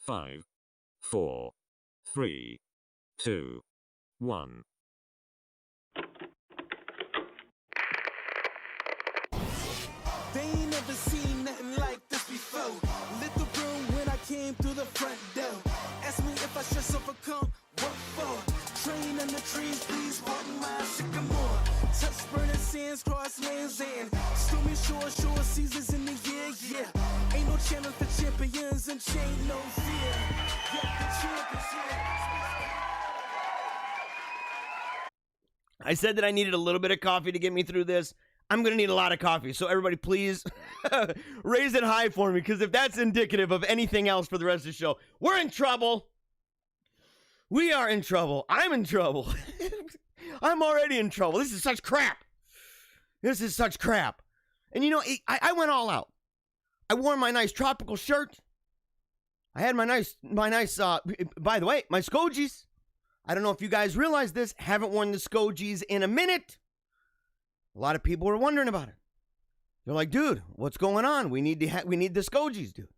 5, 4, 3, 2, 1. They ain't never seen nothing like this before. Lit the room when I came through the front door. Ask me if I should overcome. What for? Train in the trees, please pardon my sycamore. Touch burning sands, cross lands, and stormy shore seasons in the year, yeah. Ain't no challenge for champions and chain no fear. Yeah, the champions here. I said that I needed a little bit of coffee to get me through this. I'm going to need a lot of coffee. So everybody, please raise it high for me, because if that's indicative of anything else for the rest of the show, we're in trouble. We are in trouble. I'm in trouble. I'm already in trouble. This is such crap. This is such crap. And you know, I went all out. I wore my nice tropical shirt. I had my nice, by the way, my Skojies. I don't know if you guys realize this. Haven't worn the Skojies in a minute. A lot of people were wondering about it. They're like, dude, what's going on? We need the Skojies, dude.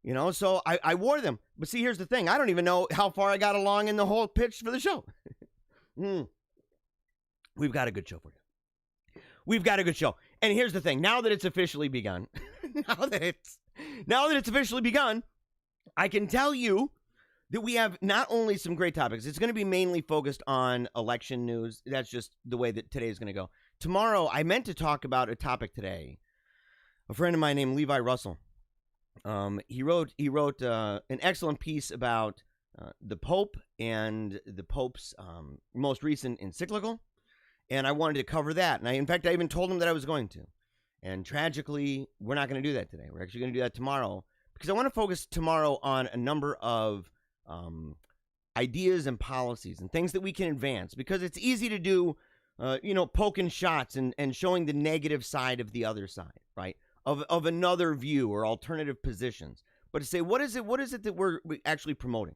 You know, so I wore them. But see, here's the thing. I don't even know how far I got along in the whole pitch for the show. We've got a good show for you. We've got a good show. And here's the thing. Now that it's officially begun, now that it's officially begun, I can tell you that we have not only some great topics. It's going to be mainly focused on election news. That's just the way that today is going to go. Tomorrow, I meant to talk about a topic today. A friend of mine named Levi Russell. He wrote an excellent piece about the Pope and the Pope's most recent encyclical, and I wanted to cover that. And in fact, I even told him that I was going to. And tragically, we're not going to do that today. We're actually going to do that tomorrow, because I want to focus tomorrow on a number of ideas and policies and things that we can advance, because it's easy to do. Poking shots and showing the negative side of the other side, right? Of another view or alternative positions. But to say, what is it that we're actually promoting?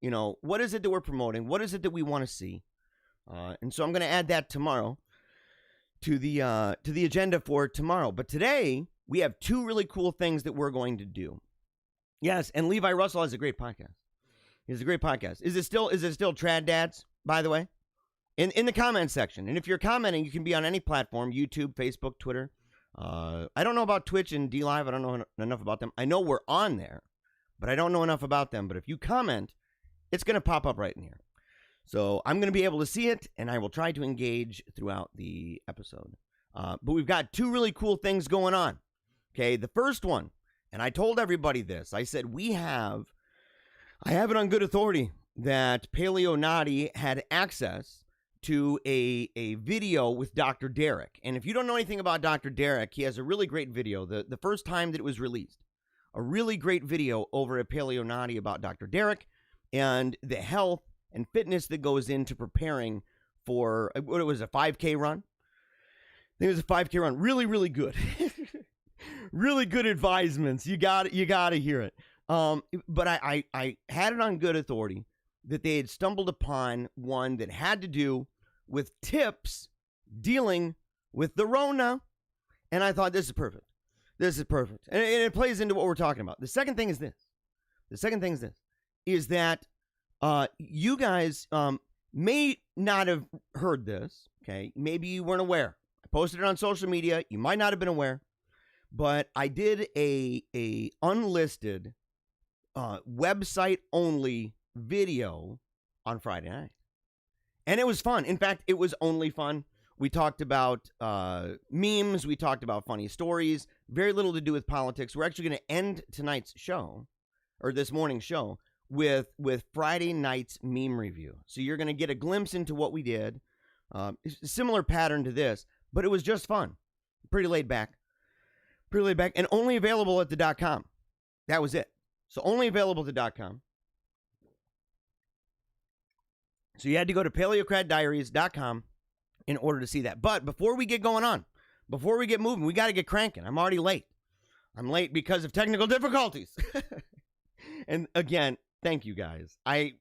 You know, what is it that we're promoting? What is it that we want to see? And so I'm going to add that tomorrow to the agenda for tomorrow. But today we have two really cool things that we're going to do. Yes, and Levi Russell has a great podcast. He has a great podcast. Is it still Trad Dads, by the way? In the comment section. And if you're commenting, you can be on any platform, YouTube, Facebook, Twitter. I don't know about Twitch and DLive. I don't know enough about them. I know we're on there, but I don't know enough about them. But if you comment, it's going to pop up right in here. So I'm going to be able to see it, and I will try to engage throughout the episode. But we've got two really cool things going on. Okay, the first one, and I told everybody this. I said I have it on good authority that PaleoNaughty had access to a video with Dr. Derek. And if you don't know anything about Dr. Derek, he has a really great video. The first time that it was released, a really great video over at PaleoNaughty about Dr. Derek and the health and fitness that goes into preparing for, what it was, a 5K run? I think it was a 5K run. Really, really good. Really good advisements. You got to hear it. But I had it on good authority that they had stumbled upon one that had to do with tips dealing with the Rona. And I thought, this is perfect. This is perfect. And it plays into what we're talking about. The second thing is this. Is that you guys may not have heard this, okay? Maybe you weren't aware. I posted it on social media. You might not have been aware. But I did a unlisted website-only video on Friday night. And it was fun. In fact, it was only fun. We talked about memes. We talked about funny stories. Very little to do with politics. We're actually going to end tonight's show, or this morning's show, with Friday night's meme review. So you're going to get a glimpse into what we did. Similar pattern to this, but it was just fun. Pretty laid back. And only available at the .com. That was it. So only available at the .com. So you had to go to PaleocratDiaries.com in order to see that. But before we get going on, before we get moving, we got to get cranking. I'm already late. I'm late because of technical difficulties. And again, thank you guys. I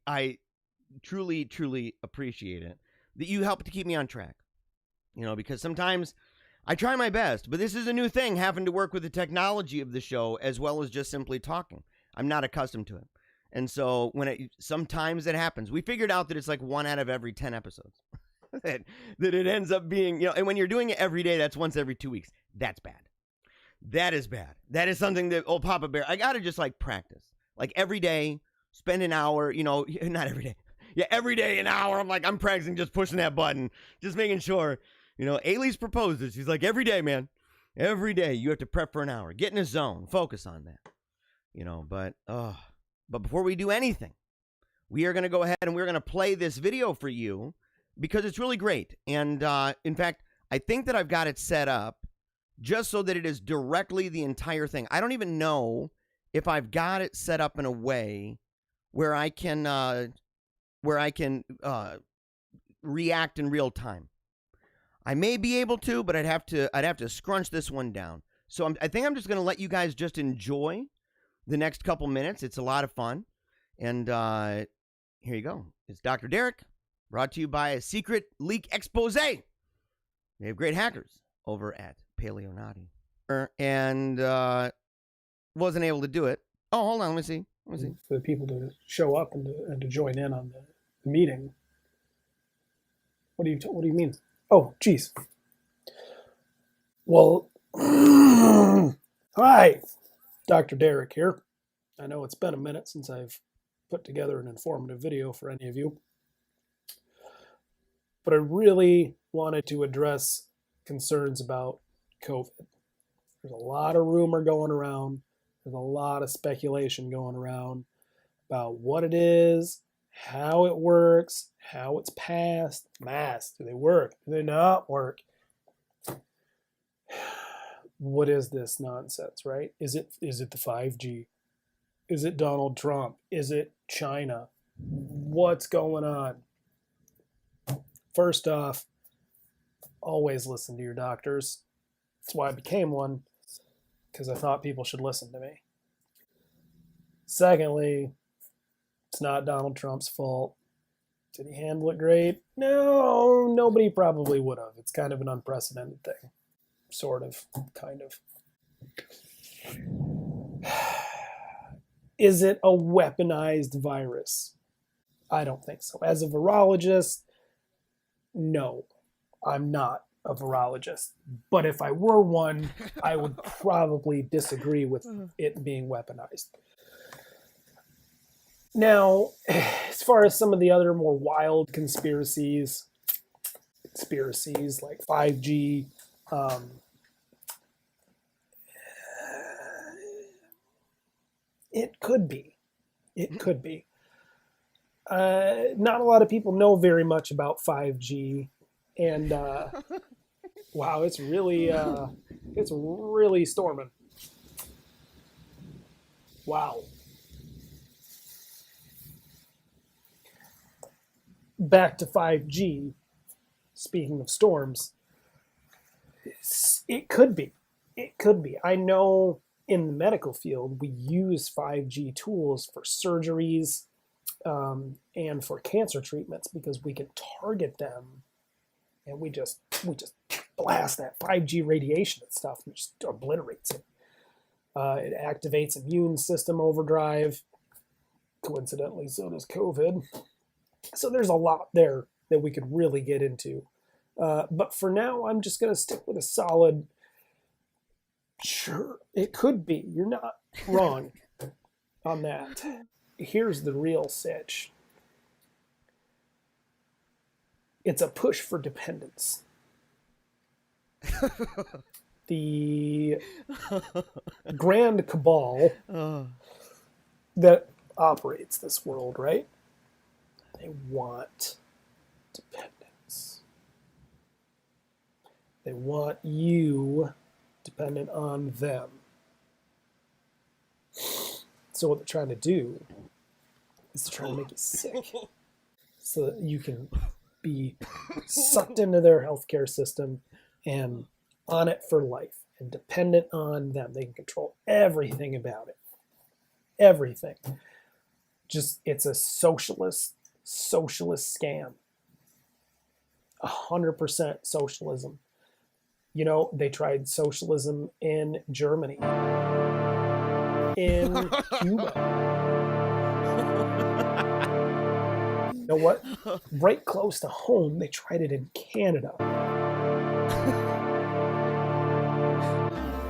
truly, truly appreciate it that you help to keep me on track. You know, because sometimes I try my best, but this is a new thing, having to work with the technology of the show as well as just simply talking. I'm not accustomed to it. And so sometimes it happens. We figured out that it's like 1 out of every 10 episodes that it ends up being, and when you're doing it every day, that's once every 2 weeks. That's bad. That is bad. That is something that old Papa Bear, I got to just like practice. Like every day, spend an hour, not every day. Yeah, every day an hour. I'm practicing just pushing that button, just making sure, Ailey's proposed this. She's like, every day, man. Every day you have to prep for an hour. Get in a zone. Focus on that. But before we do anything, we are going to go ahead and we're going to play this video for you because it's really great. And in fact, I think that I've got it set up just so that it is directly the entire thing. I don't even know if I've got it set up in a way where I can react in real time. I may be able to, but I'd have to scrunch this one down. So I think I'm just going to let you guys just enjoy the next couple minutes. It's a lot of fun. And here you go. It's Dr. Derek, brought to you by a secret leak expose. They have great hackers over at Paleocrat. And wasn't able to do it. Oh, hold on. Let me see. For the people to show up and to join in on the meeting. What do you mean? Oh, geez. Well, hi, Dr. Derek here. I know it's been a minute since I've put together an informative video for any of you, but I really wanted to address concerns about COVID. There's a lot of rumor going around. There's a lot of speculation going around about what it is, how it works, how it's passed, masks, do they work, do they not work? What is this nonsense, right? Is it the 5G? Is it Donald Trump? Is it China? What's going on? First off, always listen to your doctors. That's why I became one, because I thought people should listen to me. Secondly, it's not Donald Trump's fault. Did he handle it great? No, nobody probably would have. It's kind of an unprecedented thing. Sort of, kind of. Is it a weaponized virus? I don't think so. As a virologist, no, I'm not a virologist. But if I were one, I would probably disagree with it being weaponized. Now, as far as some of the other more wild conspiracies like 5G, it could be. Not a lot of people know very much about 5G, and wow, it's really storming. Wow. Back to 5G, speaking of storms, it could be. I know in the medical field, we use 5G tools for surgeries and for cancer treatments because we can target them and we just blast that 5G radiation and stuff and just obliterates it. It activates immune system overdrive. Coincidentally, so does COVID. So there's a lot there that we could really get into. But for now, I'm just going to stick with a solid, sure, it could be. You're not wrong on that. Here's the real sitch. It's a push for dependence. The grand cabal that operates this world, right? They want dependence. They want you dependent on them. So what they're trying to do is to try to make you sick so that you can be sucked into their healthcare system and on it for life and dependent on them. They can control everything about it. Everything. Just, it's a socialist scam. 100% socialism. You know, they tried socialism in Germany, in Cuba, know what? Right close to home, they tried it in Canada.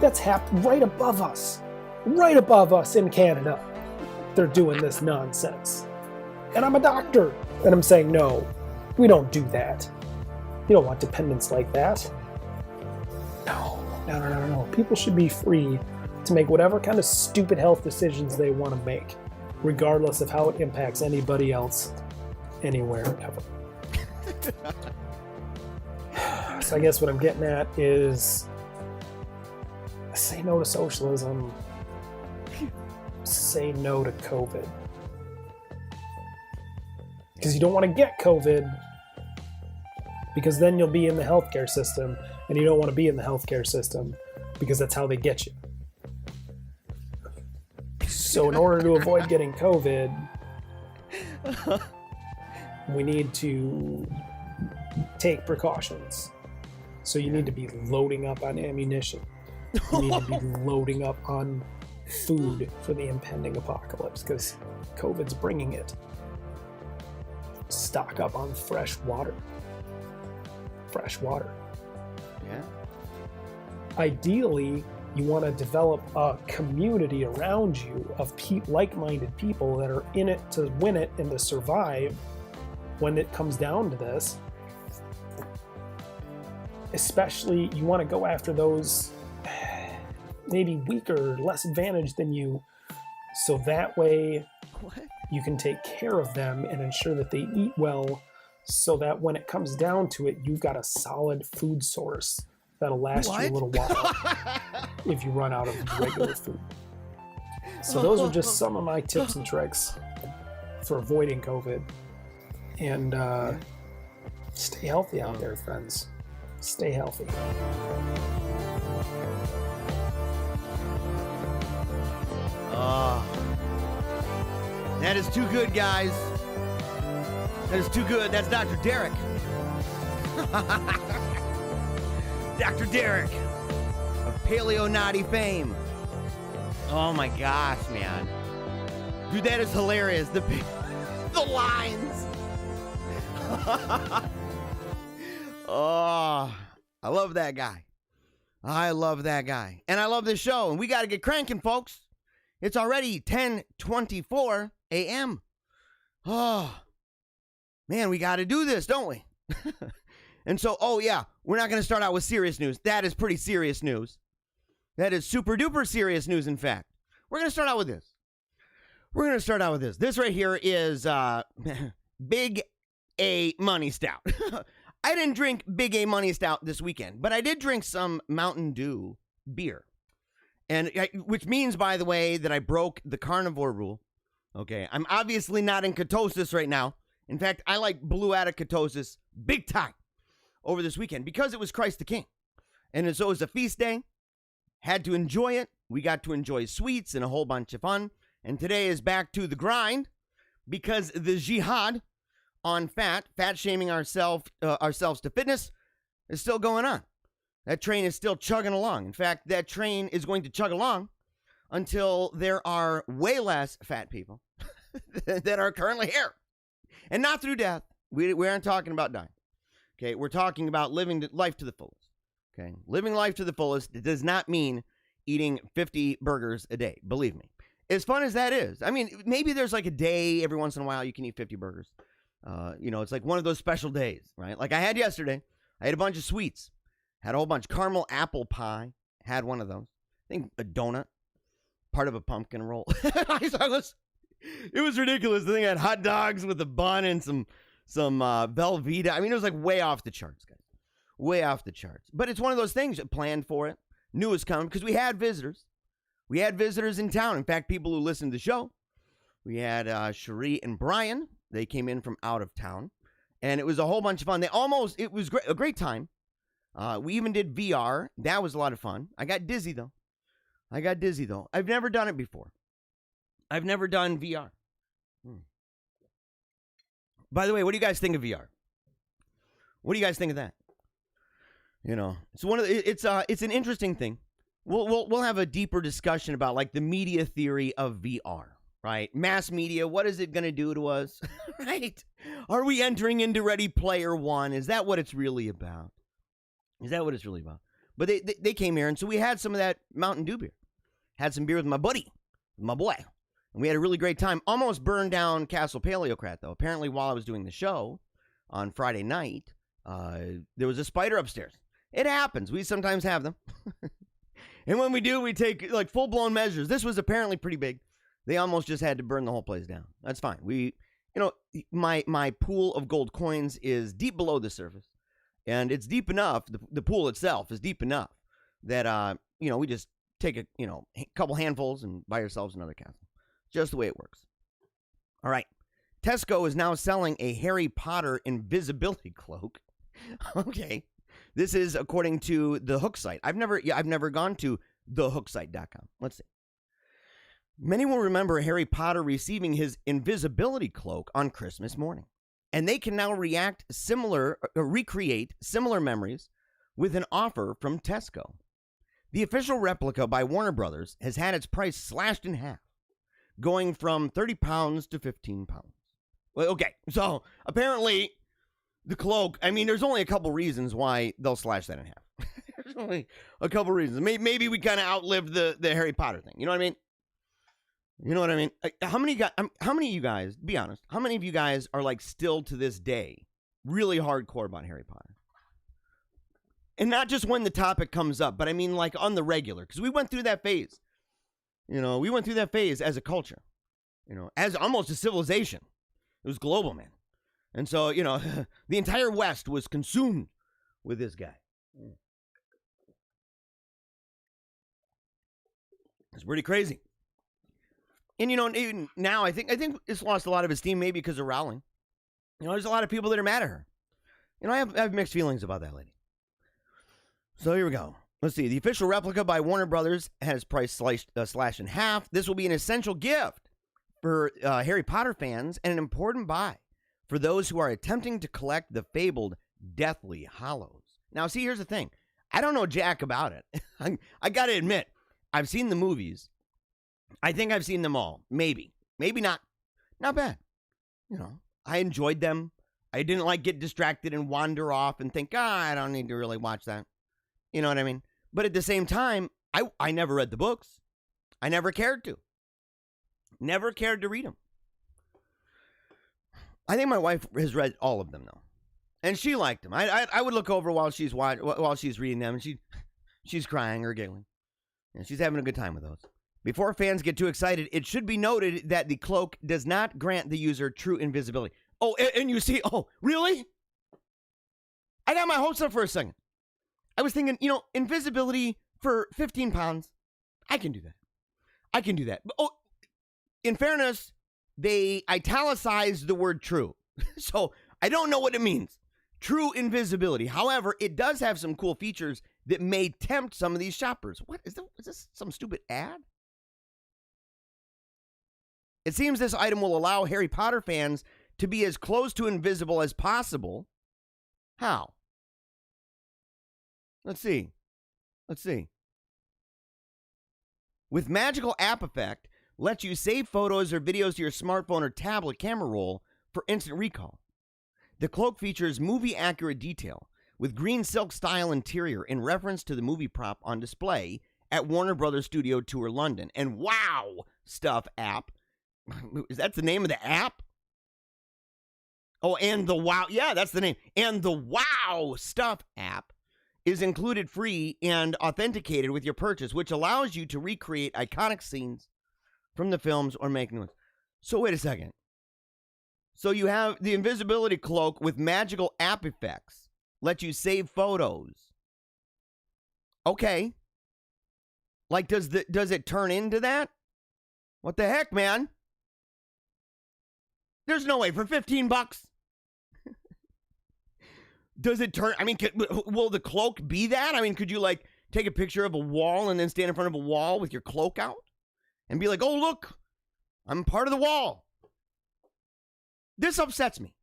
That's happened right above us. Right above us in Canada. They're doing this nonsense. And I'm a doctor. And I'm saying, no, we don't do that. You don't want dependents like that. No. People should be free to make whatever kind of stupid health decisions they want to make, regardless of how it impacts anybody else, anywhere, ever. So I guess what I'm getting at is, say no to socialism, say no to COVID. Because you don't want to get COVID, because then you'll be in the healthcare system, and you don't want to be in the healthcare system, because that's how they get you. So in order to avoid getting COVID, we need to take precautions. So you need to be loading up on ammunition. You need to be loading up on food for the impending apocalypse, because COVID's bringing it. Stock up on fresh water. Fresh water. Yeah. Ideally, you want to develop a community around you of like-minded people that are in it to win it and to survive when it comes down to this. Especially, you want to go after those maybe weaker, less advantaged than you, so that way you can take care of them and ensure that they eat well, so that when it comes down to it, you've got a solid food source that'll last you a little while if you run out of regular food. So those are just some of my tips and tricks for avoiding COVID. And stay healthy out there, friends. Stay healthy. That is too good, guys. That is too good. That's Dr. Derek. Dr. Derek of Paleo Naughty fame. Oh my gosh, man. Dude, that is hilarious. The lines. Oh, I love that guy. I love that guy. And I love this show. And we got to get cranking, folks. It's already 10:24 a.m. Oh, man, we got to do this, don't we? And so, oh yeah, we're not going to start out with serious news. That is pretty serious news. That is super duper serious news, in fact. We're going to start out with this. This right here is Big A Money Stout. I didn't drink Big A Money Stout this weekend, but I did drink some Mountain Dew beer. And which means, by the way, that I broke the carnivore rule. Okay, I'm obviously not in ketosis right now. In fact, I blew out of ketosis big time over this weekend because it was Christ the King. And so it was a feast day. Had to enjoy it. We got to enjoy sweets and a whole bunch of fun. And today is back to the grind because the jihad on fat shaming ourselves to fitness is still going on. That train is still chugging along. In fact, that train is going to chug along until there are way less fat people that are currently here. And not through death. We aren't talking about dying. Okay, we're talking about living life to the fullest. Okay, living life to the fullest does not mean eating 50 burgers a day. Believe me. As fun as that is. I mean, maybe there's like a day every once in a while you can eat 50 burgers. It's like one of those special days, right? Like I had yesterday. I ate a bunch of sweets. Had a whole bunch. Caramel apple pie. Had one of those. I think a donut. Part of a pumpkin roll. It was ridiculous. The thing had hot dogs with a bun and some Velveeta. I mean, it was like way off the charts, guys. Way off the charts. But it's one of those things. Planned for it. Knew it was coming because we had visitors. We had visitors in town. In fact, people who listened to the show. We had Cherie and Brian. They came in from out of town. And it was a whole bunch of fun. It was a great time. We even did VR. That was a lot of fun. I got dizzy, though. I've never done it before. I've never done VR. By the way, what do you guys think of VR? What do you guys think of that? It's an interesting thing. We'll have a deeper discussion about like the media theory of VR. right? Mass media, what is it going to do to us, right? Are we entering into Ready Player One? Is that what it's really about? Is that what it's really about? But they came here, and so we had some of that Mountain Dew beer. Had some beer with my buddy, my boy. And we had a really great time. Almost burned down Castle Paleocrat, though. Apparently, while I was doing the show on Friday night, there was a spider upstairs. It happens. We sometimes have them. And when we do, we take like full-blown measures. This was apparently pretty big. They almost just had to burn the whole place down. That's fine. My pool of gold coins is deep below the surface. And it's deep enough, the pool itself is deep enough that, we just take a couple handfuls and buy ourselves another castle. Just the way it works. All right. Tesco is now selling a Harry Potter invisibility cloak. Okay. This is according to the Hook site. I've never gone to thehooksite.com. Let's see. Many will remember Harry Potter receiving his invisibility cloak on Christmas morning. And they can now recreate similar memories with an offer from Tesco. The official replica by Warner Brothers has had its price slashed in half, going from £30 to £15. Well, okay, so apparently the cloak, there's only a couple reasons why they'll slash that in half. There's only a couple reasons. Maybe we kind of outlived the Harry Potter thing. You know what I mean? You know what I mean? How many of you guys, be honest, how many of you guys are like still to this day really hardcore about Harry Potter? And not just when the topic comes up, but I mean like on the regular, because we went through that phase. We went through that phase as a culture, as almost a civilization. It was global, man. And so, the entire West was consumed with this guy. It's pretty crazy. And, even now, I think it's lost a lot of esteem, maybe because of Rowling. There's a lot of people that are mad at her. I have mixed feelings about that lady. So here we go. Let's see. The official replica by Warner Brothers has price slashed in half. This will be an essential gift for Harry Potter fans and an important buy for those who are attempting to collect the fabled Deathly Hallows. Now, see, here's the thing. I don't know jack about it. I got to admit, I've seen the movies. I think I've seen them all. Maybe not. Not bad. I enjoyed them. I didn't get distracted and wander off and think, I don't need to really watch that. You know what I mean? But at the same time, I never read the books. I never cared to. Never cared to read them. I think my wife has read all of them though, and she liked them. I would look over while she's reading them, and she's crying or giggling, and she's having a good time with those. Before fans get too excited, it should be noted that the cloak does not grant the user true invisibility. Oh, and you see, really? I got my hopes up for a second. I was thinking, invisibility for £15. I can do that. But, in fairness, they italicized the word true. So I don't know what it means. True invisibility. However, it does have some cool features that may tempt some of these shoppers. What is this some stupid ad? It seems this item will allow Harry Potter fans to be as close to invisible as possible. How? Let's see. With magical app effect, lets you save photos or videos to your smartphone or tablet camera roll for instant recall. The cloak features movie-accurate detail with green silk style interior in reference to the movie prop on display at Warner Brothers Studio Tour London. And Wow Stuff app. Is that the name of the app? Oh, and the Wow. Yeah, that's the name. And the Wow Stuff app is included free and authenticated with your purchase, which allows you to recreate iconic scenes from the films or make new ones. So wait a second. So you have the invisibility cloak with magical app effects. Let you save photos. Okay. Does it turn into that? What the heck, man? There's no way for $15. Does it turn? Will the cloak be that? Could you take a picture of a wall and then stand in front of a wall with your cloak out and be like, "Oh, look, I'm part of the wall." This upsets me.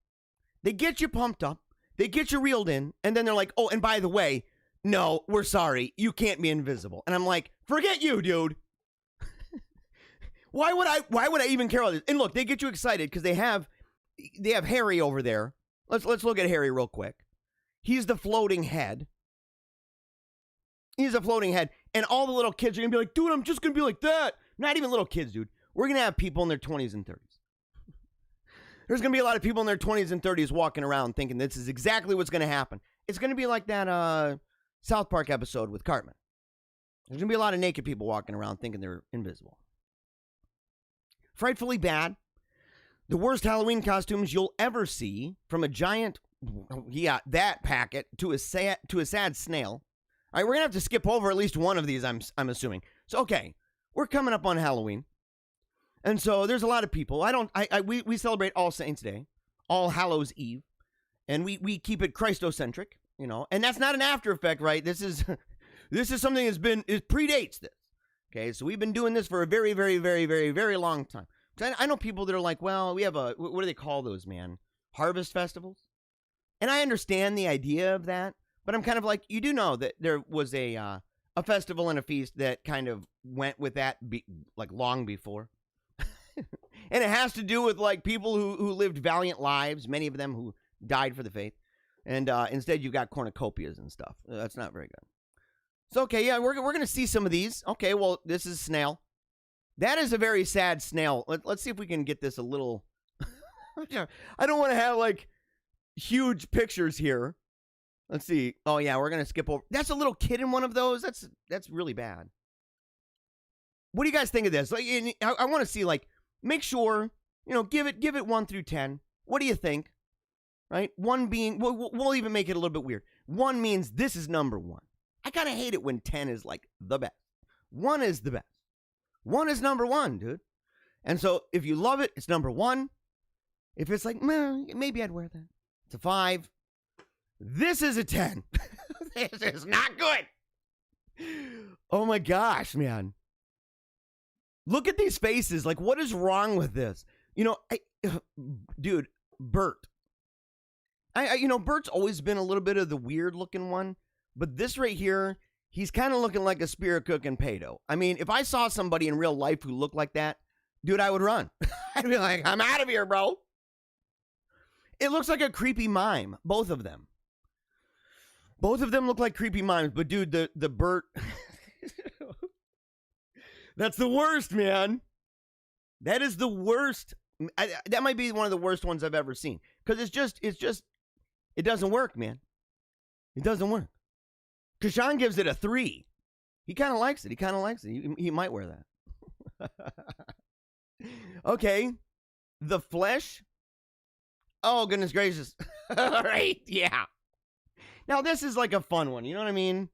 They get you pumped up, they get you reeled in, and then they're like, "Oh, and by the way, no, we're sorry, you can't be invisible." And I'm like, "Forget you, dude." Why would I even care about this? And look, they get you excited because they have Harry over there. Let's look at Harry real quick. He's the floating head. He's a floating head. And all the little kids are going to be like, dude, I'm just going to be like that. Not even little kids, dude. We're going to have people in their 20s and 30s. There's going to be a lot of people in their 20s and 30s walking around thinking this is exactly what's going to happen. It's going to be like that South Park episode with Cartman. There's going to be a lot of naked people walking around thinking they're invisible. Frightfully bad. The worst Halloween costumes you'll ever see, from a giant, that packet to a sad snail. All right, we're going to have to skip over at least one of these, I'm assuming. So, okay, we're coming up on Halloween. And so there's a lot of people. We celebrate All Saints Day, All Hallows Eve, and we keep it Christocentric, you know. And that's not an after effect, right? This is something it predates this. Okay, so we've been doing this for a very, very, very, very, very long time. I know people that are like, well, we have what do they call those, man? Harvest festivals? And I understand the idea of that, but I'm kind of like, you do know that there was a festival and a feast that kind of went with that like long before. And it has to do with like people who lived valiant lives, many of them who died for the faith. And instead you've got cornucopias and stuff. That's not very good. So, okay, yeah, we're going to see some of these. Okay, well, this is snail. That is a very sad snail. Let's see if we can get this a little... I don't want to have, like, huge pictures here. Let's see. Oh, yeah, we're going to skip over... That's a little kid in one of those? That's really bad. What do you guys think of this? Like, I want to see, like, make sure, you know, give it 1 through 10. What do you think? Right? 1 being... We'll even make it a little bit weird. 1 means this is number 1. I kind of hate it when 10 is, like, the best. 1 is the best. 1 is number 1, dude. And so if you love it, it's number 1. If it's like, maybe I'd wear that. It's a 5. This is a 10. This is not good. Oh my gosh, man. Look at these faces. Like, what is wrong with this? You know, dude, Bert. Bert's always been a little bit of the weird looking one. But this right here, he's kind of looking like a spirit cooking pedo. I mean, if I saw somebody in real life who looked like that, dude, I would run. I'd be like, I'm out of here, bro. It looks like a creepy mime, both of them. Both of them look like creepy mimes, but dude, the Bert, that's the worst, man. That is the worst. That might be one of the worst ones I've ever seen. Because it doesn't work, man. It doesn't work. Kashan gives it a 3. He kind of likes it. He might wear that. Okay. The flesh. Oh, goodness gracious. All right. Yeah. Now, this is like a fun one. You know what I mean?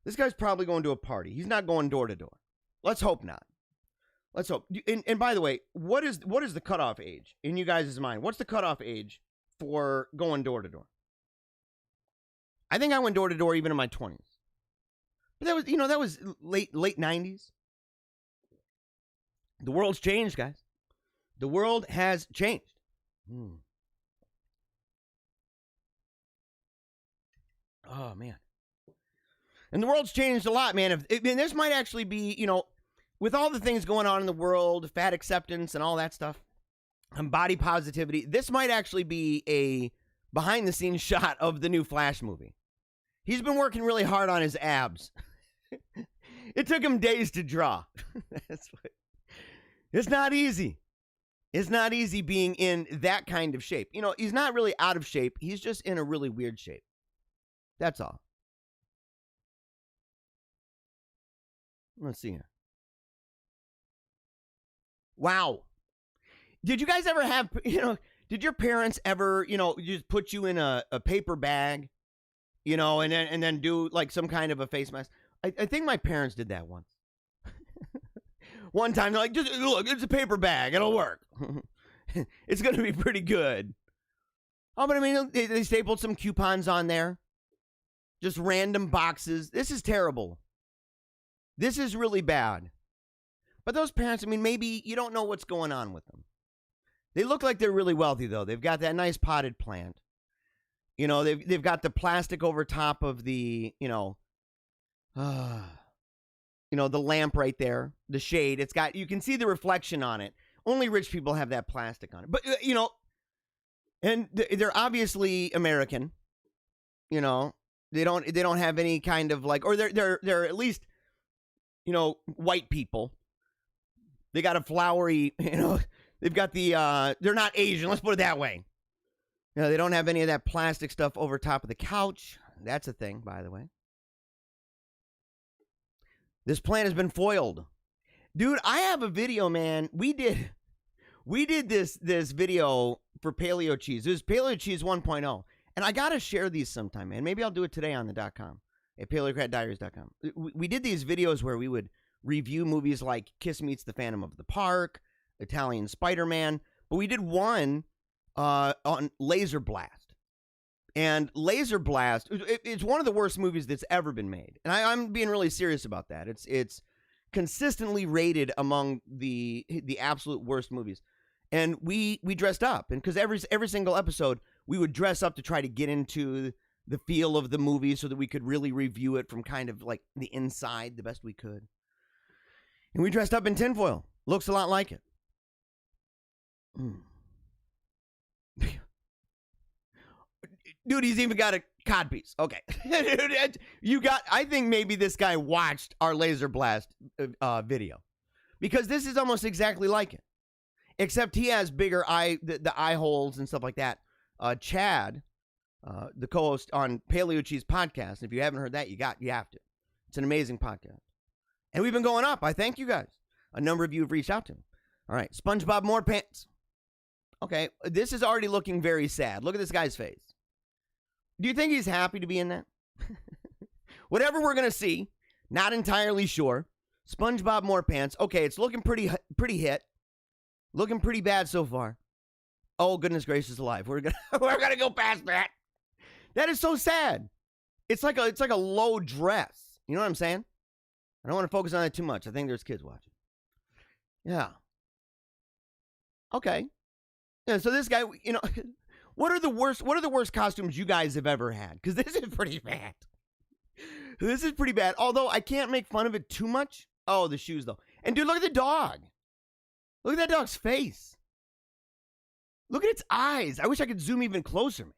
This guy's probably going to a party. He's not going door to door. Let's hope not. Let's hope. And by the way, what is the cutoff age in you guys' mind? What's the cutoff age for going door to door? I think I went door to door even in my 20s. But that was late 90s. The world's changed, guys. The world has changed. Oh, man. And the world's changed a lot, man. And this might actually be, with all the things going on in the world, fat acceptance and all that stuff, and body positivity, this might actually be a behind-the-scenes shot of the new Flash movie. He's been working really hard on his abs. It took him days to draw. It's not easy. It's not easy being in that kind of shape. He's not really out of shape. He's just in a really weird shape. That's all. Let's see here. Wow. Did you guys ever have, did your parents ever, just put you in a paper bag? And then do like some kind of a face mask. I think my parents did that once. One time they're like, just look, it's a paper bag, it'll work. It's gonna be pretty good. Oh, but I mean, they stapled some coupons on there. Just random boxes. This is terrible. This is really bad. But those parents, I mean, maybe you don't know what's going on with them. They look like they're really wealthy, though. They've got that nice potted plant. They've got the plastic over top of the, You know, the lamp right there, the shade. It's got, you can see the reflection on it. Only rich people have that plastic on it. But, you know, and they're obviously American. You know, they don't have any kind of like, or they're at least, you know, white people. They got a flowery, you know, they've got the, they're not Asian. Let's put it that way. You know, they don't have any of that plastic stuff over top of the couch. That's a thing, by the way. This plan has been foiled. Dude, I have a video, man. We did this video for Paleo Cheese. It was Paleo Cheese 1.0. And I got to share these sometime, man. Maybe I'll do it today on the .com, at PaleocratDiaries.com. We did these videos where we would review movies like Kiss Meets the Phantom of the Park, Italian Spider-Man. But we did one on Laser Blast. And Laser Blast, it's one of the worst movies that's ever been made. And I'm being really serious about that. It's consistently rated among the absolute worst movies. And we dressed up. And because every single episode, we would dress up to try to get into the feel of the movie so that we could really review it from kind of like the inside the best we could. And we dressed up in tinfoil. Looks a lot like it. Dude, he's even got a codpiece. Okay. I think maybe this guy watched our Laser Blast video. Because this is almost exactly like it. Except he has bigger the eye holes and stuff like that. Chad, the co-host on Paleo Cheese podcast. If you haven't heard that, you have to. It's an amazing podcast. And we've been going up. I thank you guys. A number of you have reached out to me. All right. SpongeBob More Pants. Okay. This is already looking very sad. Look at this guy's face. Do you think he's happy to be in that? Whatever we're going to see, not entirely sure. SpongeBob More Pants. Okay, it's looking pretty hit. Looking pretty bad so far. Oh, goodness gracious alive. We're gonna go past that. That is so sad. It's like a low dress. You know what I'm saying? I don't want to focus on it too much. I think there's kids watching. Yeah. Okay. Yeah, so this guy, you know, what are the worst costumes you guys have ever had? Because this is pretty bad. This is pretty bad. Although I can't make fun of it too much. Oh, the shoes though. And dude, look at the dog. Look at that dog's face. Look at its eyes. I wish I could zoom even closer, man.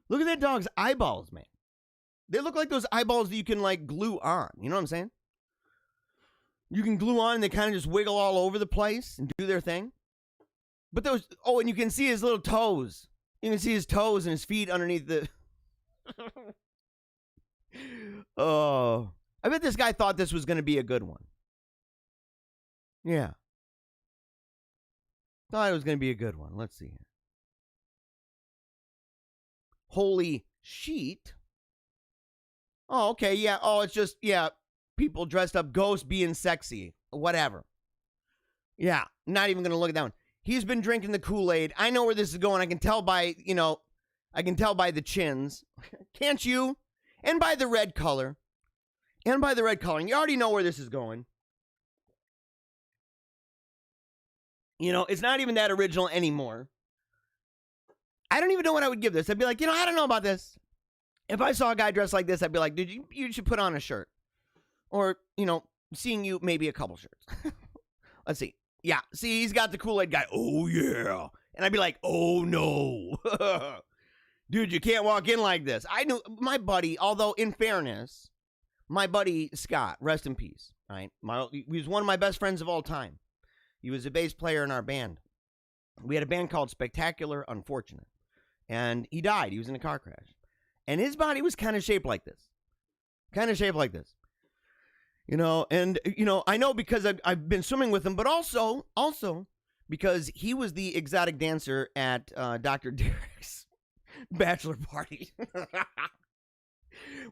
Look at that dog's eyeballs, man. They look like those eyeballs that you can like glue on. You know what I'm saying? You can glue on and they kind of just wiggle all over the place and do their thing. But those, oh, and you can see his little toes. You can see his toes and his feet underneath the... Oh. I bet this guy thought this was going to be a good one. Yeah. Thought it was going to be a good one. Let's see here. Holy sheet. Oh, okay. Yeah. Oh, it's just, yeah. People dressed up, ghosts being sexy. Whatever. Yeah. Not even going to look at that one. He's been drinking the Kool-Aid. I know where this is going. I can tell by, you know, I can tell by the chins. Can't you? And by the red color. And by the red coloring. You already know where this is going. You know, it's not even that original anymore. I don't even know what I would give this. I'd be like, you know, I don't know about this. If I saw a guy dressed like this, I'd be like, dude, you should put on a shirt. Or, you know, seeing you, maybe a couple shirts. Let's see. Yeah, see, he's got the Kool-Aid guy. Oh, yeah. And I'd be like, oh, no. Dude, you can't walk in like this. I knew my buddy, although in fairness, my buddy Scott, rest in peace, right? He was one of my best friends of all time. He was a bass player in our band. We had a band called Spectacular Unfortunate. And he died. He was in a car crash. And his body was kind of shaped like this. Kind of shaped like this. You know, and, you know, I know because I've been swimming with him, but also because he was the exotic dancer at Dr. Derek's bachelor party.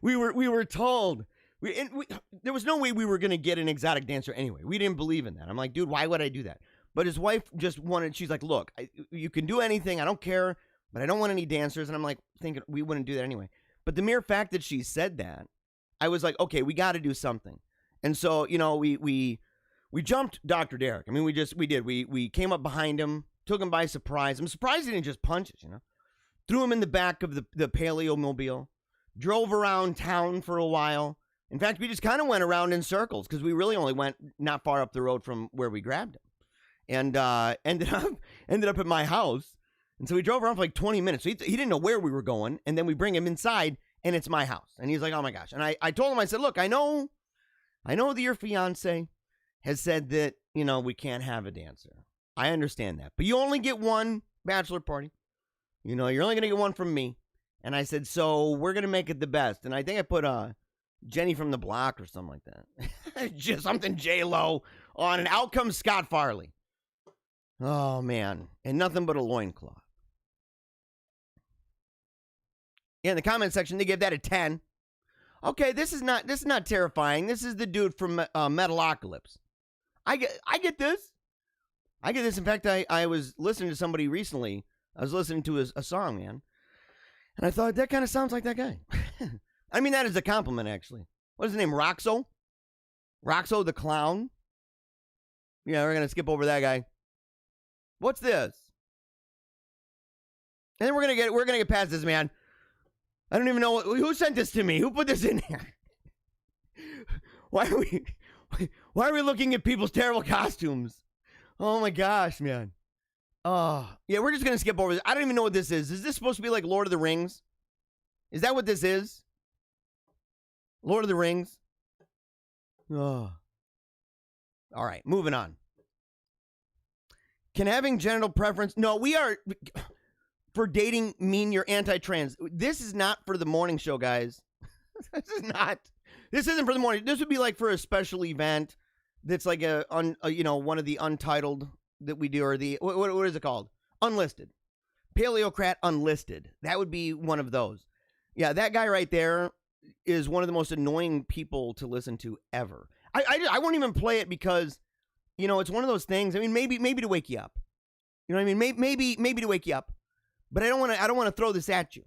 we were told, there was no way we were going to get an exotic dancer anyway. We didn't believe in that. I'm like, dude, why would I do that? But his wife just wanted, she's like, look, you can do anything. I don't care, but I don't want any dancers. And I'm like, thinking we wouldn't do that anyway. But the mere fact that she said that, I was like, okay, we got to do something. And so, you know, we jumped Dr. Derek. I mean, we did. We came up behind him, took him by surprise. I'm surprised he didn't just punch us, you know. Threw him in the back of the Paleo mobile, drove around town for a while, In fact, we just kind of went around in circles because we really only went not far up the road from where we grabbed him, and ended up at my house. And so we drove around for like 20 minutes. So he didn't know where we were going, and then we bring him inside, and it's my house. And he's like, "Oh my gosh!" And I told him, I said, "Look, I know that your fiance has said that we can't have a dancer. I understand that, but you only get one bachelor party. You're only gonna get one from me." And I said, "So we're gonna make it the best." And I think I put Jenny from the Block or something like that. Just something J-Lo on, and out comes Scott Farley. Oh, man. And nothing but a loincloth. Yeah, in the comment section, they gave that a 10. Okay, this is not terrifying. This is the dude from Metalocalypse. I get this. I get this. In fact, I was listening to somebody recently. I was listening to a song, man. And I thought, that kind of sounds like that guy. I mean, that is a compliment, actually. What is his name? Roxo? Roxo the Clown? Yeah, we're going to skip over that guy. What's this? And then we're going to get past this, man. I don't even know who sent this to me. Who put this in there? Why are we looking at people's terrible costumes? Oh my gosh, man. Oh, yeah, we're just going to skip over this. I don't even know what this is. Is this supposed to be like Lord of the Rings? Is that what this is? Lord of the Rings? Oh. All right, moving on. Can having genital preference... No, we are... For dating mean you're anti-trans. This is not for the morning show, guys. This isn't for the morning. This would be like for a special event that's like one of the Untitled that we do, or the... What is it called? Unlisted. Paleocrat Unlisted. That would be one of those. Yeah, that guy right there is one of the most annoying people to listen to ever. I won't even play it because, it's one of those things. I mean, maybe to wake you up. You know what I mean? Maybe to wake you up. But I don't want to throw this at you.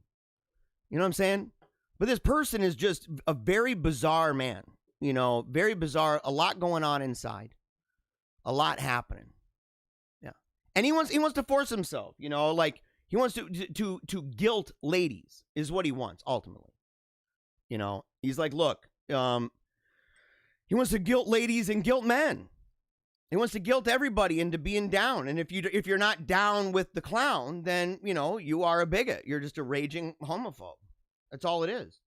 You know what I'm saying? But this person is just a very bizarre man. Very bizarre. A lot going on inside. A lot happening. Yeah. And he wants to force himself. Like he wants to guilt ladies is what he wants ultimately. He's like, look, he wants to guilt ladies and guilt men. He wants to guilt everybody into being down. And if you're not down with the clown, then, you are a bigot. You're just a raging homophobe. That's all it is.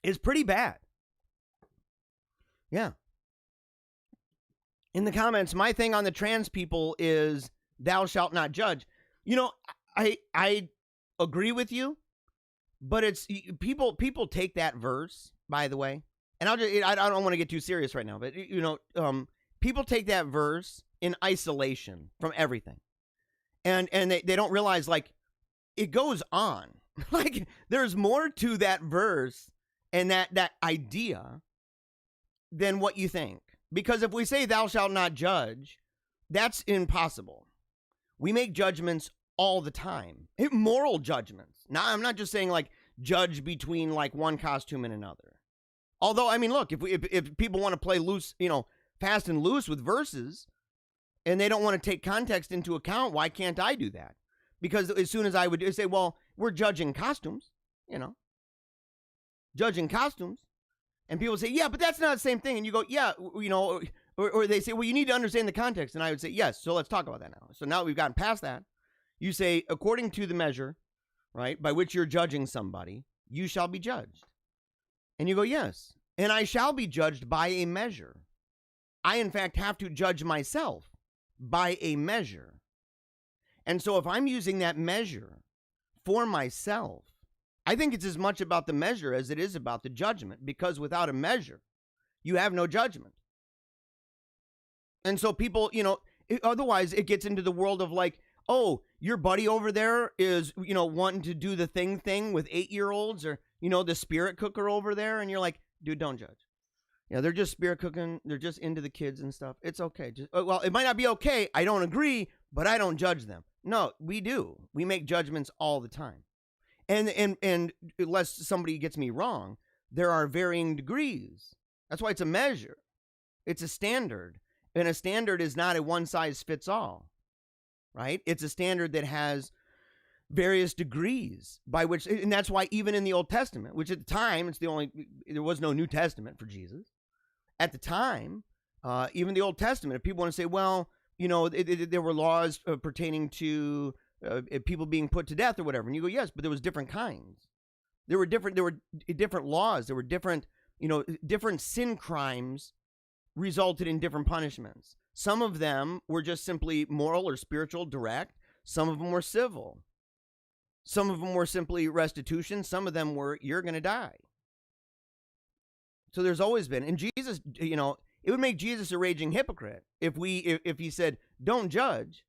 It's pretty bad. Yeah. In the comments, my thing on the trans people is thou shalt not judge. I agree with you, but it's people take that verse, by the way. And I don't want to get too serious right now, but people take that verse in isolation from everything, and they don't realize like it goes on. Like there's more to that verse and that idea than what you think. Because if we say thou shalt not judge, that's impossible. We make judgments all the time, moral judgments. Now I'm not just saying like judge between like one costume and another. Although, I mean, look, if people want to play loose, fast and loose with verses, and they don't want to take context into account, why can't I do that? Because as soon as I would say, well, we're judging costumes, judging costumes, and people say, yeah, but that's not the same thing. And you go, yeah, or they say, well, you need to understand the context. And I would say, yes, so let's talk about that now. So now we've gotten past that. You say, according to the measure, right, by which you're judging somebody, you shall be judged. And you go, yes, and I shall be judged by a measure. I, in fact, have to judge myself by a measure. And so if I'm using that measure for myself, I think it's as much about the measure as it is about the judgment, because without a measure, you have no judgment. And so people, otherwise it gets into the world of like, oh, your buddy over there is, wanting to do the thing with 8-year-olds, or, the spirit cooker over there. And you're like, dude, don't judge. They're just spirit cooking. They're just into the kids and stuff. It's okay. Well, it might not be okay. I don't agree, but I don't judge them. No, we do. We make judgments all the time. And unless somebody gets me wrong, there are varying degrees. That's why it's a measure. It's a standard. And a standard is not a one size fits all. Right? It's a standard that has various degrees by which, and that's why even in the Old Testament, which at the time, there was no New Testament for Jesus. At the time, even the Old Testament, if people want to say, well, there were laws pertaining to people being put to death or whatever, and you go, yes, but there was different kinds. There were different laws. There were different sin crimes resulted in different punishments. Some of them were just simply moral or spiritual, direct. Some of them were civil. Some of them were simply restitution. Some of them were, you're going to die. So there's always been, and Jesus, it would make Jesus a raging hypocrite if he said, don't judge,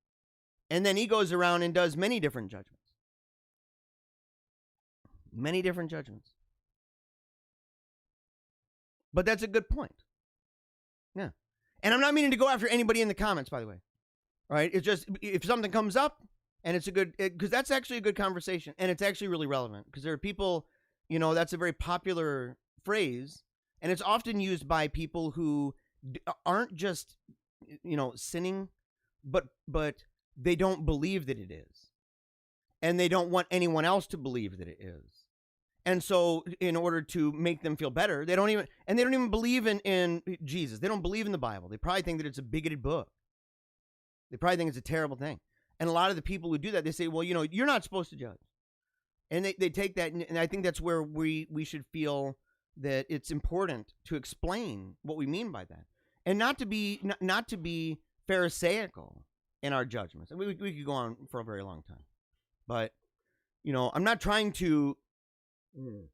and then he goes around and does many different judgments. Many different judgments. But that's a good point. Yeah. And I'm not meaning to go after anybody in the comments, by the way. All right? It's just, if something comes up, and it's a good, because that's actually a good conversation, and it's actually really relevant, because there are people, that's a very popular phrase, and it's often used by people who aren't just, sinning, but they don't believe that it is. And they don't want anyone else to believe that it is. And so in order to make them feel better, they don't even believe in Jesus. They don't believe in the Bible. They probably think that it's a bigoted book. They probably think it's a terrible thing. And a lot of the people who do that, they say, well, you're not supposed to judge. And they take that, and I think that's where we should feel that it's important to explain what we mean by that. And not to be pharisaical in our judgments. And we could go on for a very long time. But, I'm not trying to be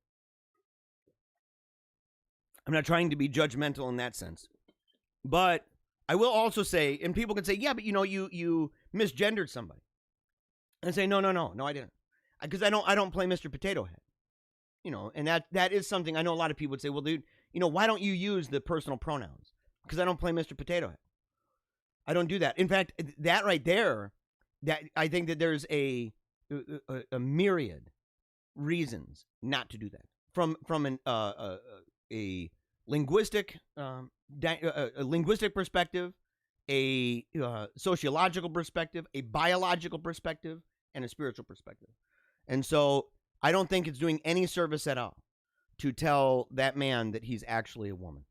judgmental in that sense. But I will also say, and people can say, yeah, but you misgendered somebody. And I say, no, I didn't. Because I don't play Mr. Potato Head. And that is something I know a lot of people would say, well, dude, why don't you use the personal pronouns? Because I don't play Mr. Potato Head. I don't do that. In fact, that right there, that I think that there's a myriad reasons not to do that. From a linguistic perspective, a sociological perspective, a biological perspective, and a spiritual perspective. And so I don't think it's doing any service at all to tell that man that he's actually a woman.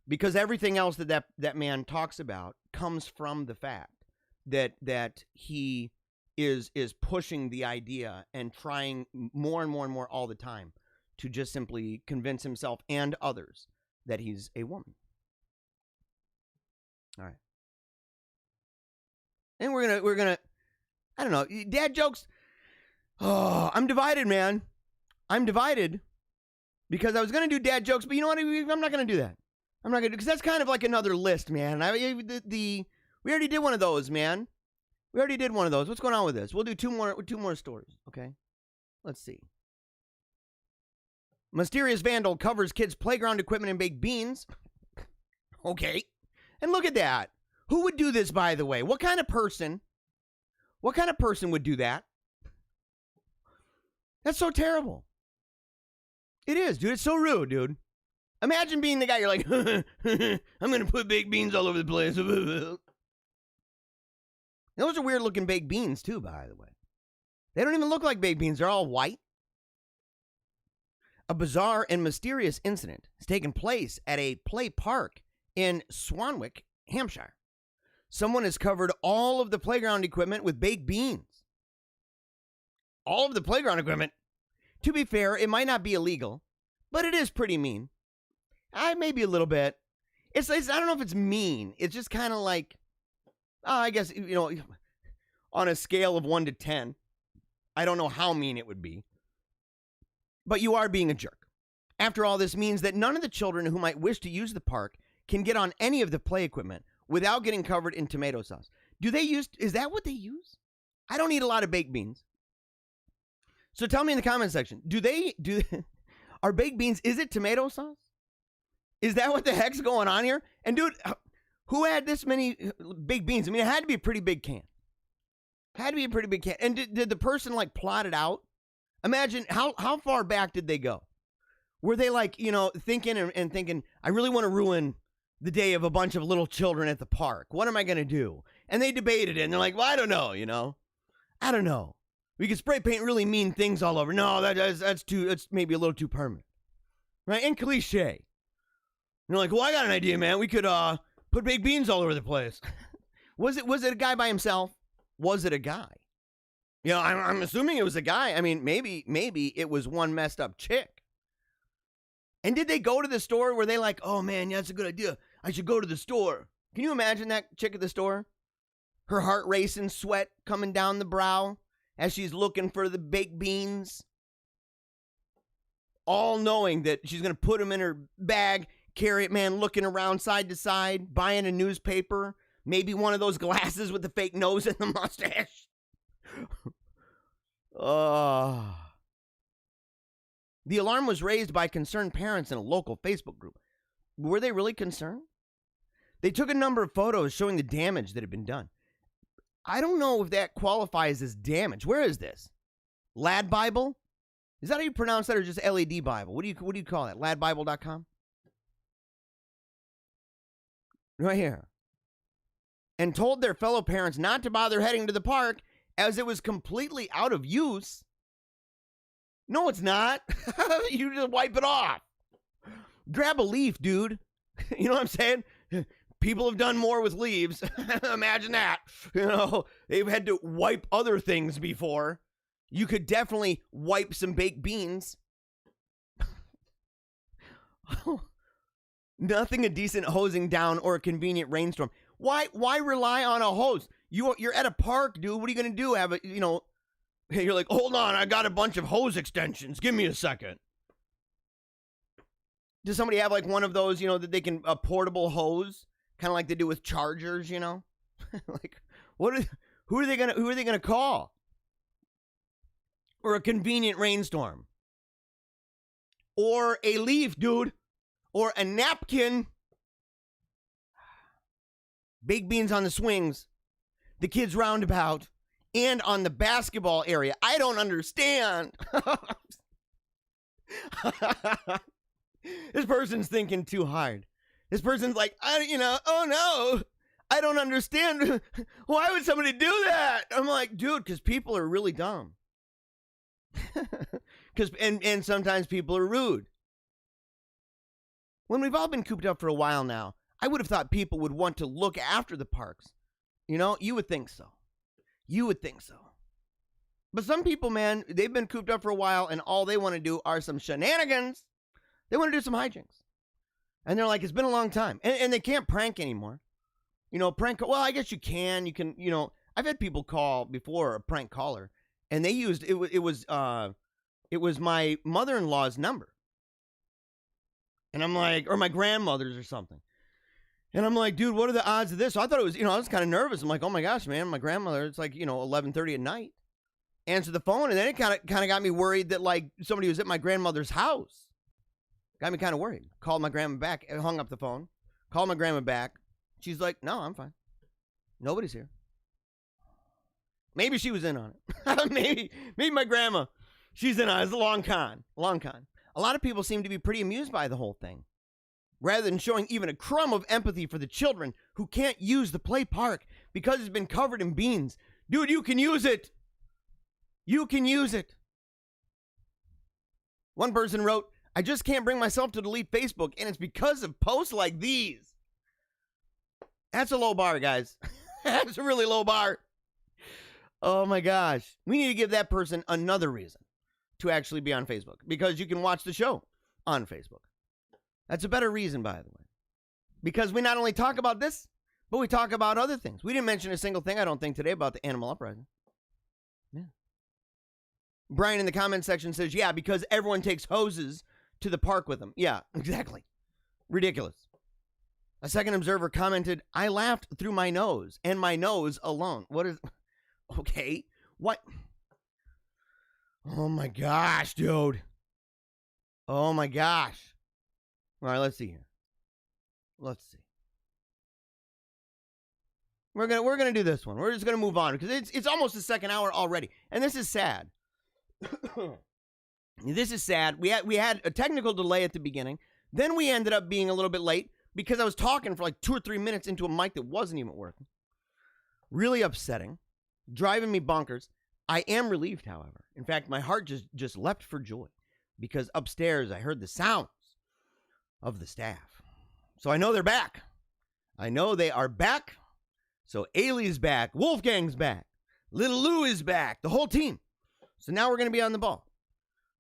Because everything else that man talks about comes from the fact that he is pushing the idea and trying more and more and more all the time to just simply convince himself and others that he's a woman. All right. And we're gonna I don't know, dad jokes. Oh, I'm divided, man. I'm divided because I was gonna do dad jokes, but you know what? I'm not gonna do that. I'm not gonna, because that's kind of like another list, man. We already did one of those, man. We already did one of those. What's going on with this? We'll do two more stories. Okay, let's see. Mysterious vandal covers kids' playground equipment in baked beans. Okay, and look at that. Who would do this, by the way? What kind of person would do that? That's so terrible. It is, dude. It's so rude, dude. Imagine being the guy, you're like, I'm going to put baked beans all over the place. Those are weird looking baked beans, too, by the way. They don't even look like baked beans. They're all white. A bizarre and mysterious incident has taken place at a play park in Swanwick, Hampshire. Someone has covered all of the playground equipment with baked beans. All of the playground equipment. To be fair, it might not be illegal, but it is pretty mean. Maybe a little bit. It's I don't know if it's mean. It's just kind of like, I guess, on a scale of 1 to 10, I don't know how mean it would be. But you are being a jerk. After all, this means that none of the children who might wish to use the park can get on any of the play equipment without getting covered in tomato sauce. Is that what they use? I don't eat a lot of baked beans. So tell me in the comment section, are baked beans, is it tomato sauce? Is that what the heck's going on here? And dude, who had this many baked beans? I mean, it had to be a pretty big can. And did the person like plot it out? Imagine how far back did they go? Were they like, thinking and thinking, I really want to ruin the day of a bunch of little children at the park. What am I going to do? And they debated it and they're like, well, I don't know, I don't know. We could spray paint really mean things all over. No, that's maybe a little too permanent. Right? And cliche. And they're like, well, I got an idea, man. We could put baked beans all over the place. Was it a guy by himself? Was it a guy? You know, I'm assuming it was a guy. I mean, maybe it was one messed up chick. And did they go to the store? Were they like, oh man, yeah, that's a good idea. I should go to the store. Can you imagine that chick at the store? Her heart racing, sweat coming down the brow as she's looking for the baked beans. All knowing that she's going to put them in her bag, carry it, man, looking around side to side, buying a newspaper, maybe one of those glasses with the fake nose and the mustache. The alarm was raised by concerned parents in a local Facebook group. Were they really concerned? They took a number of photos showing the damage that had been done. I don't know if that qualifies as damage. Where is this? Lad Bible? Is that how you pronounce that, or just LED Bible? What do you call that? Ladbible.com? Right here. And told their fellow parents not to bother heading to the park as it was completely out of use. No, it's not. You just wipe it off. Grab a leaf, dude. You know what I'm saying? People have done more with leaves. Imagine that. You know, they've had to wipe other things before. You could definitely wipe some baked beans. Nothing a decent hosing down or a convenient rainstorm. Why rely on a hose? You're at a park, dude. What are you going to do? Have a, you know, you're like, hold on, I got a bunch of hose extensions. Give me a second. Does somebody have like one of those, you know, that they can, a portable hose? Kind of like they do with chargers, you know? Like, who are they gonna call? Or a convenient rainstorm. Or a leaf, dude. Or a napkin. Baked beans on the swings. The kids' roundabout. And on the basketball area. I don't understand. This person's thinking too hard. This person's like, oh no, I don't understand. Why would somebody do that? I'm like, dude, because people are really dumb. And sometimes people are rude. When we've all been cooped up for a while now, I would have thought people would want to look after the parks. You know, you would think so. You would think so. But some people, man, they've been cooped up for a while and all they want to do are some shenanigans. They want to do some hijinks. And they're like, it's been a long time. And they can't prank anymore. You know, well, I guess you can. You can, you know, I've had people call before, a prank caller, and they used, it was my mother-in-law's number. And I'm like, or my grandmother's or something. And I'm like, dude, what are the odds of this? So I thought it was, you know, I was kind of nervous. I'm like, oh my gosh, man, my grandmother, it's like, you know, 11:30 at night. Answer the phone, and then it kind of got me worried that like somebody was at my grandmother's house. Got me kind of worried. Called my grandma back, hung up the phone. Called my grandma back. She's like, no, I'm fine. Nobody's here. Maybe she was in on it. maybe my grandma, she's in on it. It's a long con. A lot of people seem to be pretty amused by the whole thing. Rather than showing even a crumb of empathy for the children who can't use the play park because it's been covered in beans. Dude, you can use it. You can use it. One person wrote, I just can't bring myself to delete Facebook, and it's because of posts like these. That's a low bar, guys. That's a really low bar. Oh my gosh. We need to give that person another reason to actually be on Facebook, because you can watch the show on Facebook. That's a better reason, by the way. Because we not only talk about this, but we talk about other things. We didn't mention a single thing, I don't think, today about the animal uprising. Yeah. Brian in the comment section says, yeah, because everyone takes hoses to the park with them. Yeah, exactly. Ridiculous. A second observer commented, I laughed through my nose, and my nose alone. What is... Okay. What? Oh my gosh, dude. Oh my gosh. All right, let's see here. Let's see. We're gonna do this one. We're just gonna move on because it's almost the second hour already, and this is sad. This is sad. We had a technical delay at the beginning. Then we ended up being a little bit late because I was talking for like 2 or 3 minutes into a mic that wasn't even working. Really upsetting. Driving me bonkers. I am relieved, however. In fact, my heart just leapt for joy because upstairs I heard the sounds of the staff. So I know they're back. I know they are back. So Ailey's back. Wolfgang's back. Little Lou is back. The whole team. So now we're going to be on the ball.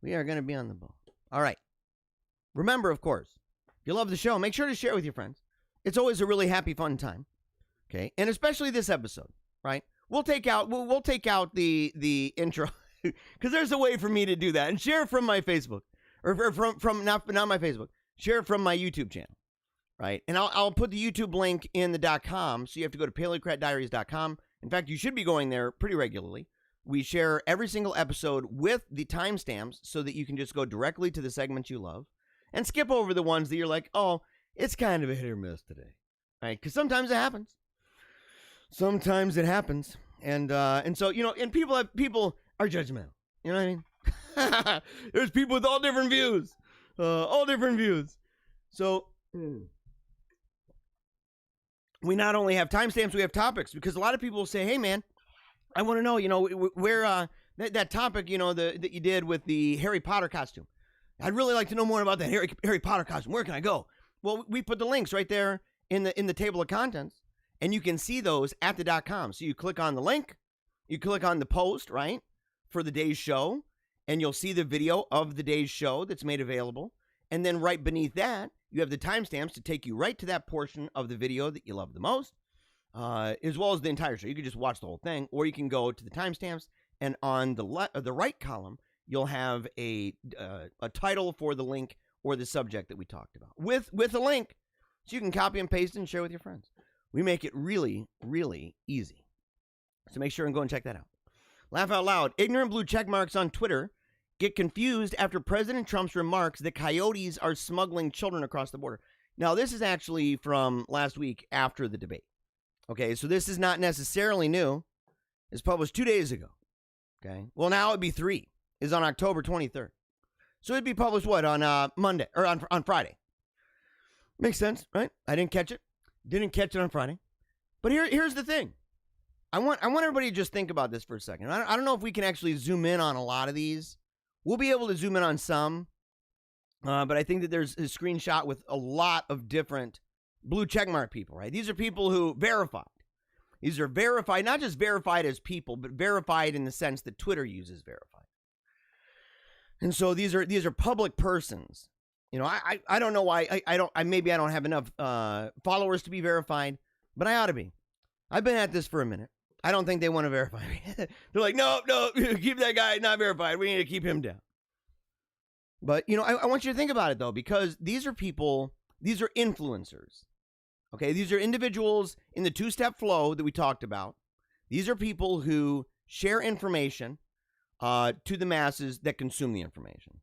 We are going to be on the ball. All right. Remember, of course, if you love the show, make sure to share with your friends. It's always a really happy, fun time. Okay, and especially this episode, right? We'll take out the intro because there's a way for me to do that and share from my Facebook or from not my Facebook. Share from my YouTube channel, right? And I'll put the YouTube link in the .com, so you have to go to PaleocratDiaries.com. In fact, you should be going there pretty regularly. We share every single episode with the timestamps so that you can just go directly to the segments you love and skip over the ones that you're like, oh, it's kind of a hit or miss today, right? Because sometimes it happens. Sometimes it happens, and so and people are judgmental. You know what I mean? There's people with all different views. So we not only have timestamps, we have topics because a lot of people will say, "Hey, man, I want to know, where that topic, that you did with the Harry Potter costume. I'd really like to know more about that Harry Potter costume. Where can I go?" Well, we put the links right there in the table of contents. And you can see those at the .com. So you click on the link, you click on the post, right, for the day's show, and you'll see the video of the day's show that's made available. And then right beneath that, you have the timestamps to take you right to that portion of the video that you love the most, as well as the entire show. You can just watch the whole thing, or you can go to the timestamps, and on the right column, you'll have a title for the link or the subject that we talked about with a link, so you can copy and paste and share with your friends. We make it really, really easy. So make sure and go and check that out. Laugh out loud. Ignorant blue check marks on Twitter get confused after President Trump's remarks that coyotes are smuggling children across the border. Now, this is actually from last week after the debate. Okay, so this is not necessarily new. It's published 2 days ago. Okay, well, now it'd be 3. It's on October 23rd. So it'd be published, what, on Monday, or on Friday. Makes sense, right? I didn't catch it. Didn't catch it on Friday. But here's the thing. I want everybody to just think about this for a second. I don't know if we can actually zoom in on a lot of these. We'll be able to zoom in on some. But I think that there's a screenshot with a lot of different blue checkmark people, right? These are people who verified. These are verified, not just verified as people, but verified in the sense that Twitter uses verified. And so these are public persons. I don't know why maybe I don't have enough followers to be verified, but I ought to be. I've been at this for a minute. I don't think they want to verify me. They're like, no, keep that guy not verified. We need to keep him down. But, I want you to think about it, though, because these are people, these are influencers. Okay, these are individuals in the two-step flow that we talked about. These are people who share information to the masses that consume the information.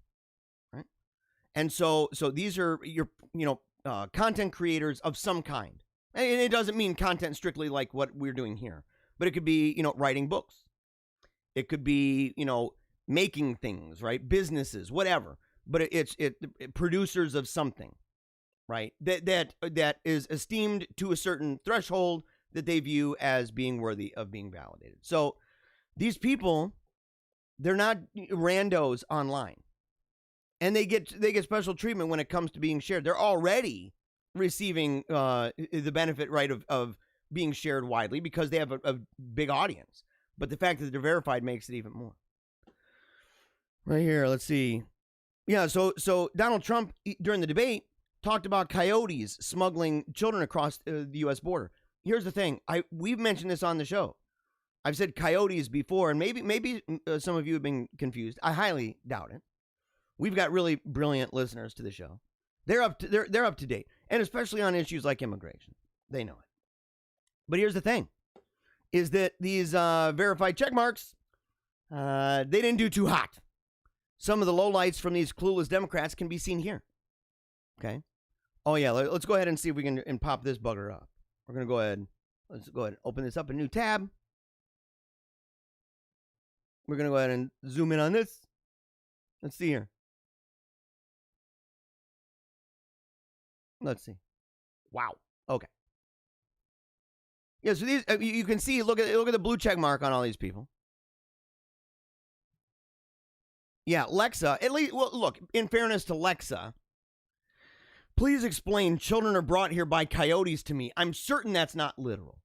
And so these are your, content creators of some kind. And it doesn't mean content strictly like what we're doing here, but it could be, writing books. It could be, making things, right? Businesses, whatever. But it's producers of something, right? That is esteemed to a certain threshold that they view as being worthy of being validated. So these people, they're not randos online. And they get special treatment when it comes to being shared. They're already receiving the benefit, right, of being shared widely because they have a big audience. But the fact that they're verified makes it even more. Right here, let's see. Yeah, so Donald Trump, during the debate, talked about coyotes smuggling children across the U.S. border. Here's the thing. We've mentioned this on the show. I've said coyotes before, and maybe some of you have been confused. I highly doubt it. We've got really brilliant listeners to the show. They're up to date, and especially on issues like immigration. They know it. But here's the thing, is that these verified check marks, they didn't do too hot. Some of the lowlights from these clueless Democrats can be seen here. Okay? Oh, yeah, let's go ahead and see if we can and pop this bugger up. We're going to go ahead. Let's go ahead and open this up, a new tab. We're going to go ahead and zoom in on this. Let's see here. Let's see. Wow. Okay. Yeah, so these you can see. Look at the blue check mark on all these people. Yeah, Lexa, at least, well, look, in fairness to Lexa, please explain children are brought here by coyotes to me. I'm certain that's not literal.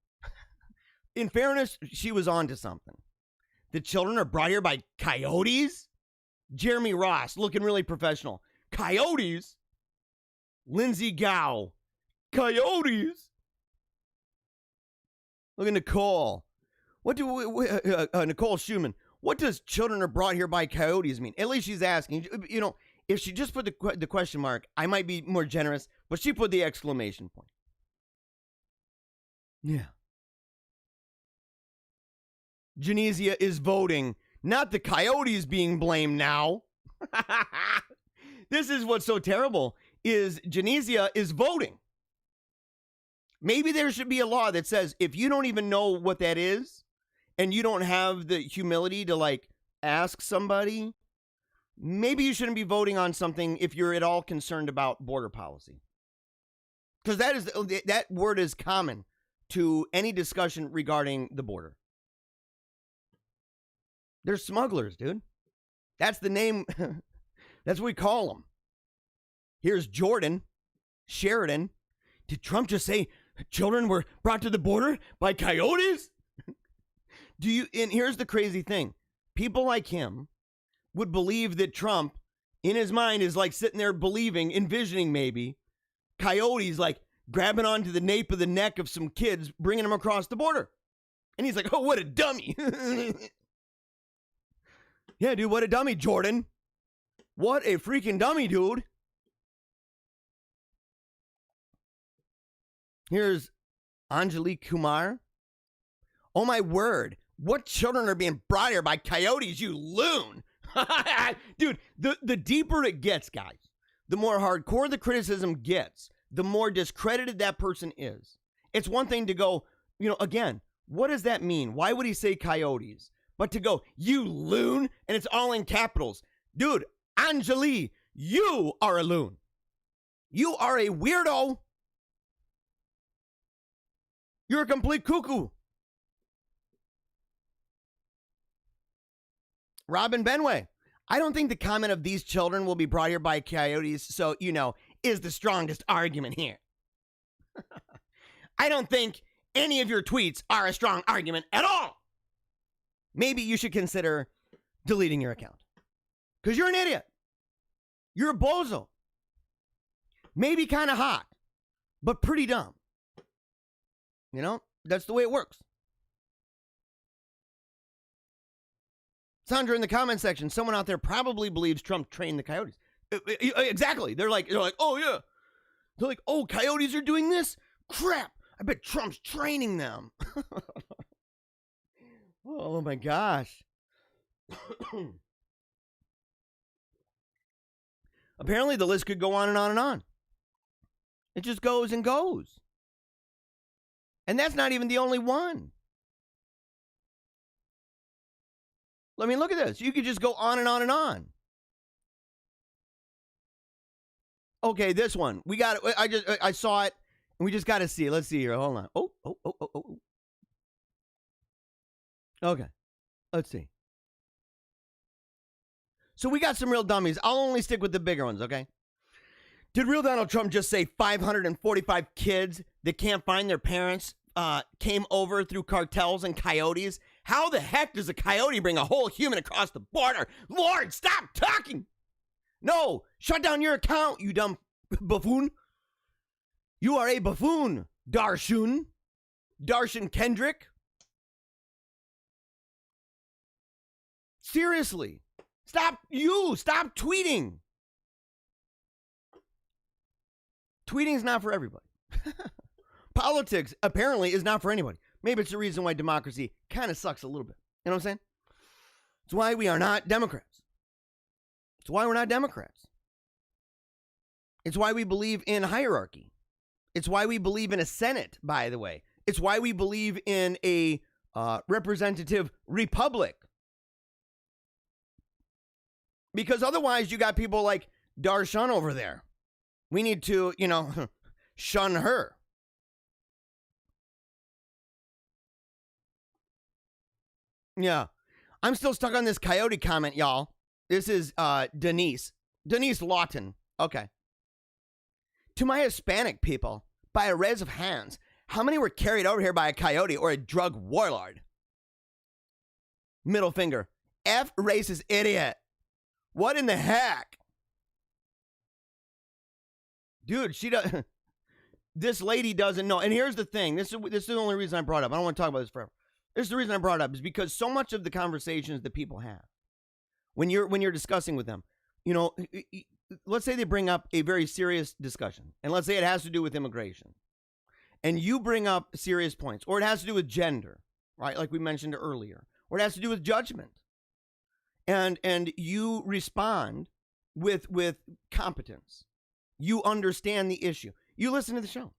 In fairness, she was on to something. The children are brought here by coyotes? Jeremy Ross, looking really professional. Coyotes? Lindsay Gow. Coyotes? Look at Nicole. What do Nicole Schumann? What does children are brought here by coyotes mean? At least she's asking. You know, if she just put the question mark, I might be more generous, but she put the exclamation point. Yeah. Genesia is voting, not the coyotes being blamed now. This is what's so terrible, is Genesia is voting. Maybe there should be a law that says if you don't even know what that is, and you don't have the humility to, like, ask somebody, maybe you shouldn't be voting on something if you're at all concerned about border policy. Because that word is common to any discussion regarding the border. They're smugglers, dude. That's the name. That's what we call them. Here's Jordan Sheridan. Did Trump just say children were brought to the border by coyotes? And here's the crazy thing. People like him would believe that Trump, in his mind, is like sitting there believing, envisioning maybe, coyotes like grabbing onto the nape of the neck of some kids, bringing them across the border. And he's like, oh, what a dummy. Yeah, dude, what a dummy, Jordan. What a freaking dummy, dude. Here's Angelique Kumar. Oh, my word. What children are being brought here by coyotes, you loon? Dude, the deeper it gets, guys, the more hardcore the criticism gets, the more discredited that person is. It's one thing to go, again, what does that mean? Why would he say coyotes? But to go, you loon, and it's all in capitals. Dude, Angeli, you are a loon. You are a weirdo. You're a complete cuckoo. Robin Benway, I don't think the comment of these children will be brought here by coyotes, so, is the strongest argument here. I don't think any of your tweets are a strong argument at all. Maybe you should consider deleting your account. Because you're an idiot. You're a bozo. Maybe kind of hot, but pretty dumb. That's the way it works. Sandra in the comment section, someone out there probably believes Trump trained the coyotes. Exactly. They're like, oh yeah. They're like, oh, coyotes are doing this? Crap. I bet Trump's training them. Oh my gosh. Apparently the list could go on and on and on. It just goes and goes. And that's not even the only one. I mean, look at this. You could just go on and on and on. Okay, this one. I saw it, and we just got to see it. Let's see here. Hold on. Oh. Okay, let's see. So we got some real dummies. I'll only stick with the bigger ones, okay? Did real Donald Trump just say 545 kids that can't find their parents came over through cartels and coyotes? How the heck does a coyote bring a whole human across the border? Lord, stop talking! No, shut down your account, you dumb buffoon. You are a buffoon, Darshan Kendrick. Seriously. Stop tweeting. Tweeting is not for everybody. Politics, apparently, is not for anybody. Maybe it's the reason why democracy kind of sucks a little bit. You know what I'm saying? It's why we are not Democrats. It's why we're not Democrats. It's why we believe in hierarchy. It's why we believe in a Senate, by the way. It's why we believe in a representative republic. Because otherwise, you got people like Darshan over there. We need to, shun her. Yeah. I'm still stuck on this coyote comment, y'all. This is Denise Lawton. Okay. To my Hispanic people, by a raise of hands, how many were carried over here by a coyote or a drug warlord? Middle finger. F racist idiot. What in the heck? Dude, she does. This lady doesn't know. And here's the thing. This is the only reason I brought it up. I don't want to talk about this forever. This is the reason I brought it up, is because so much of the conversations that people have when you're discussing with them, you know, let's say they bring up a very serious discussion, and let's say it has to do with immigration, and you bring up serious points, or it has to do with gender, right? Like we mentioned earlier, or it has to do with judgment, and you respond with competence. You understand the issue. You listen to the show.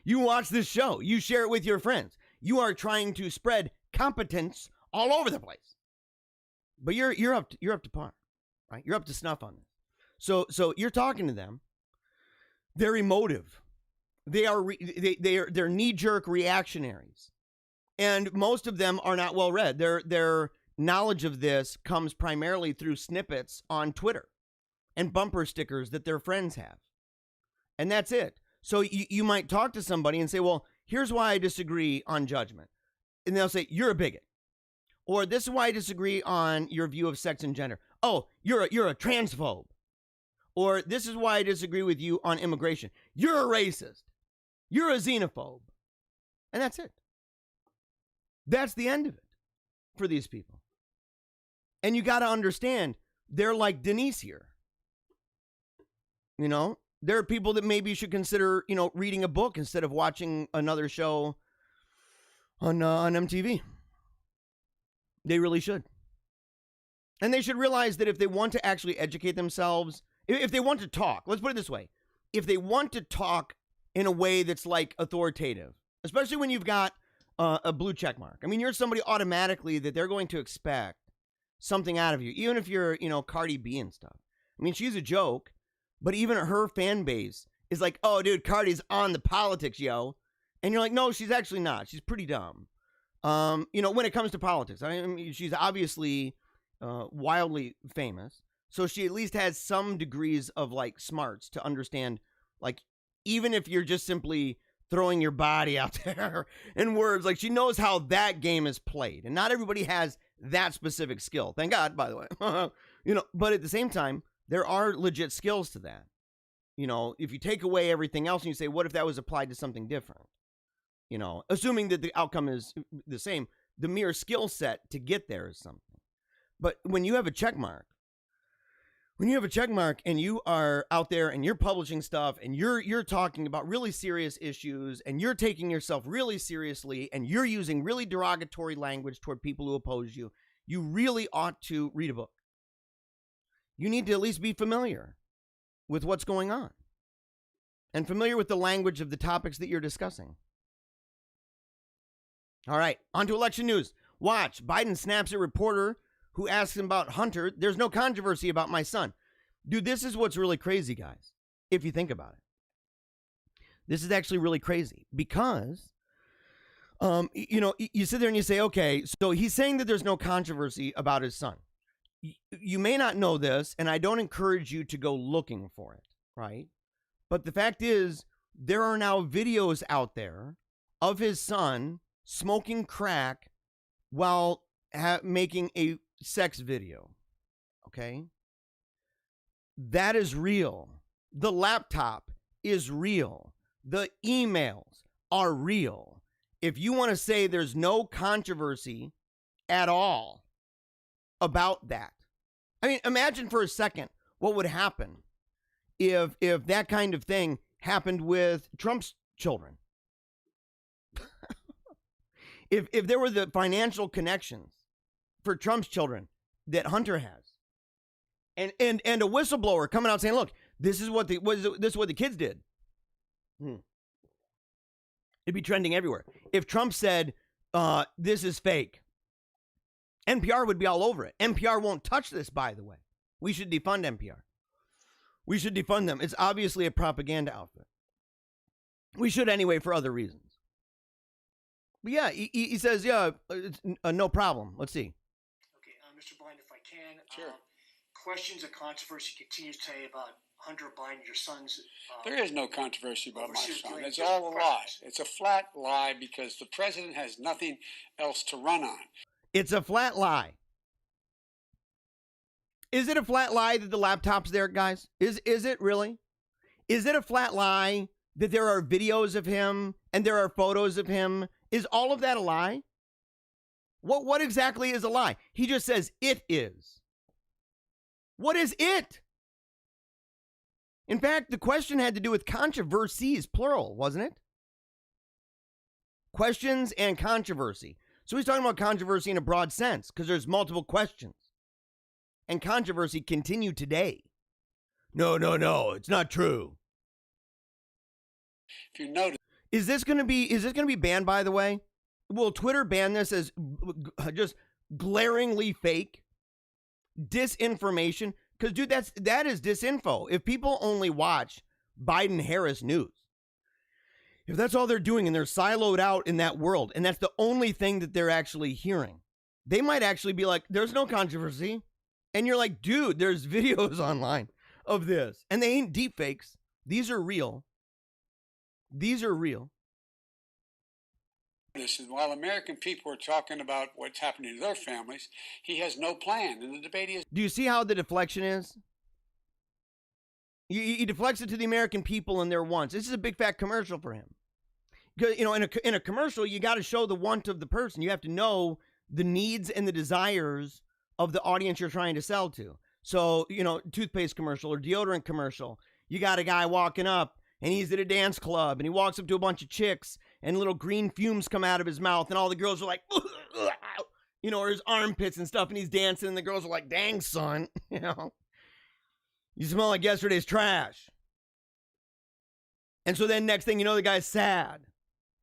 You watch this show. You share it with your friends. You are trying to spread competence all over the place. But you're up to par, right? You're up to snuff on this. So you're talking to them. They're emotive. They're knee-jerk reactionaries, and most of them are not well read. Their knowledge of this comes primarily through snippets on Twitter and bumper stickers that their friends have, and that's it. So you might talk to somebody and say, "Well, here's why I disagree on judgment," and they'll say, "You're a bigot," or "This is why I disagree on your view of sex and gender." "Oh, you're a transphobe," or "This is why I disagree with you on immigration. You're a racist. You're a xenophobe," and that's it. That's the end of it for these people. And you got to understand, they're like Denise here. You know, there are people that maybe you should consider, you know, reading a book instead of watching another show on MTV. They really should. And they should realize that if they want to actually educate themselves, if they want to talk, let's put it this way. If they want to talk in a way that's like authoritative, especially when you've got a blue check mark. I mean, you're somebody automatically that they're going to expect something out of you, even if you're, you know, Cardi B and stuff. I mean, she's a joke, but even her fan base is like, "Oh, dude, Cardi's on the politics, yo." And you're like, "No, she's actually not. She's pretty dumb." You know, when it comes to politics, I mean, she's obviously wildly famous. So she at least has some degrees of like smarts to understand, like, even if you're just simply throwing your body out there in words, like she knows how that game is played. And not everybody has that specific skill. Thank God, by the way. You know, but at the same time, there are legit skills to that. You know, if you take away everything else and you say, what if that was applied to something different? You know, assuming that the outcome is the same, the mere skill set to get there is something. But when you have a check mark, and you are out there and you're publishing stuff and you're talking about really serious issues and you're taking yourself really seriously and you're using really derogatory language toward people who oppose you, you really ought to read a book. You need to at least be familiar with what's going on and familiar with the language of the topics that you're discussing. All right, on to election news. Watch, Biden snaps a reporter who asks him about Hunter. "There's no controversy about my son." Dude, this is what's really crazy, guys, if you think about it. This is actually really crazy because, you know, you sit there and you say, okay, so he's saying that there's no controversy about his son. You may not know this, and I don't encourage you to go looking for it, right? But the fact is, there are now videos out there of his son smoking crack while making a sex video, okay? That is real. The laptop is real. The emails are real. If you want to say there's no controversy at all about that, I mean, imagine for a second what would happen if that kind of thing happened with Trump's children. If there were the financial connections for Trump's children that Hunter has, and a whistleblower coming out saying, "Look, this is what the kids did," it'd be trending everywhere. If Trump said, "This is fake," NPR would be all over it. NPR won't touch this, by the way. We should defund NPR. We should defund them. It's obviously a propaganda outfit. We should anyway for other reasons. But yeah, he says, yeah, it's, no problem. Let's see. Okay, Mr. Blind, if I can, Sure. Questions of controversy continues today about Hunter Biden, your son's. There is no controversy about my son. doing It's just all a lie. questions. It's a flat lie because the president has nothing else to run on. It's a flat lie. Is it a flat lie that the laptop's there, guys? Is it really? Is it a flat lie that there are videos of him and there are photos of him? Is all of that a lie? What exactly is a lie? He just says it is. What is it? In fact, the question had to do with controversies, plural, wasn't it? Questions and controversy. So he's talking about controversy in a broad sense because there's multiple questions. And controversy continue today. No, it's not true. If you notice, Is this going to be banned, by the way? Will Twitter ban this as just glaringly fake disinformation? Because, dude, that is disinfo. If people only watch Biden-Harris news, if that's all they're doing and they're siloed out in that world, and that's the only thing that they're actually hearing, they might actually be like, there's no controversy. And you're like, dude, there's videos online of this. And they ain't deep fakes. These are real. These are real. this is while American people are talking about what's happening to their families, he has no plan. And the debate is. Do you see how the deflection is? He deflects it to the American people and their wants. This is a big fat commercial for him. Because, you know, in a commercial, you got to show the want of the person. You have to know the needs and the desires of the audience you're trying to sell to. So, you know, toothpaste commercial or deodorant commercial, you got a guy walking up and he's at a dance club and he walks up to a bunch of chicks and little green fumes come out of his mouth and all the girls are like, you know, or his armpits and stuff, and he's dancing and the girls are like, dang, son, you know, you smell like yesterday's trash. And so then next thing you know, the guy's sad.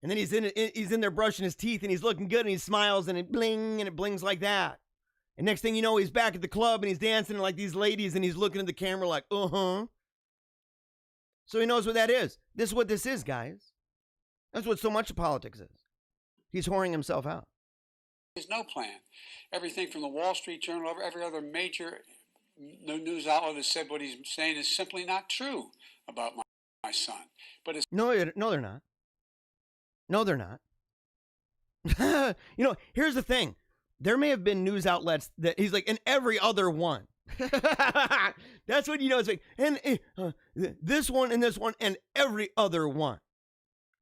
And then he's in there brushing his teeth and he's looking good and he smiles and it blings like that. And next thing you know, he's back at the club and he's dancing like these ladies and he's looking at the camera like, uh-huh. So he knows what that is. This is what this is, guys. That's what so much of politics is. He's whoring himself out. There's no plan. Everything from the Wall Street Journal, every other major news outlet has said what he's saying is simply not true about my son. But it's No, they're not. No, they're not. You know, here's the thing. There may have been news outlets that he's like, and every other one. That's what you know. It's like, and this one and this one and every other one.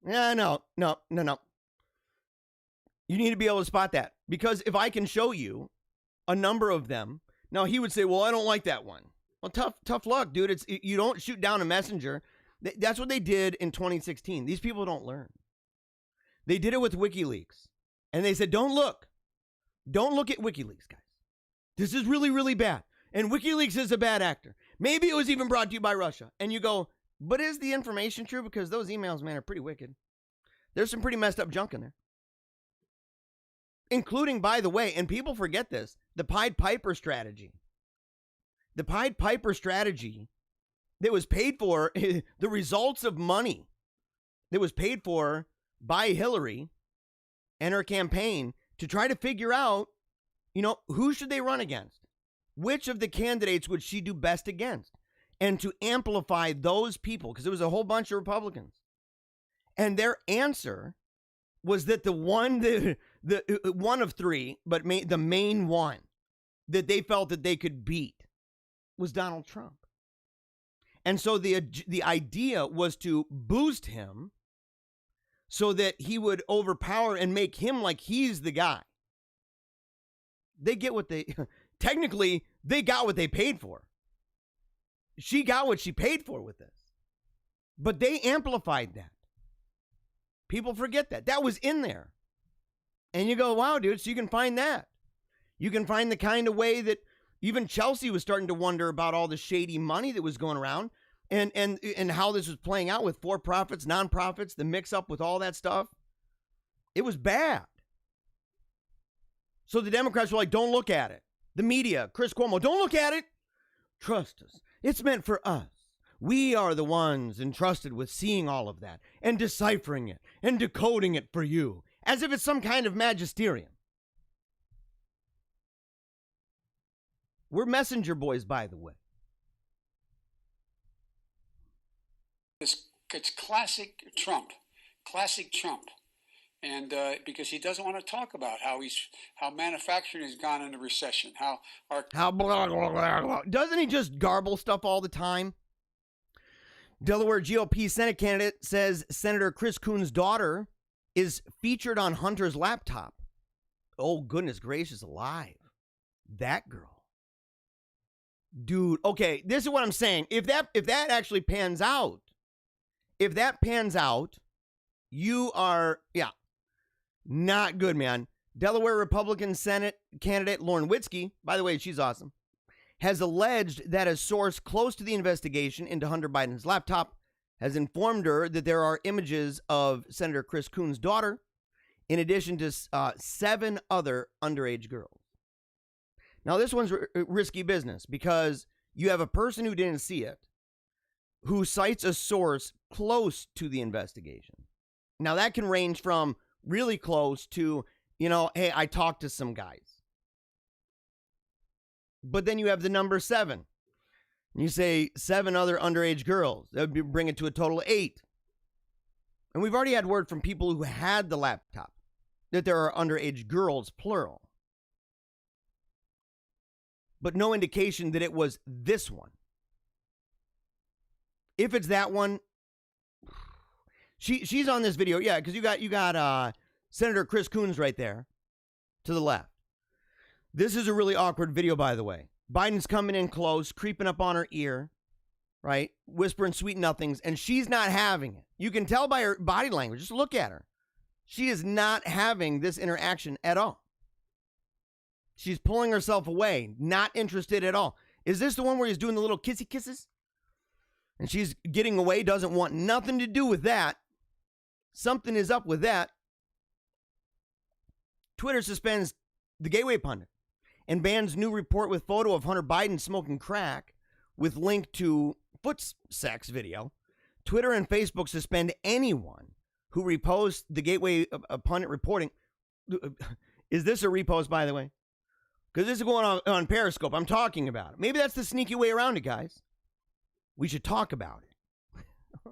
Yeah, no. You need to be able to spot that. Because if I can show you a number of them, now he would say, well, I don't like that one. Well, tough luck, dude. You don't shoot down a messenger. That's what they did in 2016. These people don't learn. They did it with WikiLeaks. And they said, don't look. Don't look at WikiLeaks, guys. This is really, really bad. And WikiLeaks is a bad actor. Maybe it was even brought to you by Russia. And you go, but is the information true? Because those emails, man, are pretty wicked. There's some pretty messed up junk in there. Including, by the way, and people forget this, the Pied Piper strategy. The Pied Piper strategy that was paid for, the results of money that was paid for by Hillary and her campaign to try to figure out, you know, who should they run against? Which of the candidates would she do best against? And to amplify those people, because there was a whole bunch of Republicans. And their answer was that the one of three, but the main one that they felt that they could beat was Donald Trump. And so the idea was to boost him so that he would overpower and make him like he's the guy. They get what technically, they got what they paid for. She got what she paid for with this. But they amplified that. People forget that. That was in there. And you go, wow, dude, so you can find that. You can find the kind of way that even Chelsea was starting to wonder about all the shady money that was going around and how this was playing out with for-profits, non-profits, the mix-up with all that stuff. It was bad. So the Democrats were like, don't look at it. The media, Chris Cuomo, don't look at it. Trust us. It's meant for us. We are the ones entrusted with seeing all of that and deciphering it and decoding it for you, as if it's some kind of magisterium. We're messenger boys, by the way. It's classic Trump. And because he doesn't want to talk about how manufacturing has gone into recession, how blah, blah, blah, blah. Doesn't he just garble stuff all the time? Delaware GOP Senate candidate says Senator Chris Coons' daughter is featured on Hunter's laptop. Oh, goodness gracious alive. That girl. Dude, okay, this is what I'm saying. If that actually pans out, you are, not good, man. Delaware Republican Senate candidate Lauren Witzke, by the way, she's awesome, has alleged that a source close to the investigation into Hunter Biden's laptop has informed her that there are images of Senator Chris Coons' daughter, in addition to 7 other underage girls. Now, this one's risky business because you have a person who didn't see it, who cites a source close to the investigation. Now, that can range from really close to, hey, I talked to some guys. But then you have the number 7. And you say 7 other underage girls. That would bring it to a total of 8. And we've already had word from people who had the laptop that there are underage girls, plural. But no indication that it was this one. If it's that one, she's on this video, yeah, because you got Senator Chris Coons right there to the left. This is a really awkward video, by the way. Biden's coming in close, creeping up on her ear, right, whispering sweet nothings, and she's not having it. You can tell by her body language. Just look at her. She is not having this interaction at all. She's pulling herself away, not interested at all. Is this the one where he's doing the little kissy kisses? And she's getting away, doesn't want nothing to do with that. Something is up with that. Twitter suspends the Gateway Pundit and bans new report with photo of Hunter Biden smoking crack with link to foot sex video. Twitter and Facebook suspend anyone who reposts the Gateway Pundit reporting. Is this a repost, by the way? Because this is going on Periscope. I'm talking about it. Maybe that's the sneaky way around it, guys. We should talk about it.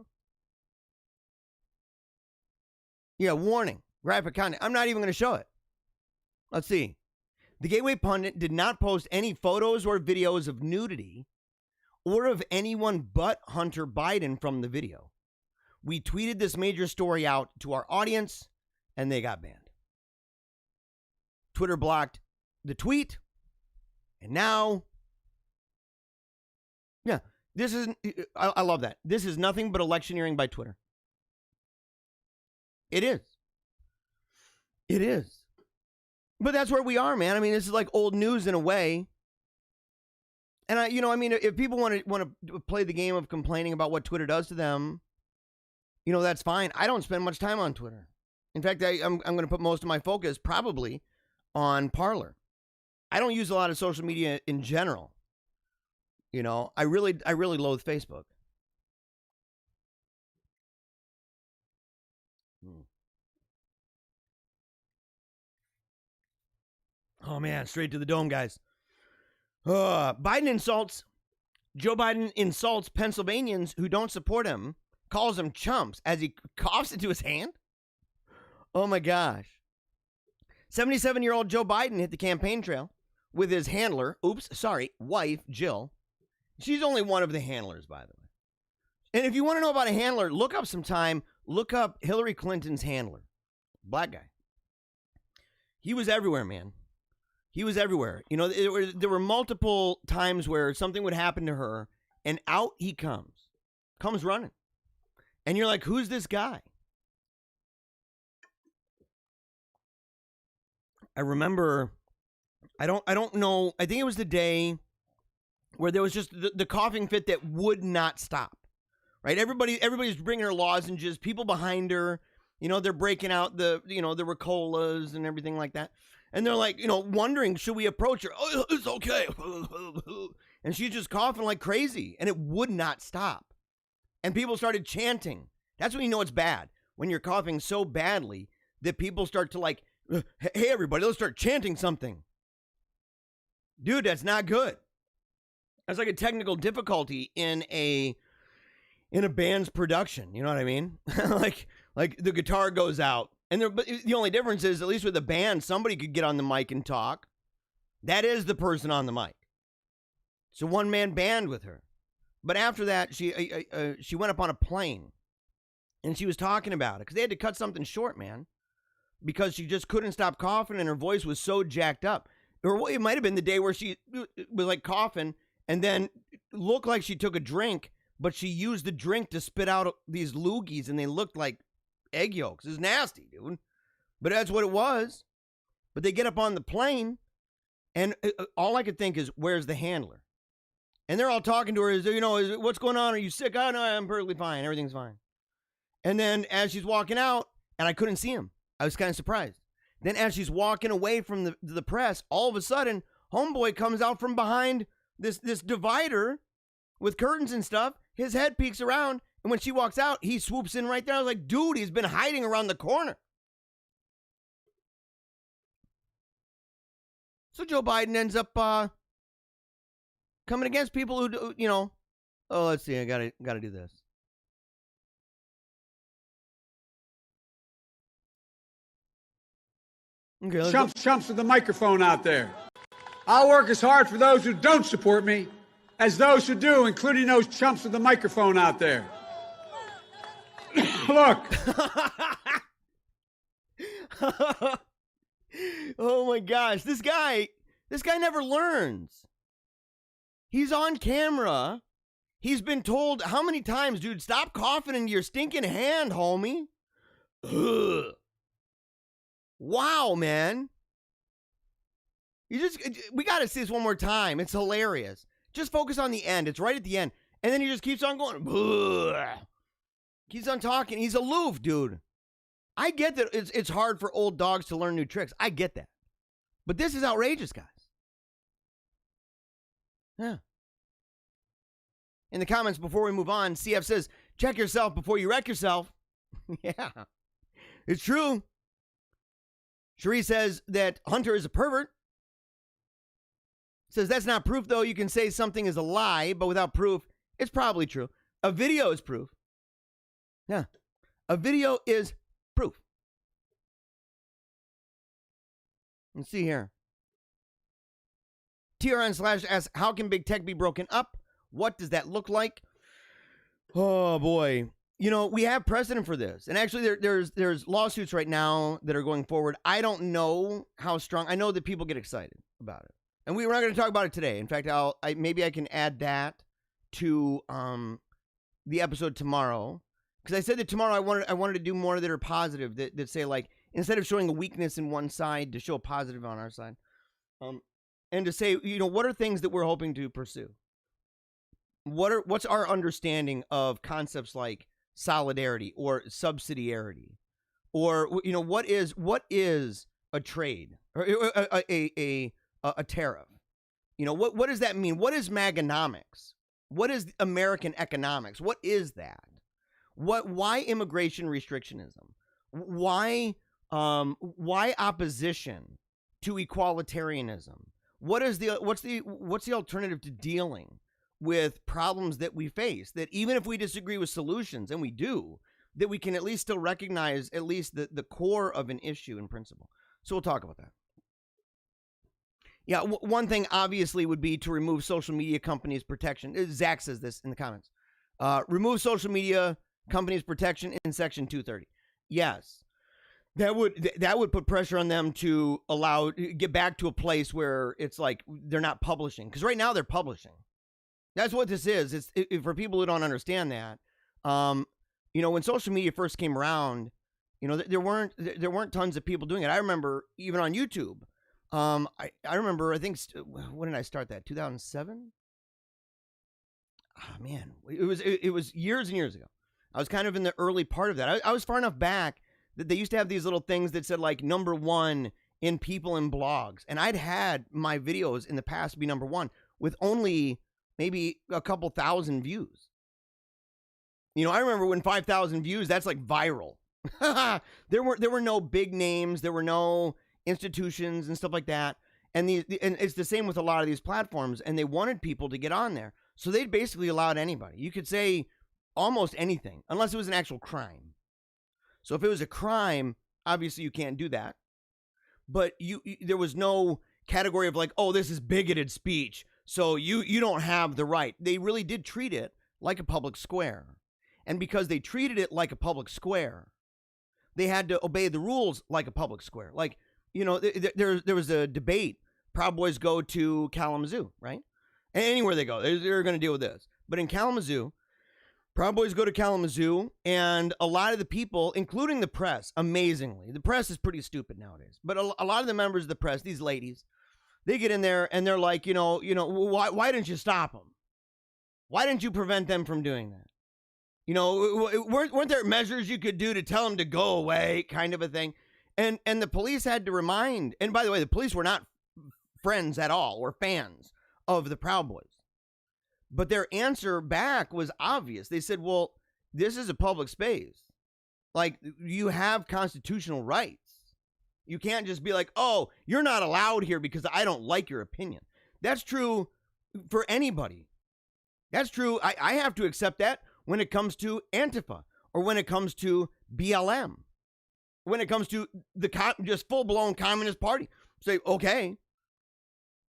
Yeah, warning. Graphic content. I'm not even going to show it. Let's see. The Gateway Pundit did not post any photos or videos of nudity or of anyone but Hunter Biden from the video. We tweeted this major story out to our audience, and they got banned. Twitter blocked the tweet, and now, yeah, this is, I love that. This is nothing but electioneering by Twitter. It is. It is. But that's where we are, man. I mean, this is like old news in a way. And if people want to play the game of complaining about what Twitter does to them, that's fine. I don't spend much time on Twitter. In fact, I'm going to put most of my focus probably on Parler. I don't use a lot of social media in general. I really loathe Facebook. Oh, man, straight to the dome, guys. Joe Biden insults Pennsylvanians who don't support him, calls them chumps as he coughs into his hand. Oh, my gosh. 77-year-old Joe Biden hit the campaign trail with his handler, wife, Jill. She's only one of the handlers, by the way. And if you want to know about a handler, look up Hillary Clinton's handler. Black guy. He was everywhere, man. He was everywhere. There were multiple times where something would happen to her, and out he comes running. And you're like, who's this guy? I remember, I don't know, I think it was the day where there was just the coughing fit that would not stop, right? Everybody's bringing her lozenges, people behind her, they're breaking out the Ricolas and everything like that. And they're like, wondering, should we approach her? Oh, it's okay. And she's just coughing like crazy, and it would not stop. And people started chanting. That's when you know it's bad, when you're coughing so badly that people start to like, hey, everybody, let's start chanting something. Dude, that's not good. That's like a technical difficulty in a band's production. You know what I mean? like the guitar goes out, but the only difference is, at least with a band, somebody could get on the mic and talk. That is the person on the mic. It's a one-man band with her. But after that, she went up on a plane, and she was talking about it because they had to cut something short, man, because she just couldn't stop coughing, and her voice was so jacked up. Or it might have been the day where she was like coughing, and then looked like she took a drink, but she used the drink to spit out these loogies, and they looked like egg yolks. It was nasty, dude. But that's what it was. But they get up on the plane, and all I could think is, where's the handler? And they're all talking to her, what's going on? Are you sick? Oh, no, I'm perfectly fine. Everything's fine. And then as she's walking out, and I couldn't see him, I was kind of surprised. Then as she's walking away from the press, all of a sudden, homeboy comes out from behind this divider with curtains and stuff. His head peeks around, and when she walks out, he swoops in right there. I was like, dude, he's been hiding around the corner. So Joe Biden ends up coming against people who, oh, let's see, I gotta do this. Okay, chumps with the microphone out there. I'll work as hard for those who don't support me as those who do, including those chumps with the microphone out there. Look. Oh my gosh, this guy never learns. He's on camera. He's been told how many times, dude, stop coughing into your stinking hand, homie. Ugh. Wow, man. We got to see this one more time. It's hilarious. Just focus on the end. It's right at the end. And then he just keeps on going. Ugh. Keeps on talking. He's aloof, dude. I get that it's hard for old dogs to learn new tricks. I get that. But this is outrageous, guys. Yeah. In the comments before we move on, CF says, check yourself before you wreck yourself. Yeah. It's true. Cherie says that Hunter is a pervert. Says that's not proof, though. You can say something is a lie, but without proof, it's probably true. A video is proof. Yeah. A video is proof. Let's see here. TRN/ asks, how can big tech be broken up? What does that look like? Oh, boy. We have precedent for this. And actually, there's lawsuits right now that are going forward. I don't know how strong. I know that people get excited about it. And we're not going to talk about it today. In fact, maybe I can add that to the episode tomorrow. Because I said that tomorrow I wanted to do more that are positive, that say, like, instead of showing a weakness in one side, to show a positive on our side. And to say, what are things that we're hoping to pursue? What's our understanding of concepts like solidarity or subsidiarity, or what is a trade or a tariff? What does that mean? What is Maganomics? What is American economics? What is that? Why immigration restrictionism? Why opposition to equalitarianism? What's the alternative to dealing with problems that we face, that even if we disagree with solutions, and we do, that we can at least still recognize at least the core of an issue in principle. So we'll talk about that. Yeah, one thing obviously would be to remove social media companies' protection. Zach says this in the comments. Remove social media companies' protection in Section 230. Yes. That would put pressure on them to get back to a place where it's like they're not publishing. Because right now they're publishing. That's what this is. It's for people who don't understand that. When social media first came around, there weren't tons of people doing it. I remember even on YouTube. I remember, I think, when did I start that? 2007? Oh, man. It was years and years ago. I was kind of in the early part of that. I was far enough back that they used to have these little things that said, like, #1 in people and blogs. And I'd had my videos in the past be #1 with only maybe a couple thousand views. I remember when 5,000 views, that's like viral. There were no big names. There were no institutions and stuff like that. And and it's the same with a lot of these platforms, and they wanted people to get on there. So they basically allowed anybody. You could say almost anything, unless it was an actual crime. So if it was a crime, obviously you can't do that. But there was no category of like, oh, this is bigoted speech, so you don't have the right. They really did treat it like a public square. And because they treated it like a public square, they had to obey the rules like a public square. Like, there was a debate. Proud Boys go to Kalamazoo, right? Anywhere they go, they're going to deal with this. But in Kalamazoo, Proud Boys go to Kalamazoo, and a lot of the people, including the press, amazingly, the press is pretty stupid nowadays, but a lot of the members of the press, these ladies, they get in there and they're like, why didn't you stop them? Why didn't you prevent them from doing that? Weren't there measures you could do to tell them to go away, kind of a thing? And the police had to remind, and by the way, the police were not friends at all or fans of the Proud Boys. But their answer back was obvious. They said, well, this is a public space. Like, you have constitutional rights. You can't just be like, oh, you're not allowed here because I don't like your opinion. That's true for anybody. That's true. I have to accept that when it comes to Antifa or when it comes to BLM, when it comes to the just full-blown Communist Party. Say, okay,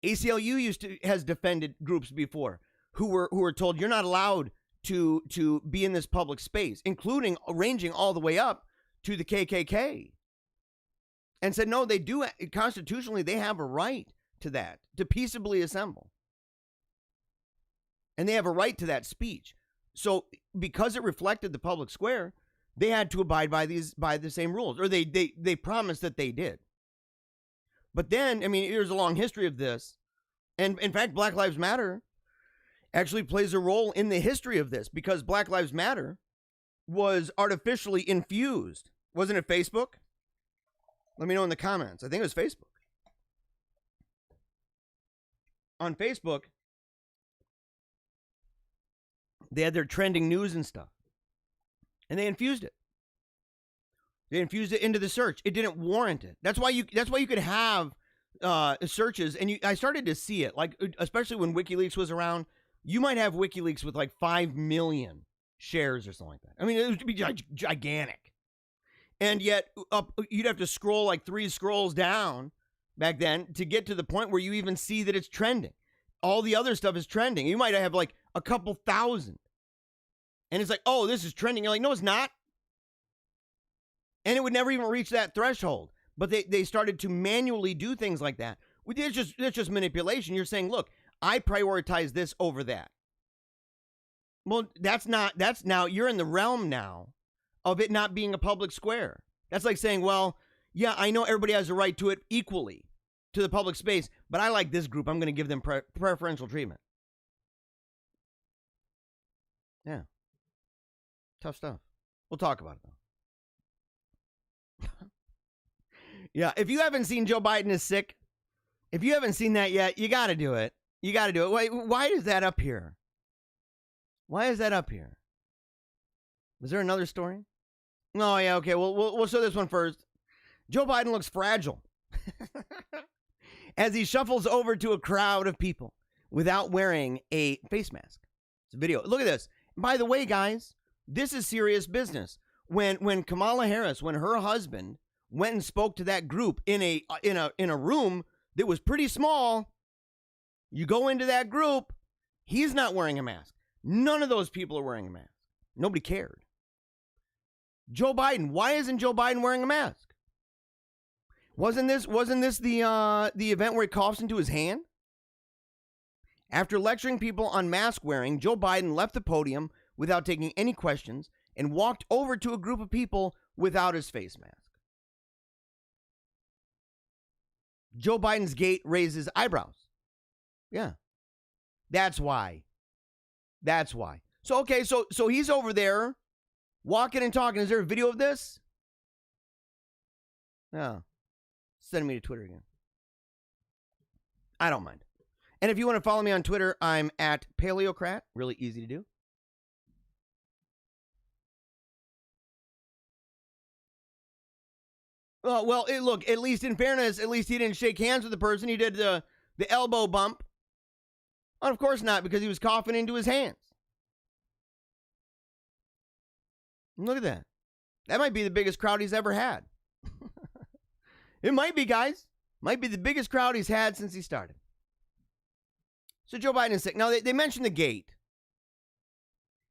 ACLU has defended groups before who were told you're not allowed to be in this public space, including ranging all the way up to the KKK, and said no, they do constitutionally, they have a right to that, to peaceably assemble, and they have a right to that speech. So because it reflected the public square, they had to abide by the same rules, or they promised that they did. But then, I mean, there's a long history of this. And in fact, Black Lives Matter actually plays a role in the history of this, because Black Lives Matter was artificially infused. Wasn't it Facebook? Let me know in the comments. I think it was Facebook. On Facebook, they had their trending news and stuff, and they infused it. They infused it into the search. It didn't warrant it. That's why you could have searches, and I started to see it, like especially when WikiLeaks was around. You might have WikiLeaks with like 5 million shares or something like that. I mean, it would be gigantic, and yet you'd have to scroll like 3 scrolls down back then to get to the point where you even see that it's trending. All the other stuff is trending. You might have like a couple thousand, and it's like, oh, this is trending. You're like, no, it's not. And it would never even reach that threshold. But they started to manually do things like that. It's just manipulation. You're saying, look, I prioritize this over that. Well, that's now, you're in the realm now of it not being a public square. That's like saying, well, yeah, I know everybody has a right to it equally, to the public space, but I like this group. I'm going to give them preferential treatment. Yeah. Tough stuff. We'll talk about it, though. Yeah, if you haven't seen Joe Biden is sick, if you haven't seen that yet, you got to do it. You got to do it. Wait, why is that up here? Why is that up here? Was there another story? Oh, yeah, okay. Well, we'll show this one first. Joe Biden looks fragile as he shuffles over to a crowd of people without wearing a face mask. It's a video. Look at this. By the way, guys, this is serious business. When Kamala Harris, when her husband went and spoke to that group in a room that was pretty small, you go into that group, he's not wearing a mask. None of those people are wearing a mask. Nobody cared. Joe Biden, why isn't Joe Biden wearing a mask? Wasn't this the event where he coughs into his hand? After lecturing people on mask wearing, Joe Biden left the podium without taking any questions and walked over to a group of people without his face mask. Joe Biden's gait raises eyebrows. Yeah. That's why. That's why. So, okay, so he's over there walking and talking. Is there a video of this? No. Sending me to Twitter again. I don't mind. And if you want to follow me on Twitter, I'm at Paleocrat. Really easy to do. Well, look, at least in fairness, at least he didn't shake hands with the person. He did the elbow bump. Well, of course not, because he was coughing into his hands. Look at that. That might be the biggest crowd he's ever had. It might be, guys. Might be the biggest crowd he's had since he started. So Joe Biden is sick. Now, they mentioned the gate.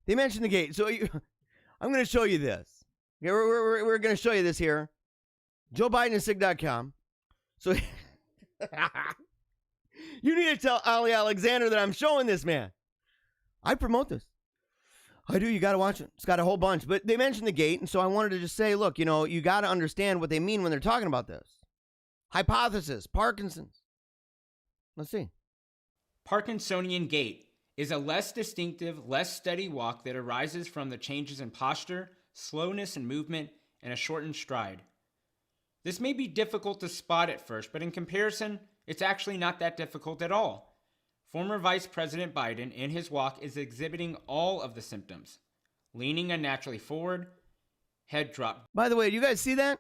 They mentioned the gate. So I'm going to show you this. Okay, we're going to show you this here. JoeBidenIsSick.com. So you need to tell Ali Alexander that I'm showing this, man. I promote this. I do. You got to watch it. It's got a whole bunch. But they mentioned the gate, and so I wanted to just say, look, you got to understand what they mean when they're talking about this. Hypothesis, Parkinson's. Let's see. Parkinsonian gait is a less distinctive, less steady walk that arises from the changes in posture, slowness in movement, and a shortened stride. This may be difficult to spot at first, but in comparison, it's actually not that difficult at all. Former Vice President Biden, in his walk, is exhibiting all of the symptoms. Leaning unnaturally forward, head dropped. By the way, do you guys see that?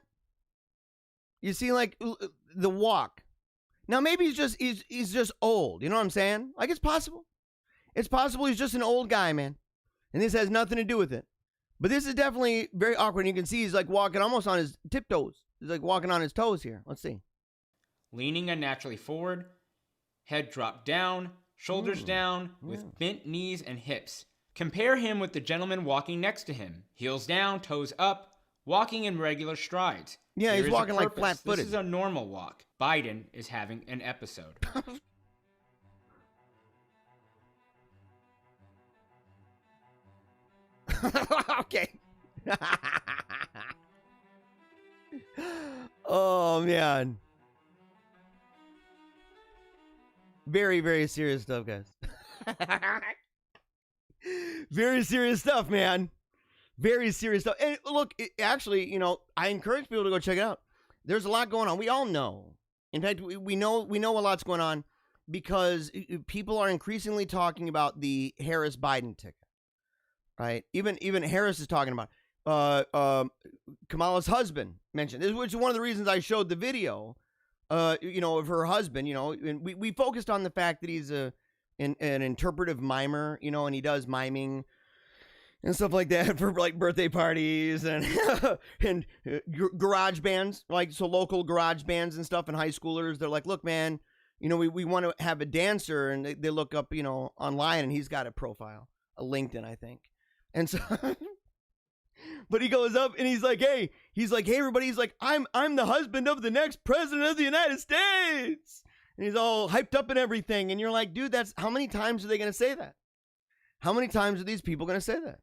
You see, like, the walk. Now, maybe he's just old. You know what I'm saying? Like, it's possible. It's possible he's just an old guy, man. And this has nothing to do with it. But this is definitely very awkward. You can see he's, like, walking almost on his tiptoes. He's, like, walking on his toes here. Let's see. Leaning unnaturally forward, head dropped down, shoulders down, with bent knees and hips. Compare him with the gentleman walking next to him. Heels down, toes up, walking in regular strides. Yeah, There he's is a walking like purpose. flat-footed. This is a normal walk. Biden is having an episode. Okay. Oh, man. Very, very serious stuff, guys. Very serious stuff, man. Very serious stuff. And look, actually, I encourage people to go check it out. There's a lot going on. We all know. In fact, we know a lot's going on because people are increasingly talking about the Harris-Biden ticket, right? Even Harris is talking about Kamala's husband mentioned this, which is one of the reasons I showed the video, of her husband. And we focused on the fact that he's an interpretive mimer, and he does miming and stuff like that for like birthday parties and and garage bands, like so local garage bands and stuff. And high schoolers, they're like, look, man, we want to have a dancer, and they look up, online, and he's got a profile, a LinkedIn, I think. And so, but he goes up and he's like, hey, everybody, he's like, I'm the husband of the next president of the United States. And he's all hyped up and everything. And you're like, dude, that's how many times are they going to say that? How many times are these people going to say that?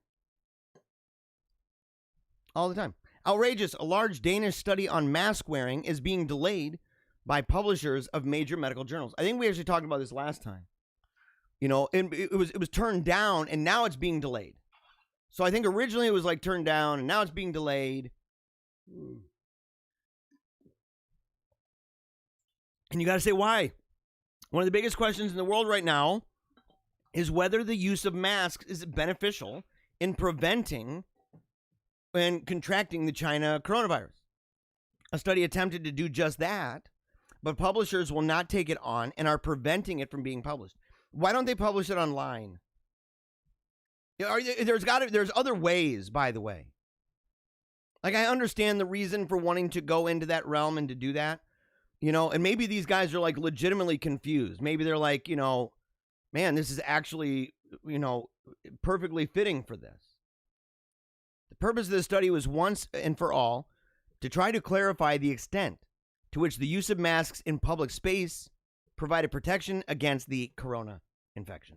All the time. Outrageous. A large Danish study on mask wearing is being delayed by publishers of major medical journals. I think we actually talked about this last time. And it was turned down, and now it's being delayed. So I think originally it was like turned down, and now it's being delayed. And you got to say why. One of the biggest questions in the world right now is whether the use of masks is beneficial in preventing and contracting the China coronavirus. A study attempted to do just that, but publishers will not take it on and are preventing it from being published. Why don't they publish it online? There's other ways, by the way. Like, I understand the reason for wanting to go into that realm and to do that, and maybe these guys are like legitimately confused. Maybe they're like, man, this is actually, perfectly fitting for this. The purpose of this study was once and for all to try to clarify the extent to which the use of masks in public space provided protection against the corona infection.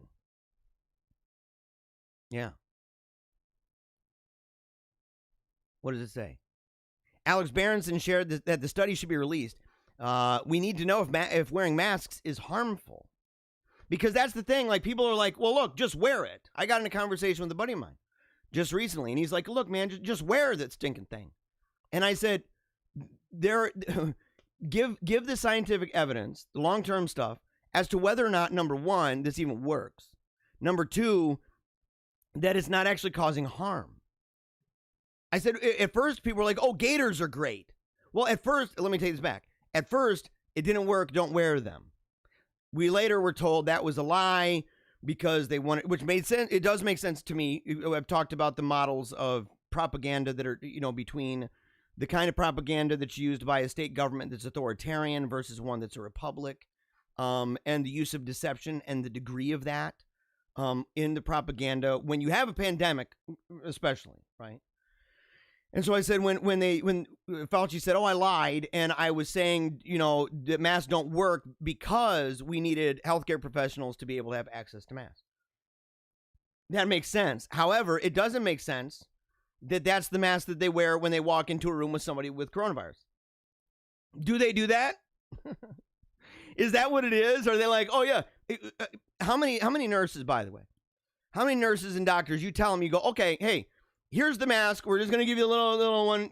Yeah. What does it say? Alex Berenson shared that the study should be released. We need to know if wearing masks is harmful. Because that's the thing. Like, people are like, well, look, just wear it. I got in a conversation with a buddy of mine just recently, and he's like, look, man, just wear that stinking thing. And I said, give the scientific evidence, the long-term stuff, as to whether or not, number one, this even works. Number two, that it's not actually causing harm. I said, at first, people were like, oh, gators are great. Well, at first, let me take this back. At first, it didn't work. Don't wear them. We later were told that was a lie because they wanted, which made sense. It does make sense to me. I've talked about the models of propaganda that are, between the kind of propaganda that's used by a state government that's authoritarian versus one that's a republic, and the use of deception and the degree of that in the propaganda when you have a pandemic, especially, right? And so I said, when Fauci said, I lied, and I was saying, that masks don't work because we needed healthcare professionals to be able to have access to masks. That makes sense. However, it doesn't make sense that that's the mask that they wear when they walk into a room with somebody with coronavirus. Do they do that? Is that what it is? Are they like, oh yeah? How many nurses, by the way? How many nurses and doctors you tell them, you go, okay, hey, here's the mask. We're just going to give you a little one,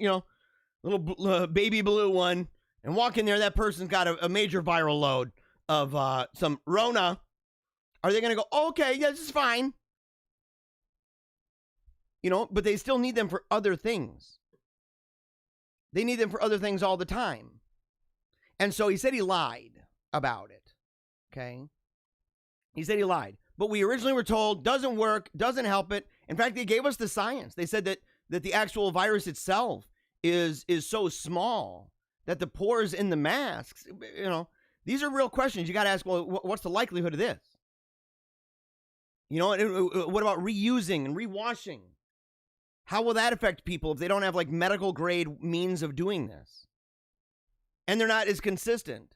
little baby blue one, and walk in there. That person's got a major viral load of some Rona. Are they going to go, okay, yeah, this is fine? But they still need them for other things. They need them for other things all the time. And so he said he lied about it. Okay? He said he lied. But we originally were told, doesn't work, doesn't help it. In fact, they gave us the science. They said that the actual virus itself is so small that the pores in the masks, these are real questions. You got to ask, well, what's the likelihood of this? What about reusing and rewashing? How will that affect people if they don't have like medical grade means of doing this? And they're not as consistent,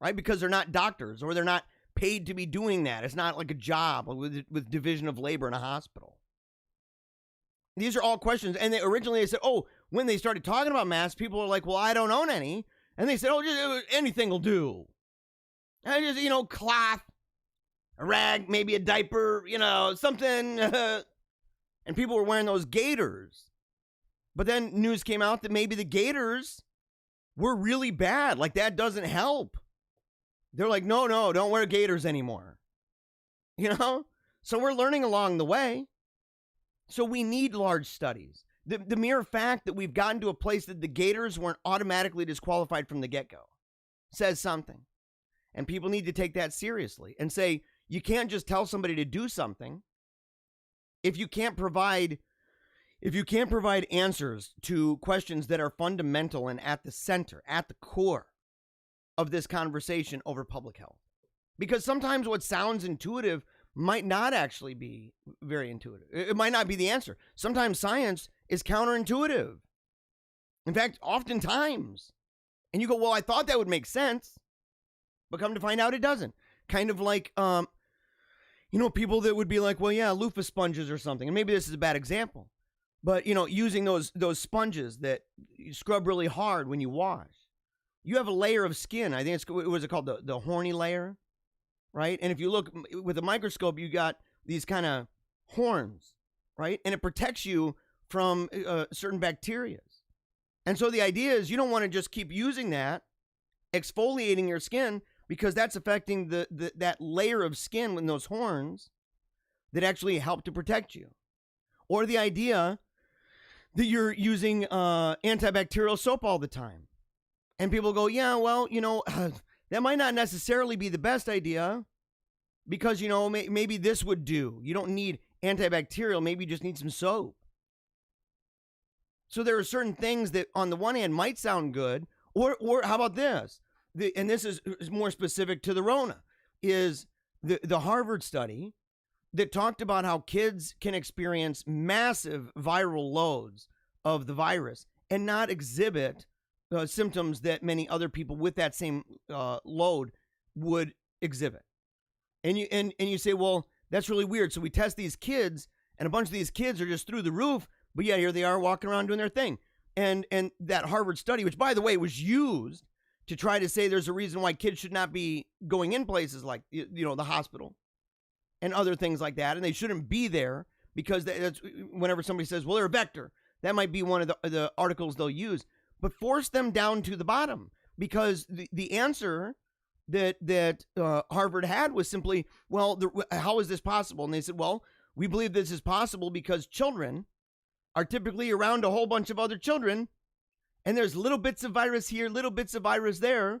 right? Because they're not doctors or they're not paid to be doing that. It's not like a job with division of labor in a hospital. These are all questions. And originally they said, when they started talking about masks, people are like, well, I don't own any. And they said, just anything will do. And just, cloth, a rag, maybe a diaper, something. And people were wearing those gaiters. But then news came out that maybe the gaiters were really bad. Like, that doesn't help. They're like, no, don't wear gaiters anymore. So we're learning along the way. So we need large studies. The mere fact that we've gotten to a place that the gaiters weren't automatically disqualified from the get-go says something. And people need to take that seriously and say, you can't just tell somebody to do something if you can't provide answers to questions that are fundamental and at the center, at the core of this conversation over public health. Because sometimes what sounds intuitive might not actually be very intuitive. It might not be the answer. Sometimes science is counterintuitive. In fact, oftentimes. And you go, well, I thought that would make sense. But come to find out it doesn't. Kind of like, people that would be like, well, yeah, loofah sponges or something. And maybe this is a bad example. But, using those sponges that you scrub really hard when you wash. You have a layer of skin. I think what is it called? The horny layer, right? And if you look with a microscope, you got these kind of horns, right? And it protects you from certain bacteria. And so the idea is you don't want to just keep using that, exfoliating your skin, because that's affecting that layer of skin with those horns that actually help to protect you. Or the idea that you're using antibacterial soap all the time. And people go, yeah, well, that might not necessarily be the best idea because, maybe this would do. You don't need antibacterial. Maybe you just need some soap. So there are certain things that on the one hand might sound good. Or how about this? And this is more specific to the Rona, is the Harvard study that talked about how kids can experience massive viral loads of the virus and not exhibit symptoms that many other people with that same load would exhibit. And you say, well, that's really weird. So we test these kids, and a bunch of these kids are just through the roof. But yeah, here they are walking around doing their thing. And that Harvard study, which by the way was used to try to say there's a reason why kids should not be going in places like the hospital and other things like that, and they shouldn't be there because that's whenever somebody says, well, they're a vector, that might be one of the articles they'll use. But force them down to the bottom, because the answer that Harvard had was simply, well, how is this possible? And they said, well, we believe this is possible because children are typically around a whole bunch of other children, And there's little bits of virus here, little bits of virus there.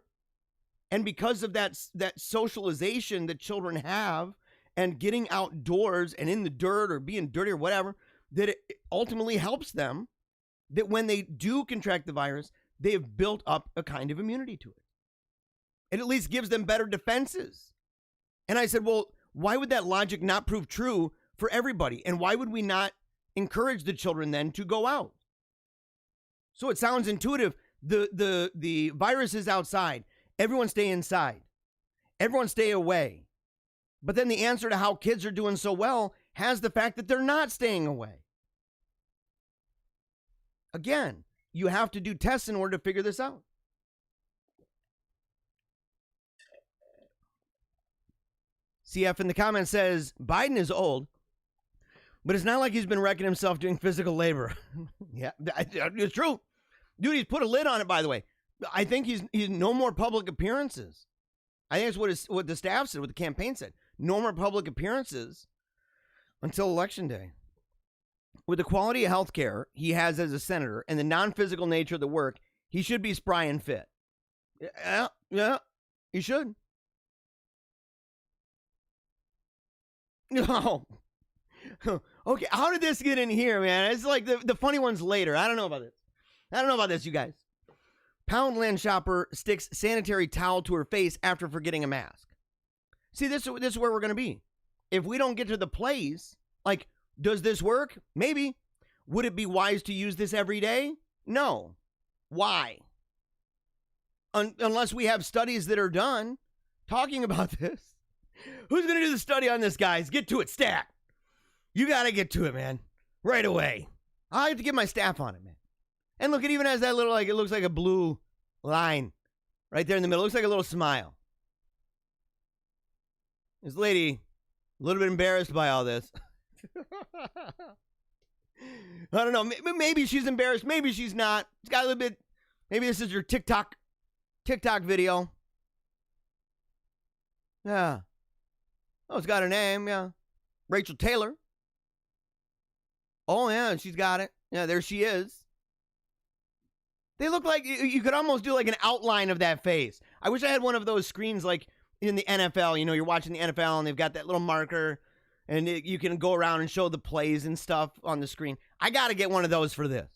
And because of that socialization that children have and getting outdoors and in the dirt or being dirty or whatever, that it ultimately helps them, that when they do contract the virus, they have built up a kind of immunity to it. It at least gives them better defenses. And I said, well, why would that logic not prove true for everybody? And why would we not encourage the children then to go out? So it sounds intuitive. The virus is outside. Everyone stay inside. Everyone stay away. But then the answer to how kids are doing so well has the fact that they're not staying away. Again, you have to do tests in order to figure this out. CF in the comments says, Biden is old, but it's not like he's been wrecking himself doing physical labor. Yeah, it's true. Dude, he's put a lid on it, by the way. I think he's no more public appearances. I think that's what the staff said, what the campaign said. No more public appearances until Election Day. With the quality of health care he has as a senator and the non-physical nature of the work, he should be spry and fit. Yeah, he should. No. Okay, how did this get in here, man? It's like the funny ones later. I don't know about this, you guys. Poundland shopper sticks sanitary towel to her face after forgetting a mask. See, this is where we're going to be. If we don't get to the place, like, does this work? Maybe. Would it be wise to use this every day? No. Why? Unless we have studies that are done talking about this. Who's going to do the study on this, guys? Get to it, stat. You got to get to it, man. Right away. I have to get my staff on it, man. And look, it even has that little, like, it looks like a blue line right there in the middle. It looks like a little smile. This lady, a little bit embarrassed by all this. I don't know. Maybe she's embarrassed. Maybe she's not. It's got a little bit. Maybe this is her TikTok video. Yeah. Oh, it's got a name. Yeah. Rachel Taylor. Oh, yeah. She's got it. Yeah, there she is. They look like you could almost do like an outline of that face. I wish I had one of those screens like in the NFL. You know, you're watching the NFL and they've got that little marker and you can go around and show the plays and stuff on the screen. I got to get one of those for this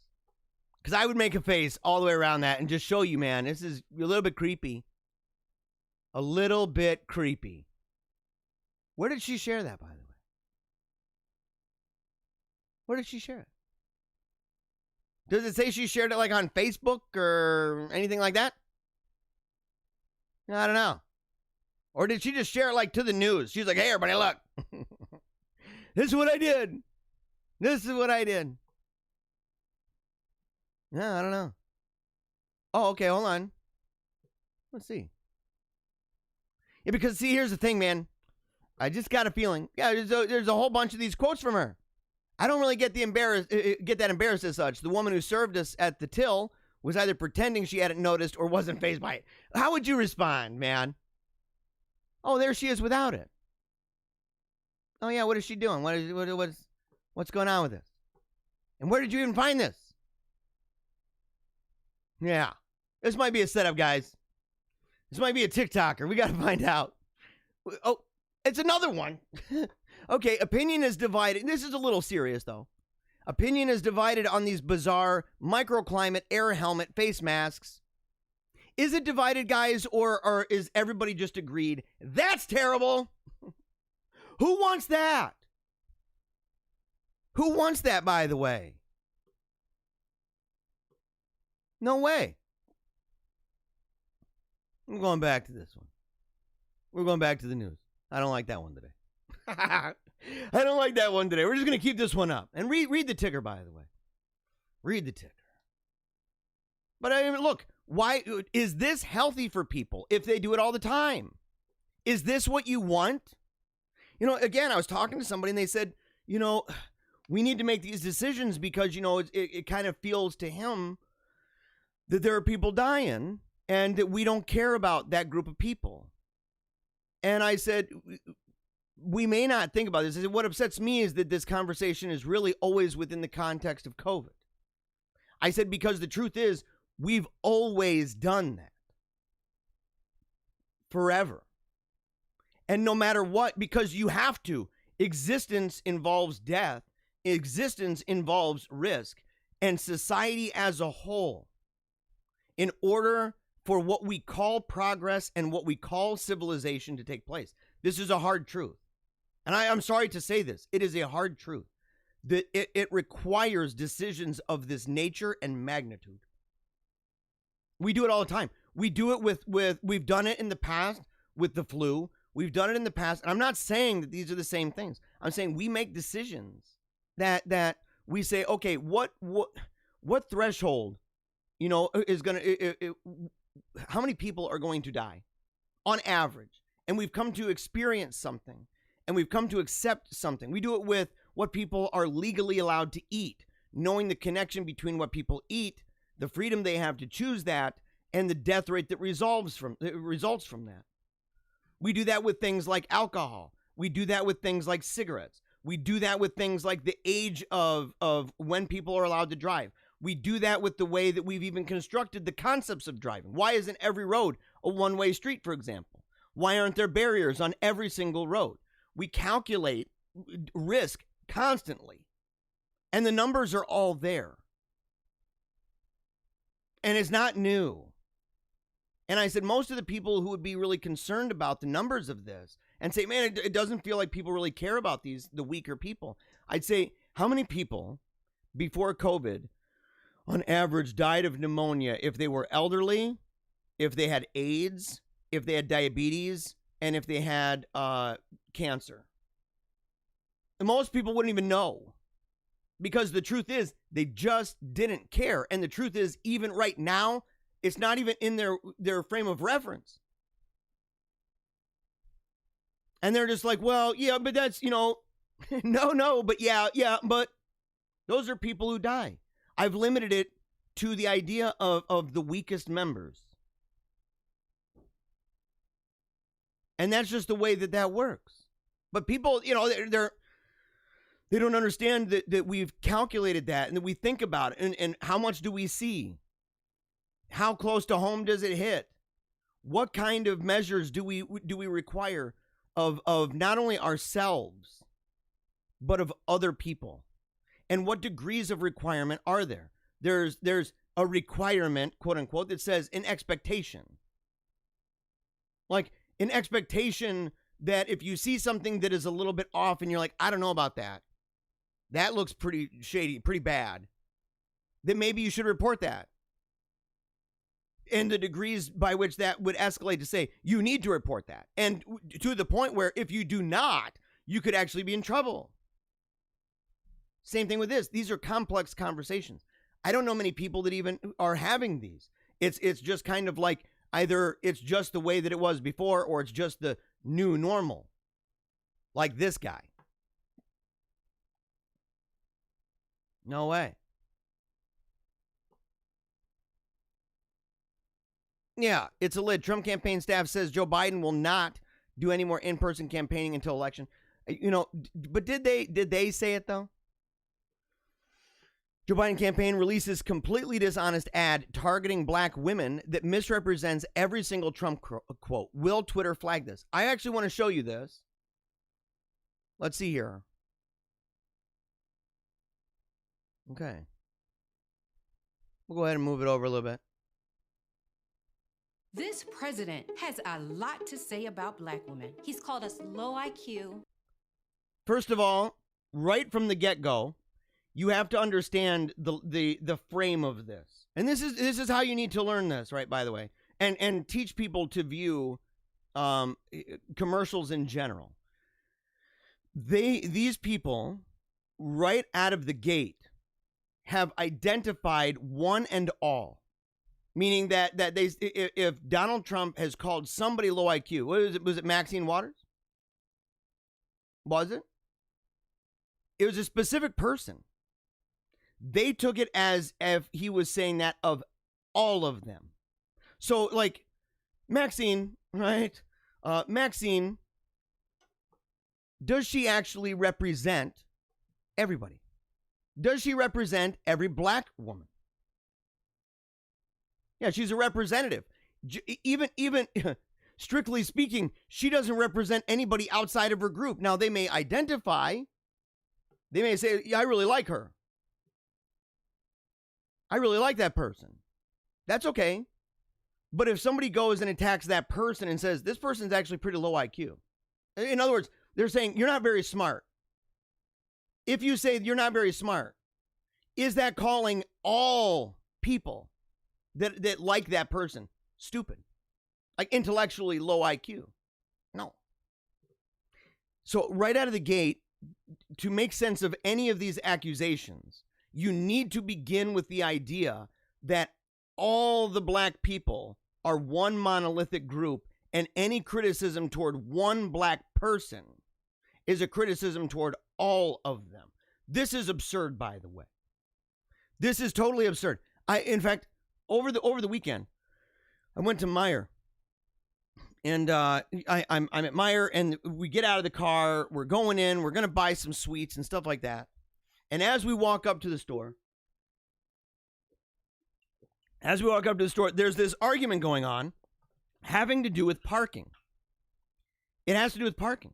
because I would make a face all the way around that and just show you, man, this is a little bit creepy. A little bit creepy. Where did she share that, by the way? Where did she share it? Does it say she shared it like on Facebook or anything like that? I don't know. Or did she just share it like to the news? She's like, hey, everybody, look. This is what I did. This is what I did. Yeah, I don't know. Oh, okay, hold on. Let's see. Yeah, because see, here's the thing, man. I just got a feeling. Yeah, there's a whole bunch of these quotes from her. I don't really get that embarrassed as such. The woman who served us at the till was either pretending she hadn't noticed or wasn't fazed by it. How would you respond, man? Oh, there she is without it. Oh yeah, what is she doing? What's going on with this? And where did you even find this? Yeah, this might be a setup, guys. This might be a TikToker. We got to find out. Oh, it's another one. Okay, opinion is divided. This is a little serious, though. Opinion is divided on these bizarre microclimate air helmet face masks. Is it divided, guys, or is everybody just agreed? That's terrible. Who wants that? Who wants that, by the way? No way. I'm going back to this one. We're going back to the news. I don't like that one today. I don't like that one today. We're just going to keep this one up. And read the ticker, by the way. Read the ticker. But I mean, look, why is this healthy for people if they do it all the time? Is this what you want? You know, again, I was talking to somebody and they said, you know, we need to make these decisions because, you know, it kind of feels to him that there are people dying and that we don't care about that group of people. And I said, we may not think about this. I said, what upsets me is that this conversation is really always within the context of COVID. I said, because the truth is, We've always done that. Forever. And no matter what, because you have to. Existence involves death. Existence involves risk. And society as a whole, in order for what we call progress and what we call civilization to take place. This is a hard truth. And I'm sorry to say this. It is a hard truth. That it requires decisions of this nature and magnitude. We do it all the time. We do it we've done it in the past with the flu. We've done it in the past. And I'm not saying that these are the same things. I'm saying we make decisions that we say, okay, what threshold, is going to, how many people are going to die on average? And we've come to experience something, and we've come to accept something. We do it with what people are legally allowed to eat, knowing the connection between what people eat, the freedom they have to choose that, and the death rate that results from that. We do that with things like alcohol. We do that with things like cigarettes. We do that with things like the age of when people are allowed to drive. We do that with the way that we've even constructed the concepts of driving. Why isn't every road a one-way street, for example? Why aren't there barriers on every single road? We calculate risk constantly, and the numbers are all there. And it's not new. And I said, most of the people who would be really concerned about the numbers of this and say, man, it doesn't feel like people really care about the weaker people. I'd say, how many people before COVID on average died of pneumonia if they were elderly, if they had AIDS, if they had diabetes, and if they had cancer? And most people wouldn't even know, because the truth is they just didn't care. And the truth is, even right now, it's not even in their frame of reference. And they're just like, well, yeah, but that's, no, but yeah, but those are people who die. I've limited it to the idea of the weakest members. And that's just the way that works. But people, they don't understand that we've calculated that and that we think about it. And how much do we see? How close to home does it hit? What kind of measures do we require of not only ourselves, but of other people? And what degrees of requirement are there? There's a requirement, quote unquote, that says an expectation. Like an expectation that if you see something that is a little bit off and you're like, I don't know about that. That looks pretty shady, pretty bad. Then maybe you should report that. And the degrees by which that would escalate to say, you need to report that. And to the point where if you do not, you could actually be in trouble. Same thing with this. These are complex conversations. I don't know many people that even are having these. It's just kind of like either it's just the way that it was before, or it's just the new normal. Like this guy. No way. Yeah, it's a lid. Trump campaign staff says Joe Biden will not do any more in-person campaigning until election. But did they say it though? Joe Biden campaign releases completely dishonest ad targeting black women that misrepresents every single Trump quote. Will Twitter flag this? I actually want to show you this. Let's see here. Okay. We'll go ahead and move it over a little bit. This president has a lot to say about black women. He's called us low IQ. First of all, right from the get-go, you have to understand the frame of this. And this is how you need to learn this, right, by the way. And teach people to view commercials in general. These people, right out of the gate, have identified one and all. Meaning that if Donald Trump has called somebody low IQ, what is it? Was it Maxine Waters? Was it? It was a specific person. They took it as if he was saying that of all of them. So, like, Maxine, right? Maxine, does she actually represent everybody? Does she represent every black woman? Yeah, she's a representative. Even strictly speaking, she doesn't represent anybody outside of her group. Now, they may identify, they may say, yeah, I really like her. I really like that person. That's okay. But if somebody goes and attacks that person and says, this person's actually pretty low IQ. In other words, they're saying, you're not very smart. If you say you're not very smart, is that calling all people that like that person stupid? Like intellectually low IQ? No. So right out of the gate, to make sense of any of these accusations, you need to begin with the idea that all the black people are one monolithic group, and any criticism toward one black person is a criticism toward all of them. This is absurd, by the way. This is totally absurd. In fact, over the weekend, I went to Meijer, and I'm at Meijer, and we get out of the car. We're going in. We're going to buy some sweets and stuff like that. And as we walk up to the store, there's this argument going on having to do with parking. It has to do with parking.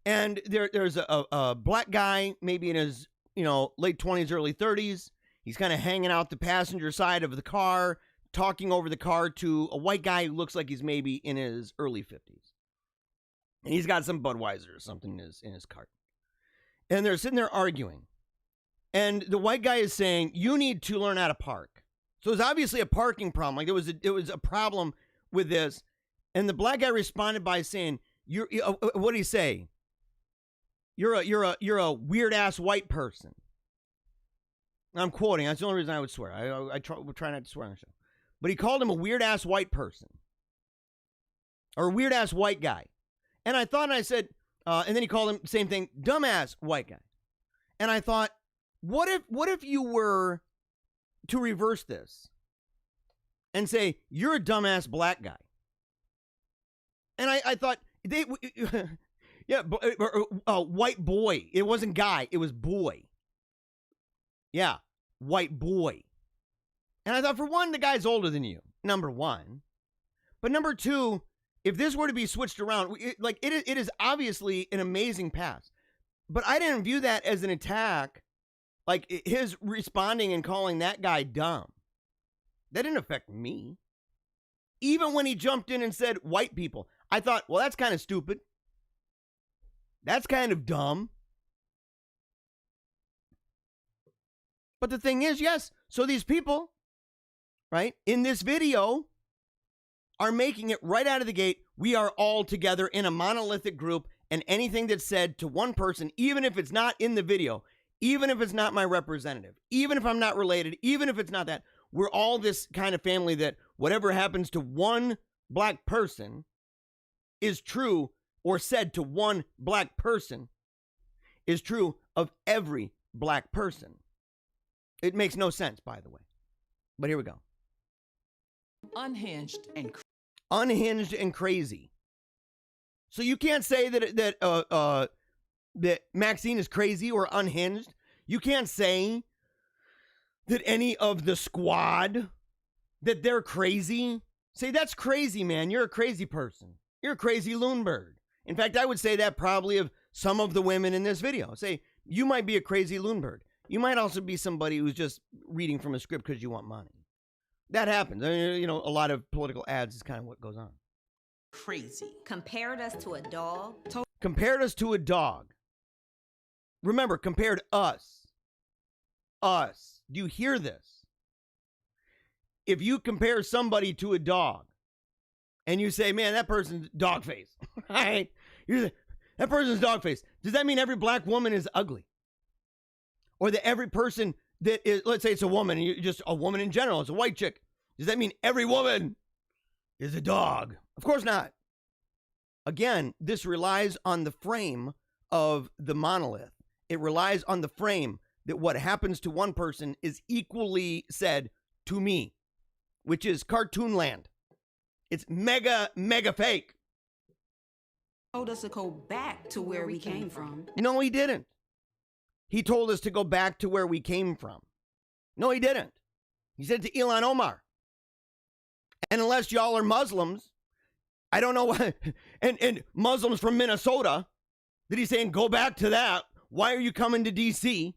And there's a black guy, maybe in his late 20s, early 30s. He's kind of hanging out the passenger side of the car, talking over the car to a white guy who looks like he's maybe in his early 50s. And he's got some Budweiser or something in his cart. And they're sitting there arguing. And the white guy is saying, you need to learn how to park. So it's obviously a parking problem. Like it was a problem with this. And the black guy responded by saying, what did he say? You're a weird ass white person. I'm quoting. That's the only reason I would swear. I try not to swear on the show. But he called him a weird ass white person, or a weird ass white guy. And I thought, and I said, and then he called him same thing, dumbass white guy. And I thought, what if you were to reverse this and say you're a dumbass black guy? And I thought yeah, white boy. It wasn't guy. It was boy. Yeah, white boy. And I thought, for one, the guy's older than you, number one. But number two, if this were to be switched around, it is obviously an amazing pass. But I didn't view that as an attack, like his responding and calling that guy dumb. That didn't affect me. Even when he jumped in and said white people, I thought, well, that's kind of stupid. That's kind of dumb. But the thing is, yes, so these people, right, in this video are making it right out of the gate. We are all together in a monolithic group, and anything that's said to one person, even if it's not in the video, even if it's not my representative, even if I'm not related, even if it's not that, we're all this kind of family that whatever happens to one black person is true, or said to one black person is true of every black person. It makes no sense, by the way. But here we go. Unhinged and crazy. So you can't say that Maxine is crazy or unhinged. You can't say that any of the squad that they're crazy. Say, that's crazy, man. You're a crazy person. You're a crazy loon bird. In fact, I would say that probably of some of the women in this video. Say, you might be a crazy loon bird. You might also be somebody who's just reading from a script because you want money. That happens. I mean, a lot of political ads is kind of what goes on. crazy. Compared us to a dog. Compared us to a dog. Remember, compared us. Us. Do you hear this? If you compare somebody to a dog and you say, man, that person's dog face. Right? You say, that person's dog face. Does that mean every black woman is ugly? Or that every person that is, let's say it's a woman, and you're just a woman in general, it's a white chick. Does that mean every woman is a dog? Of course not. Again, this relies on the frame of the monolith. It relies on the frame that what happens to one person is equally said to me, which is cartoon land. It's mega, mega fake. Told us to go back to where we came from. No, he didn't. He told us to go back to where we came from. No, he didn't. He said to Ilhan Omar. And unless y'all are Muslims, I don't know why. And Muslims from Minnesota, that he's saying, go back to that. Why are you coming to D.C.?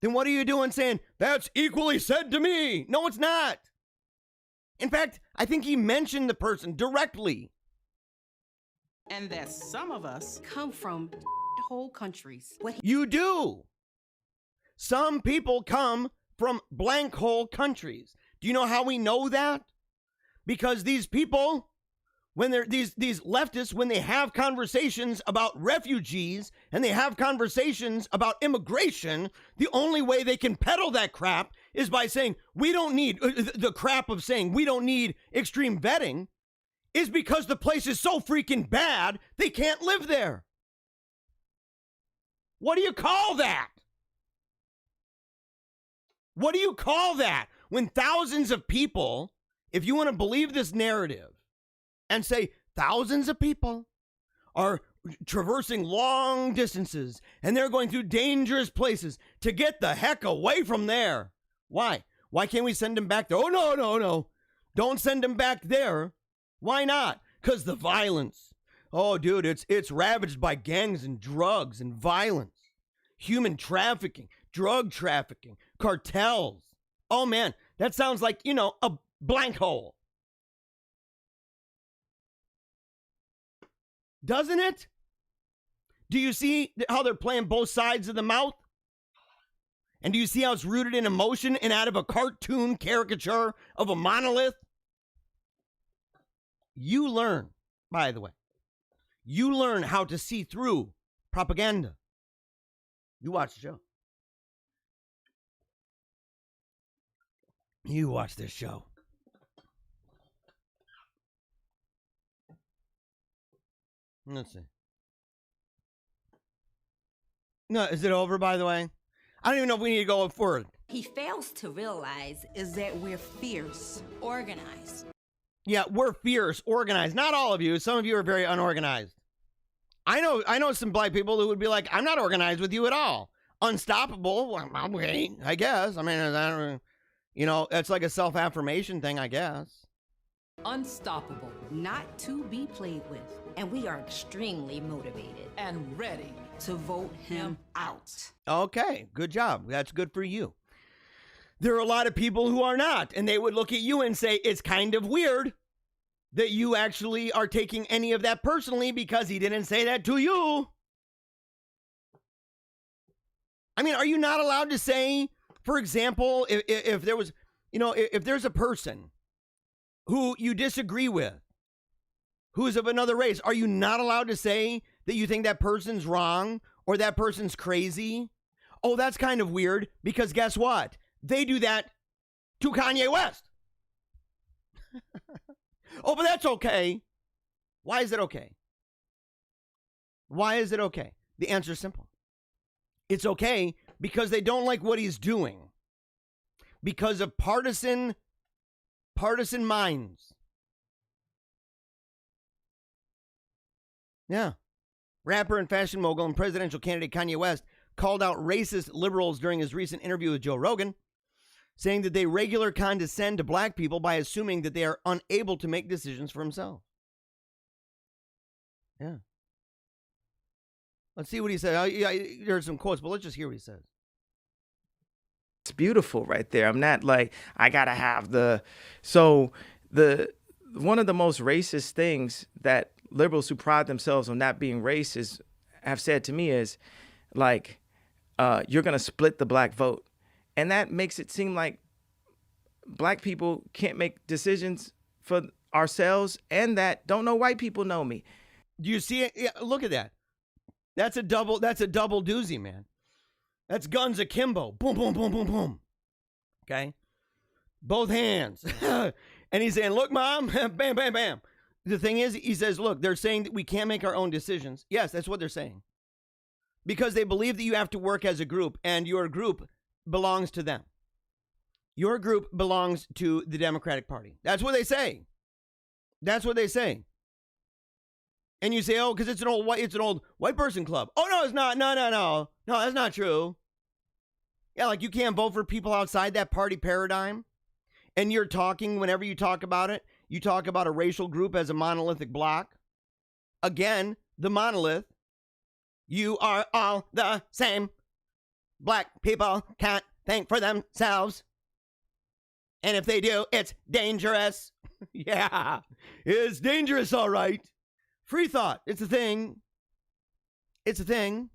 Then what are you doing saying, that's equally said to me? No, it's not. In fact, I think he mentioned the person directly. And that some of us Come from whole countries. You do. Some people come from blank hole countries. Do you know how we know that? Because these people, when they're these leftists, when they have conversations about refugees and they have conversations about immigration, the only way they can peddle that crap is by saying, we don't need the crap of saying we don't need extreme vetting, is because the place is so freaking bad, they can't live there. What do you call that? What do you call that? When thousands of people, if you want to believe this narrative and say thousands of people are traversing long distances and they're going through dangerous places to get the heck away from there. Why? Why can't we send them back there? Oh, no. Don't send them back there. Why not? Because the violence. Oh, dude, it's ravaged by gangs and drugs and violence, human trafficking, drug trafficking, cartels. Oh, man, that sounds like, a blank hole. Doesn't it? Do you see how they're playing both sides of the mouth? And do you see how it's rooted in emotion and out of a cartoon caricature of a monolith? You learn, by the way. You learn how to see through propaganda. You watch the show. You watch this show. Let's see. No, is it over, by the way? I don't even know if we need to go forward. he fails to realize is that we're fierce, organized. Yeah, we're fierce, organized. Not all of you. Some of you are very unorganized. I know some black people who would be like, I'm not organized with you at all. Unstoppable. Well, okay, I guess. I mean, it's like a self-affirmation thing, I guess. Unstoppable, not to be played with. And we are extremely motivated And ready to vote him out. Okay, good job. That's good for you. There are a lot of people who are not, and they would look at you and say, it's kind of weird that you actually are taking any of that personally because he didn't say that to you. I mean, are you not allowed to say, for example, if there was, if there's a person who you disagree with, who's of another race, are you not allowed to say that you think that person's wrong or that person's crazy? Oh, that's kind of weird because guess what? They do that to Kanye West. Oh, but that's okay. Why is it okay? Why is it okay? The answer is simple. It's okay because they don't like what he's doing. Because of partisan minds. Yeah. Rapper and fashion mogul and presidential candidate Kanye West called out racist liberals during his recent interview with Joe Rogan, saying that they regularly condescend to black people by assuming that they are unable to make decisions for themselves. Yeah. Let's see what he said. There's some quotes, but let's just hear what he says. It's beautiful right there. I'm not like, I gotta have one of the most racist things that liberals who pride themselves on not being racist have said to me is like, you're gonna split the black vote. And that makes it seem like black people can't make decisions for ourselves and that don't know white people know me. Do you see it? Yeah, look at that. That's a double doozy, man. That's guns akimbo. Boom, boom, boom, boom, boom. Okay? Both hands. And he's saying, look, Mom, bam, bam, bam. The thing is, he says, look, they're saying that we can't make our own decisions. Yes, that's what they're saying. Because they believe that you have to work as a group, and your group belongs to them. Your group belongs to the Democratic Party. That's what they say. That's what they say. And you say, oh, because it's an old white person club. Oh, no, it's not. No. No, that's not true. Yeah, like you can't vote for people outside that party paradigm. and you're talking, whenever you talk about it, you talk about a racial group as a monolithic block. Again, the monolith. You are all the same. Black people can't think for themselves. And if they do, it's dangerous. Yeah, it's dangerous, all right. Free thought, it's a thing. It's a thing.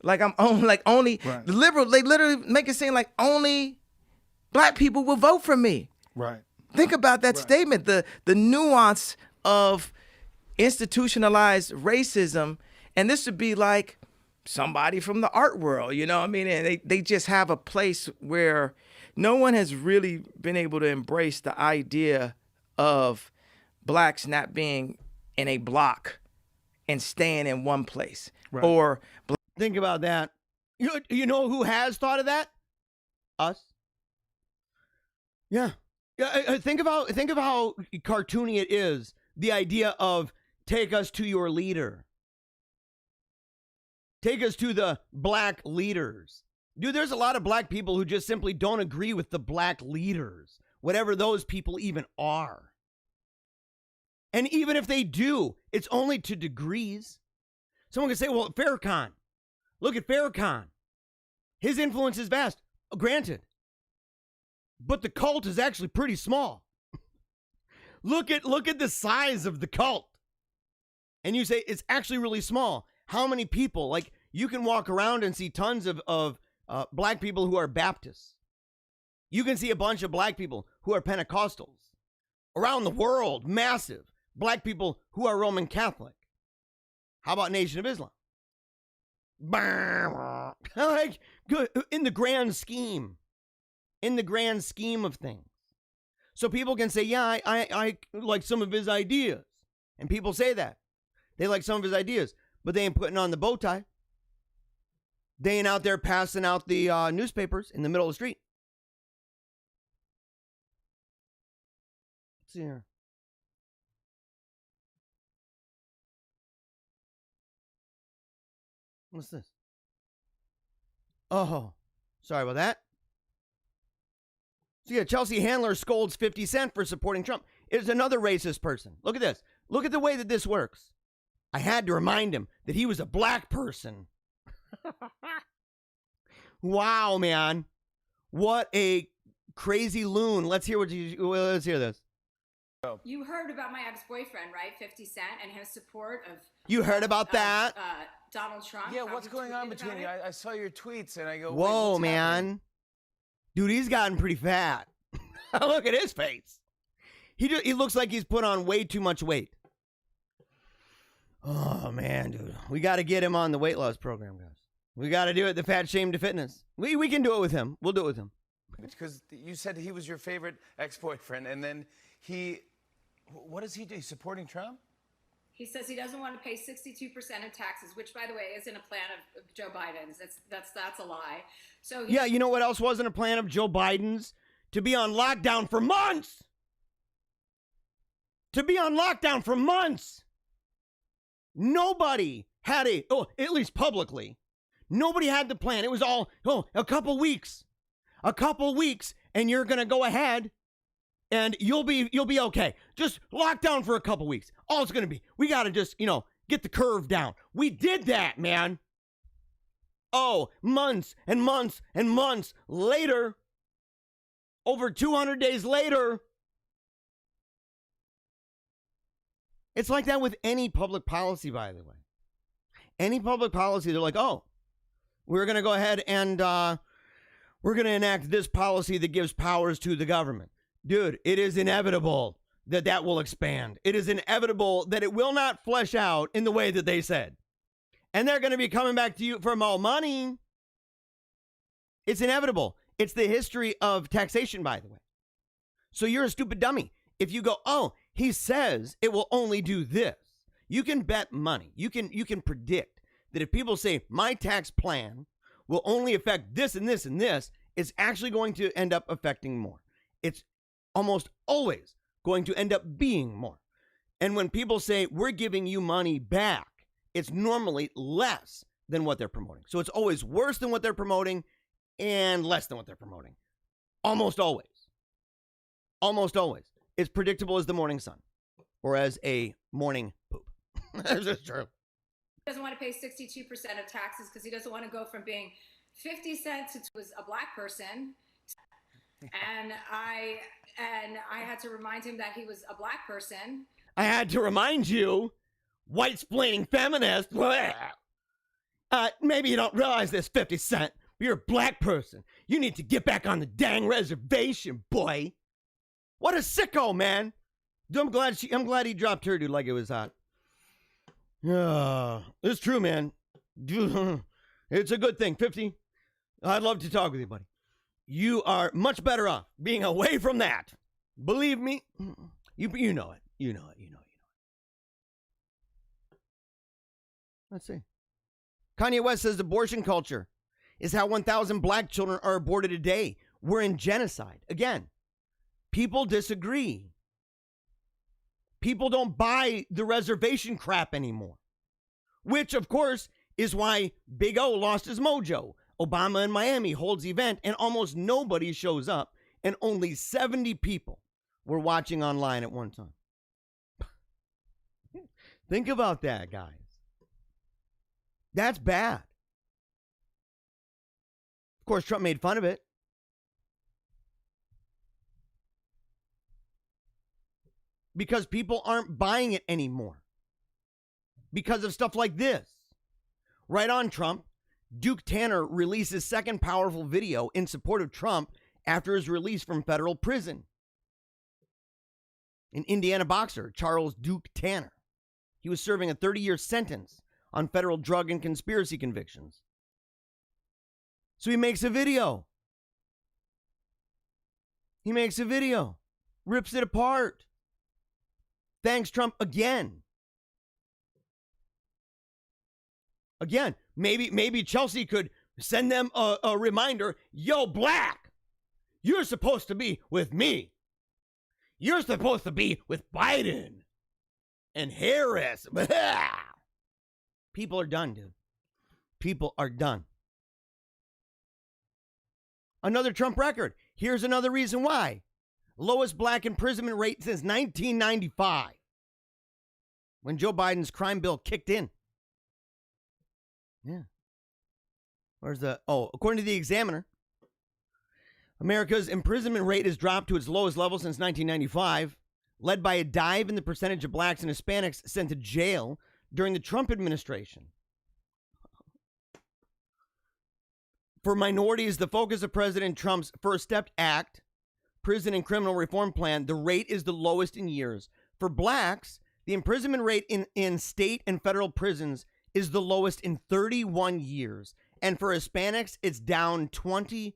Like only Right. the liberal, they literally make it seem like only black people will vote for me. Right. Think about that statement, the nuance of institutionalized racism. And this would be like somebody from the art world, you know what I mean? And they just have a place where no one has really been able to embrace the idea of blacks not being in a block and staying in one place. Right. Or Think about that. You know who has thought of that? Us. Yeah. Think of how cartoony it is. The idea of take us to your leader. Take us to the black leaders. Dude, there's a lot of black people who just simply don't agree with the black leaders, whatever those people even are. And even if they do, it's only to degrees. Someone can say, well, Farrakhan. Look at Farrakhan. His influence is vast, granted. But the cult is actually pretty small. Look at the size of the cult. And you say it's actually really small. How many people? Like, you can walk around and see tons of black people who are Baptists. You can see a bunch of black people who are Pentecostals. Around the world, massive. Black people who are Roman Catholic. How about Nation of Islam? Like, good in the grand scheme. In the grand scheme of things. So people can say, yeah, I like some of his ideas. And people say that. They like some of his ideas. But they ain't putting on the bow tie. They ain't out there passing out the newspapers in the middle of the street. Let's see here. What's this? Oh, sorry about that. So yeah, Chelsea Handler scolds 50 Cent for supporting Trump. It's another racist person. Look at this. Look at the way that this works. I had to remind him that he was a black person. Wow, man. What a crazy loon. Let's hear let's hear this. You heard about my ex-boyfriend, right? 50 Cent and his support of... You heard about that? Donald Trump. Yeah, what's going on between you? I saw your tweets and I go, whoa, what's man. happening? Dude, he's gotten pretty fat. Look at his face. He looks like he's put on way too much weight. Oh, man, dude. We got to get him on the weight loss program, guys. We got to do it, the fat shame to fitness. We can do it with him. We'll do it with him. Because you said he was your favorite ex-boyfriend, and then what does he do? He's supporting Trump? He says he doesn't want to pay 62% of taxes, which, by the way, isn't a plan of Joe Biden's. That's a lie. So yeah, you know what else wasn't a plan of Joe Biden's? To be on lockdown for months. To be on lockdown for months. Nobody had at least publicly, nobody had the plan. It was all, a couple weeks. A couple weeks, and you're going to go ahead and you'll be okay. Just lock down for a couple weeks. All it's going to be, we got to just, get the curve down. We did that, man. Oh, months and months and months later, over 200 days later, it's like that with any public policy, by the way. Any public policy, they're like, oh, we're going to go ahead and we're going to enact this policy that gives powers to the government. Dude, it is inevitable that will expand. It is inevitable that it will not flesh out in the way that they said. And they're going to be coming back to you for more money. It's inevitable. It's the history of taxation, by the way. So you're a stupid dummy. If you go, oh, he says it will only do this. You can bet money. You can predict that if people say my tax plan will only affect this and this and this, it's actually going to end up affecting more. It's almost always going to end up being more. And when people say we're giving you money back, it's normally less than what they're promoting. So it's always worse than what they're promoting and less than what they're promoting. Almost always. Almost always. It's predictable as the morning sun or as a morning poop. That's just true. He doesn't want to pay 62% of taxes because he doesn't want to go from being 50 cents to was a black person. And I had to remind him that he was a black person. I had to remind you, white-splaining feminist. Maybe you don't realize this, 50 Cent. But you're a black person. You need to get back on the dang reservation, boy. What a sicko, man. I'm glad he dropped her, dude, like it was hot. It's true, man. It's a good thing. 50. I'd love to talk with you, buddy. You are much better off being away from that. Believe me. You know it. You know it. Let's see. Kanye West says abortion culture is how 1,000 black children are aborted a day. We're in genocide. Again, people disagree. People don't buy the reservation crap anymore. Which, of course, is why Big O lost his mojo. Obama in Miami holds event and almost nobody shows up, and only 70 people were watching online at one time. Think about that, guys. That's bad. Of course, Trump made fun of it. Because people aren't buying it anymore. Because of stuff like this. Right on, Trump. Duke Tanner releases second powerful video in support of Trump after his release from federal prison. An Indiana boxer, Charles Duke Tanner. He was serving a 30-year sentence on federal drug and conspiracy convictions. So he makes a video. Rips it apart. Thanks, Trump, again. Maybe Chelsea could send them a reminder. Yo, black, you're supposed to be with me. You're supposed to be with Biden and Harris. People are done, dude. People are done. Another Trump record. Here's another reason why. Lowest black imprisonment rate since 1995. When Joe Biden's crime bill kicked in. Yeah. According to the Examiner, America's imprisonment rate has dropped to its lowest level since 1995, led by a dive in the percentage of blacks and Hispanics sent to jail during the Trump administration. For minorities, the focus of President Trump's First Step Act, prison and criminal reform plan, the rate is the lowest in years. For blacks, the imprisonment rate in state and federal prisons is the lowest in 31 years. And for Hispanics, it's down 24%.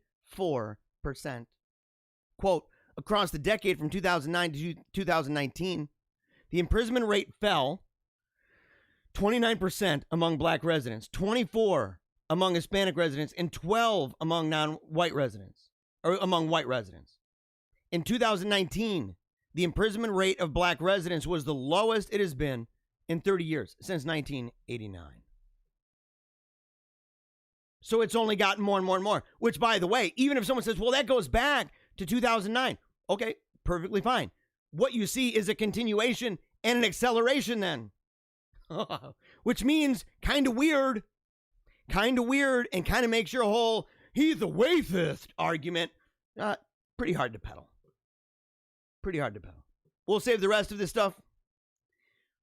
Quote, across the decade from 2009 to 2019, the imprisonment rate fell 29% among black residents, 24% among Hispanic residents, and 12% among non-white residents, or among white residents. In 2019, the imprisonment rate of black residents was the lowest it has been in 30 years, since 1989. So it's only gotten more and more and more, which, by the way, even if someone says, well, that goes back to 2009. Okay, perfectly fine. What you see is a continuation and an acceleration then. Which means kind of weird, and kind of makes your whole, he's a racist argument, pretty hard to peddle. We'll save the rest of this stuff.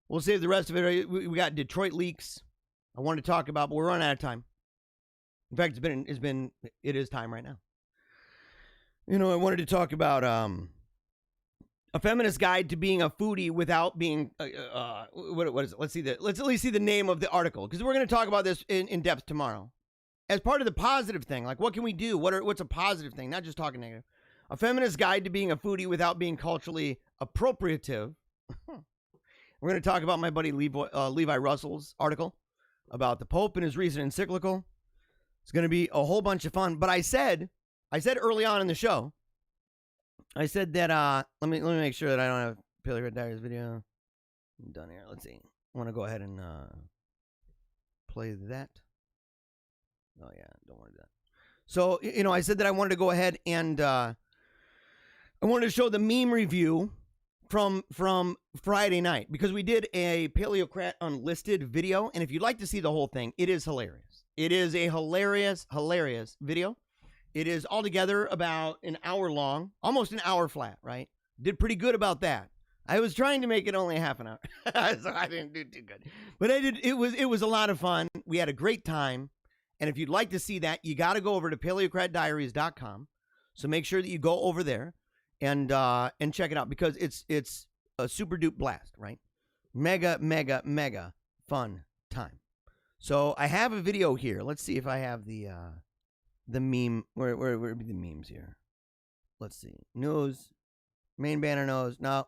We'll save the rest of it. We got Detroit leaks I wanted to talk about, but we're running out of time. In fact, it is time right now. You know, I wanted to talk about a feminist guide to being a foodie without being what is it? Let's at least see the name of the article, because we're going to talk about this in depth tomorrow. As part of the positive thing, like what can we do? What's a positive thing? Not just talking negative. A feminist guide to being a foodie without being culturally appropriative. We're going to talk about my buddy Levi Russell's article about the Pope and his recent encyclical. It's going to be a whole bunch of fun. But I said early on in the show, I said that let me make sure that I don't have Paleocrat Diaries video. I'm done here. Let's see. I want to go ahead and play that. Oh yeah, don't want to do that. So, you know, I said that I wanted to go ahead and I wanted to show the meme review from Friday night, because we did a Paleocrat Unlisted video, and if you'd like to see the whole thing, it is hilarious. It is a hilarious video. It is altogether about an hour long, almost an hour flat, right? Did pretty good about that. I was trying to make it only half an hour, so I didn't do too good. But I did. It was a lot of fun. We had a great time, and if you'd like to see that, you got to go over to PaleocratDiaries.com. So make sure that you go over there and check it out, because it's a super dupe blast, right? Mega fun time. So I have a video here. Let's see if I have the meme. Where would be the memes here? Let's see. News. Main banner news. No.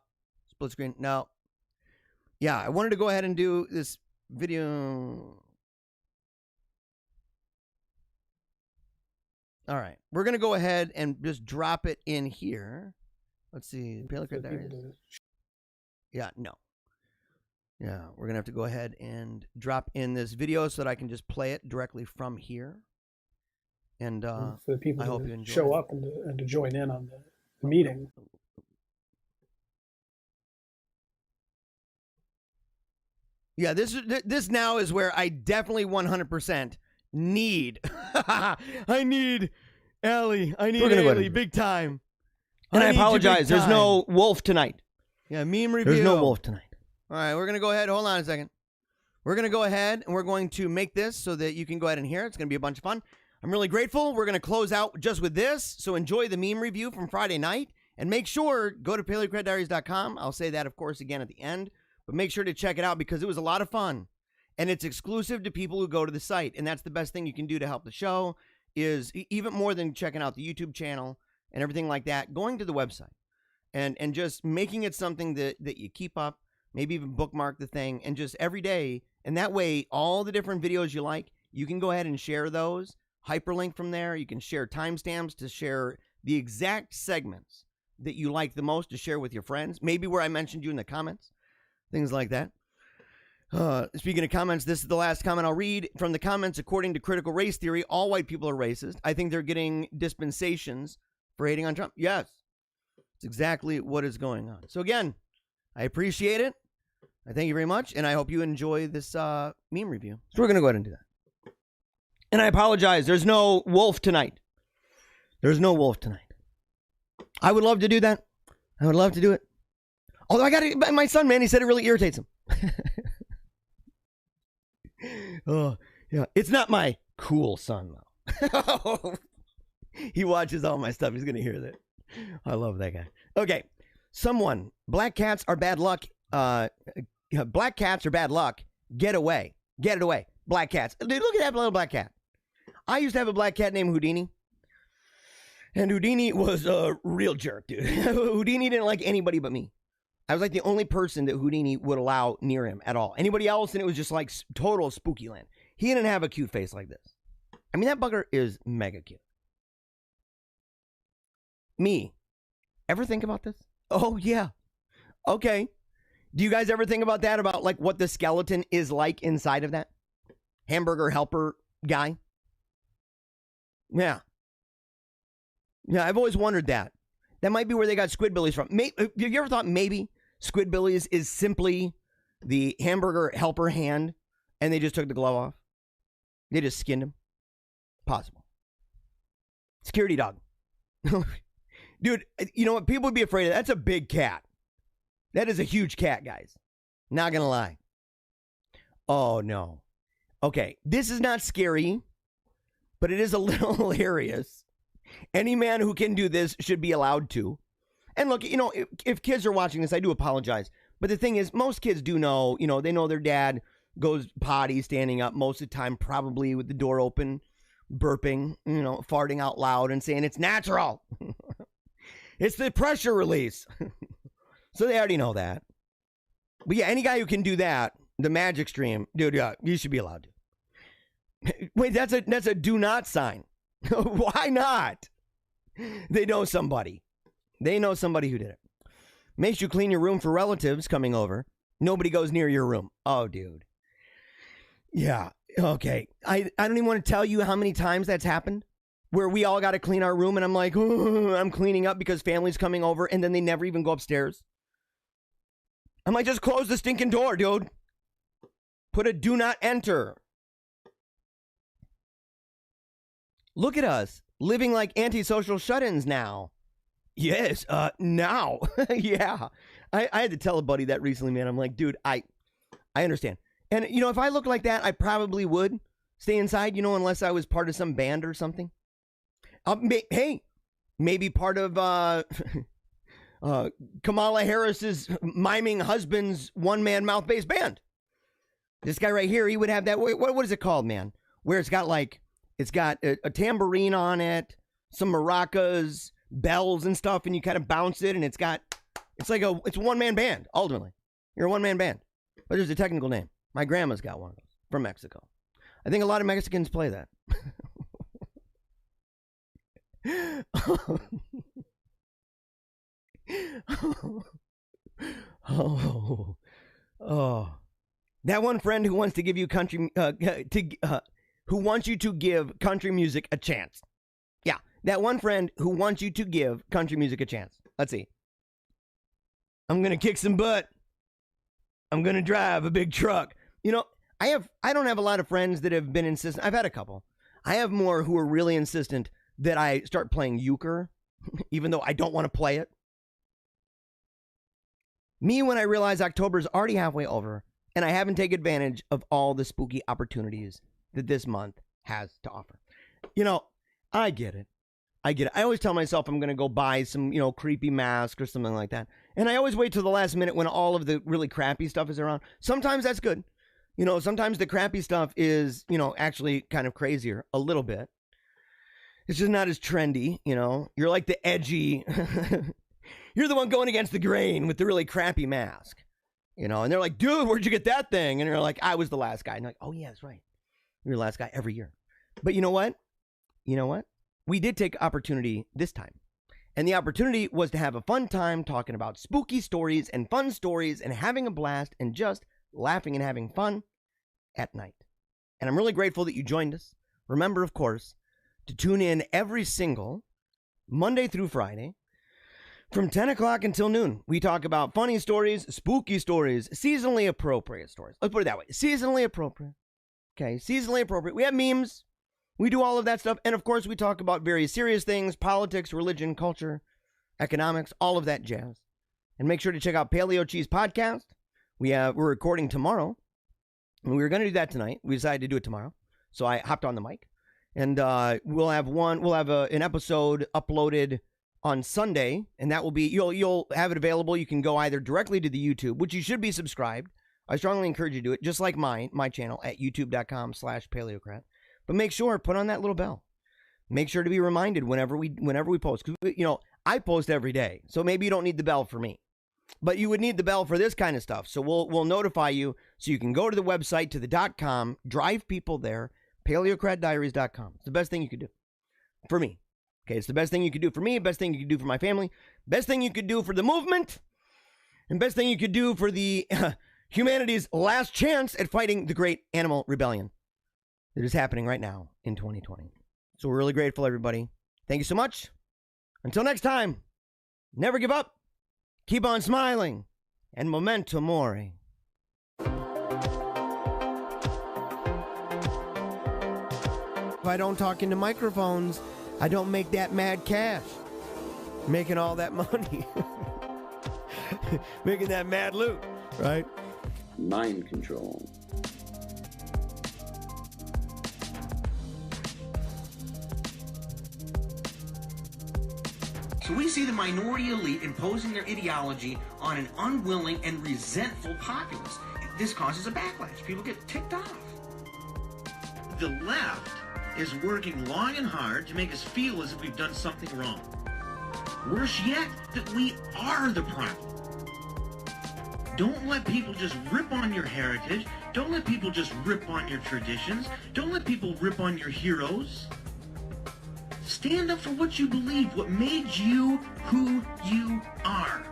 Split screen. No. Yeah, I wanted to go ahead and do this video. All right. We're going to go ahead and just drop it in here. Let's see. Paleocrat Diaries. Yeah, no. Yeah, we're going to have to go ahead and drop in this video so that I can just play it directly from here. And for the people I hope you enjoy show it. up and to join in on the meeting. Yeah, this now is where I definitely 100% need. I need Allie. I need Allie big time. And I apologize. There's no wolf tonight. Yeah, meme review. There's no wolf tonight. All right, we're going to go ahead. Hold on a second. We're going to go ahead and we're going to make this so that you can go ahead and hear it. It's going to be a bunch of fun. I'm really grateful. We're going to close out just with this. So enjoy the meme review from Friday night. And make sure, go to PaleocratDiaries.com. I'll say that, of course, again at the end. But make sure to check it out because it was a lot of fun. And it's exclusive to people who go to the site. And that's the best thing you can do to help the show, is even more than checking out the YouTube channel and everything like that, going to the website and just making it something that you keep up, maybe even bookmark the thing, and just every day. And that way, all the different videos you like, you can go ahead and share those, hyperlink from there. You can share timestamps to share the exact segments that you like the most to share with your friends, maybe where I mentioned you in the comments. Things like that. Speaking of comments, this is the last comment I'll read from the comments. According to critical race theory, all white people are racist. I think they're getting dispensations for hating on Trump. Yes, it's exactly what is going on. So again, I appreciate it. I thank you very much, and I hope you enjoy this meme review. So we're going to go ahead and do that. And I apologize. There's no wolf tonight. There's no wolf tonight. I would love to do that. I would love to do it. Although I got it, my son, man, he said it really irritates him. Oh, yeah. It's not my cool son, though. He watches all my stuff. He's going to hear that. I love that guy. Okay. Black cats are bad luck. Black cats are bad luck. Get away. Get it away. Black cats. Dude, look at that little black cat. I used to have a black cat named Houdini. And Houdini was a real jerk, dude. Houdini didn't like anybody but me. I was like the only person that Houdini would allow near him at all. Anybody else, and it was just like total spooky land. He didn't have a cute face like this. I mean, that bugger is mega cute. Me, ever think about this? Oh, yeah. Okay. Do you guys ever think about that? About like what the skeleton is like inside of that hamburger helper guy? Yeah. Yeah, I've always wondered that. That might be where they got Squidbillies from. Have you ever thought maybe Squidbillies is simply the hamburger helper hand and they just took the glove off? They just skinned him? Possible. Security dog. Dude, you know what? People would be afraid of that. That's a big cat. That is a huge cat, guys. Not gonna lie. Oh, no. Okay, this is not scary, but it is a little hilarious. Any man who can do this should be allowed to. And look, you know, if kids are watching this, I do apologize. But the thing is, most kids do know, you know, they know their dad goes potty standing up most of the time, probably with the door open, burping, you know, farting out loud and saying it's natural. It's the pressure release. So they already know that. But yeah, any guy who can do that, the magic stream, dude, yeah, you should be allowed to. Wait, that's a do not sign. Why not? They know somebody. They know somebody who did it. Makes you clean your room for relatives coming over. Nobody goes near your room. Oh, dude. Yeah. Okay. I don't even want to tell you how many times that's happened. where we all got to clean our room, and I'm like, oh, I'm cleaning up because family's coming over, and then they never even go upstairs. I'm like, just close the stinking door, dude. Put a do not enter. Look at us, living like antisocial shut-ins now. Yes, now. Yeah. I had to tell a buddy that recently, man. I'm like, dude, I understand. And, you know, if I looked like that, I probably would stay inside, you know, unless I was part of some band or something. Hey, maybe part of Kamala Harris's miming husband's one-man mouth-based band. This guy right here, he would have that. What is it called, man? Where it's got a tambourine on it, some maracas, bells and stuff, and you kind of bounce it, and it's a one-man band, ultimately. You're a one-man band. But there's a technical name. My grandma's got one of those from Mexico. I think a lot of Mexicans play that. Oh. That one friend who wants to give you who wants you to give country music a chance. Yeah, that one friend who wants you to give country music a chance. Let's see. I'm going to kick some butt. I'm going to drive a big truck. You know, I don't have a lot of friends that have been insistent. I've had a couple. I have more who are really insistent that I start playing euchre, even though I don't want to play it. Me, when I realize October's already halfway over, and I haven't taken advantage of all the spooky opportunities that this month has to offer. You know, I get it. I always tell myself I'm going to go buy some, you know, creepy mask or something like that. And I always wait till the last minute when all of the really crappy stuff is around. Sometimes that's good. You know, sometimes the crappy stuff is, you know, actually kind of crazier a little bit. It's just not as trendy, you know. You're like the edgy. You're the one going against the grain with the really crappy mask. You know, and they're like, dude, where'd you get that thing? And you're like, I was the last guy. And you're like, oh, yeah, that's right. You're the last guy every year. But you know what? We did take opportunity this time. And the opportunity was to have a fun time talking about spooky stories and fun stories and having a blast and just laughing and having fun at night. And I'm really grateful that you joined us. Remember, of course, to tune in every single Monday through Friday from 10 o'clock until noon. We talk about funny stories, spooky stories, seasonally appropriate stories. Let's put it that way. Seasonally appropriate. Okay, seasonally appropriate. We have memes. We do all of that stuff. And of course, we talk about very serious things, politics, religion, culture, economics, all of that jazz. And make sure to check out Paleo Cheese Podcast. We're recording tomorrow. And we were going to do that tonight. We decided to do it tomorrow. So I hopped on the mic. And we'll have an episode uploaded on Sunday. And that will be, you'll have it available. You can go either directly to the YouTube, which you should be subscribed. I strongly encourage you to do it, just like my channel at youtube.com/Paleocrat. But make sure, put on that little bell. Make sure to be reminded whenever we post. Because, you know, I post every day. So maybe you don't need the bell for me. But you would need the bell for this kind of stuff. So we'll notify you so you can go to the website, to the .com, drive people there, PaleocratDiaries.com. It's the best thing you could do for me. Okay, it's the best thing you could do for me, best thing you could do for my family, best thing you could do for the movement, and best thing you could do for the humanity's last chance at fighting the great animal rebellion that is happening right now in 2020. So we're really grateful, everybody. Thank you so much. Until next time, never give up, keep on smiling, and memento mori. If I don't talk into microphones, I don't make that mad cash. Making all that money. Making that mad loot, right? Mind control. So we see the minority elite imposing their ideology on an unwilling and resentful populace. This causes a backlash. People get ticked off. The left is working long and hard to make us feel as if we've done something wrong. Worse yet, that we are the problem. Don't let people just rip on your heritage. Don't let people just rip on your traditions. Don't let people rip on your heroes. Stand up for what you believe, what made you who you are.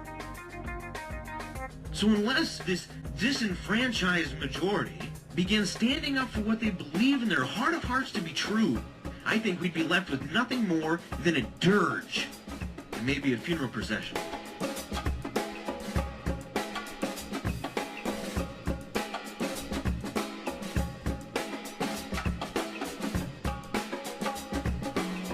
So unless this disenfranchised majority begins standing up for what they believe in their heart of hearts to be true, I think we'd be left with nothing more than a dirge and maybe a funeral procession.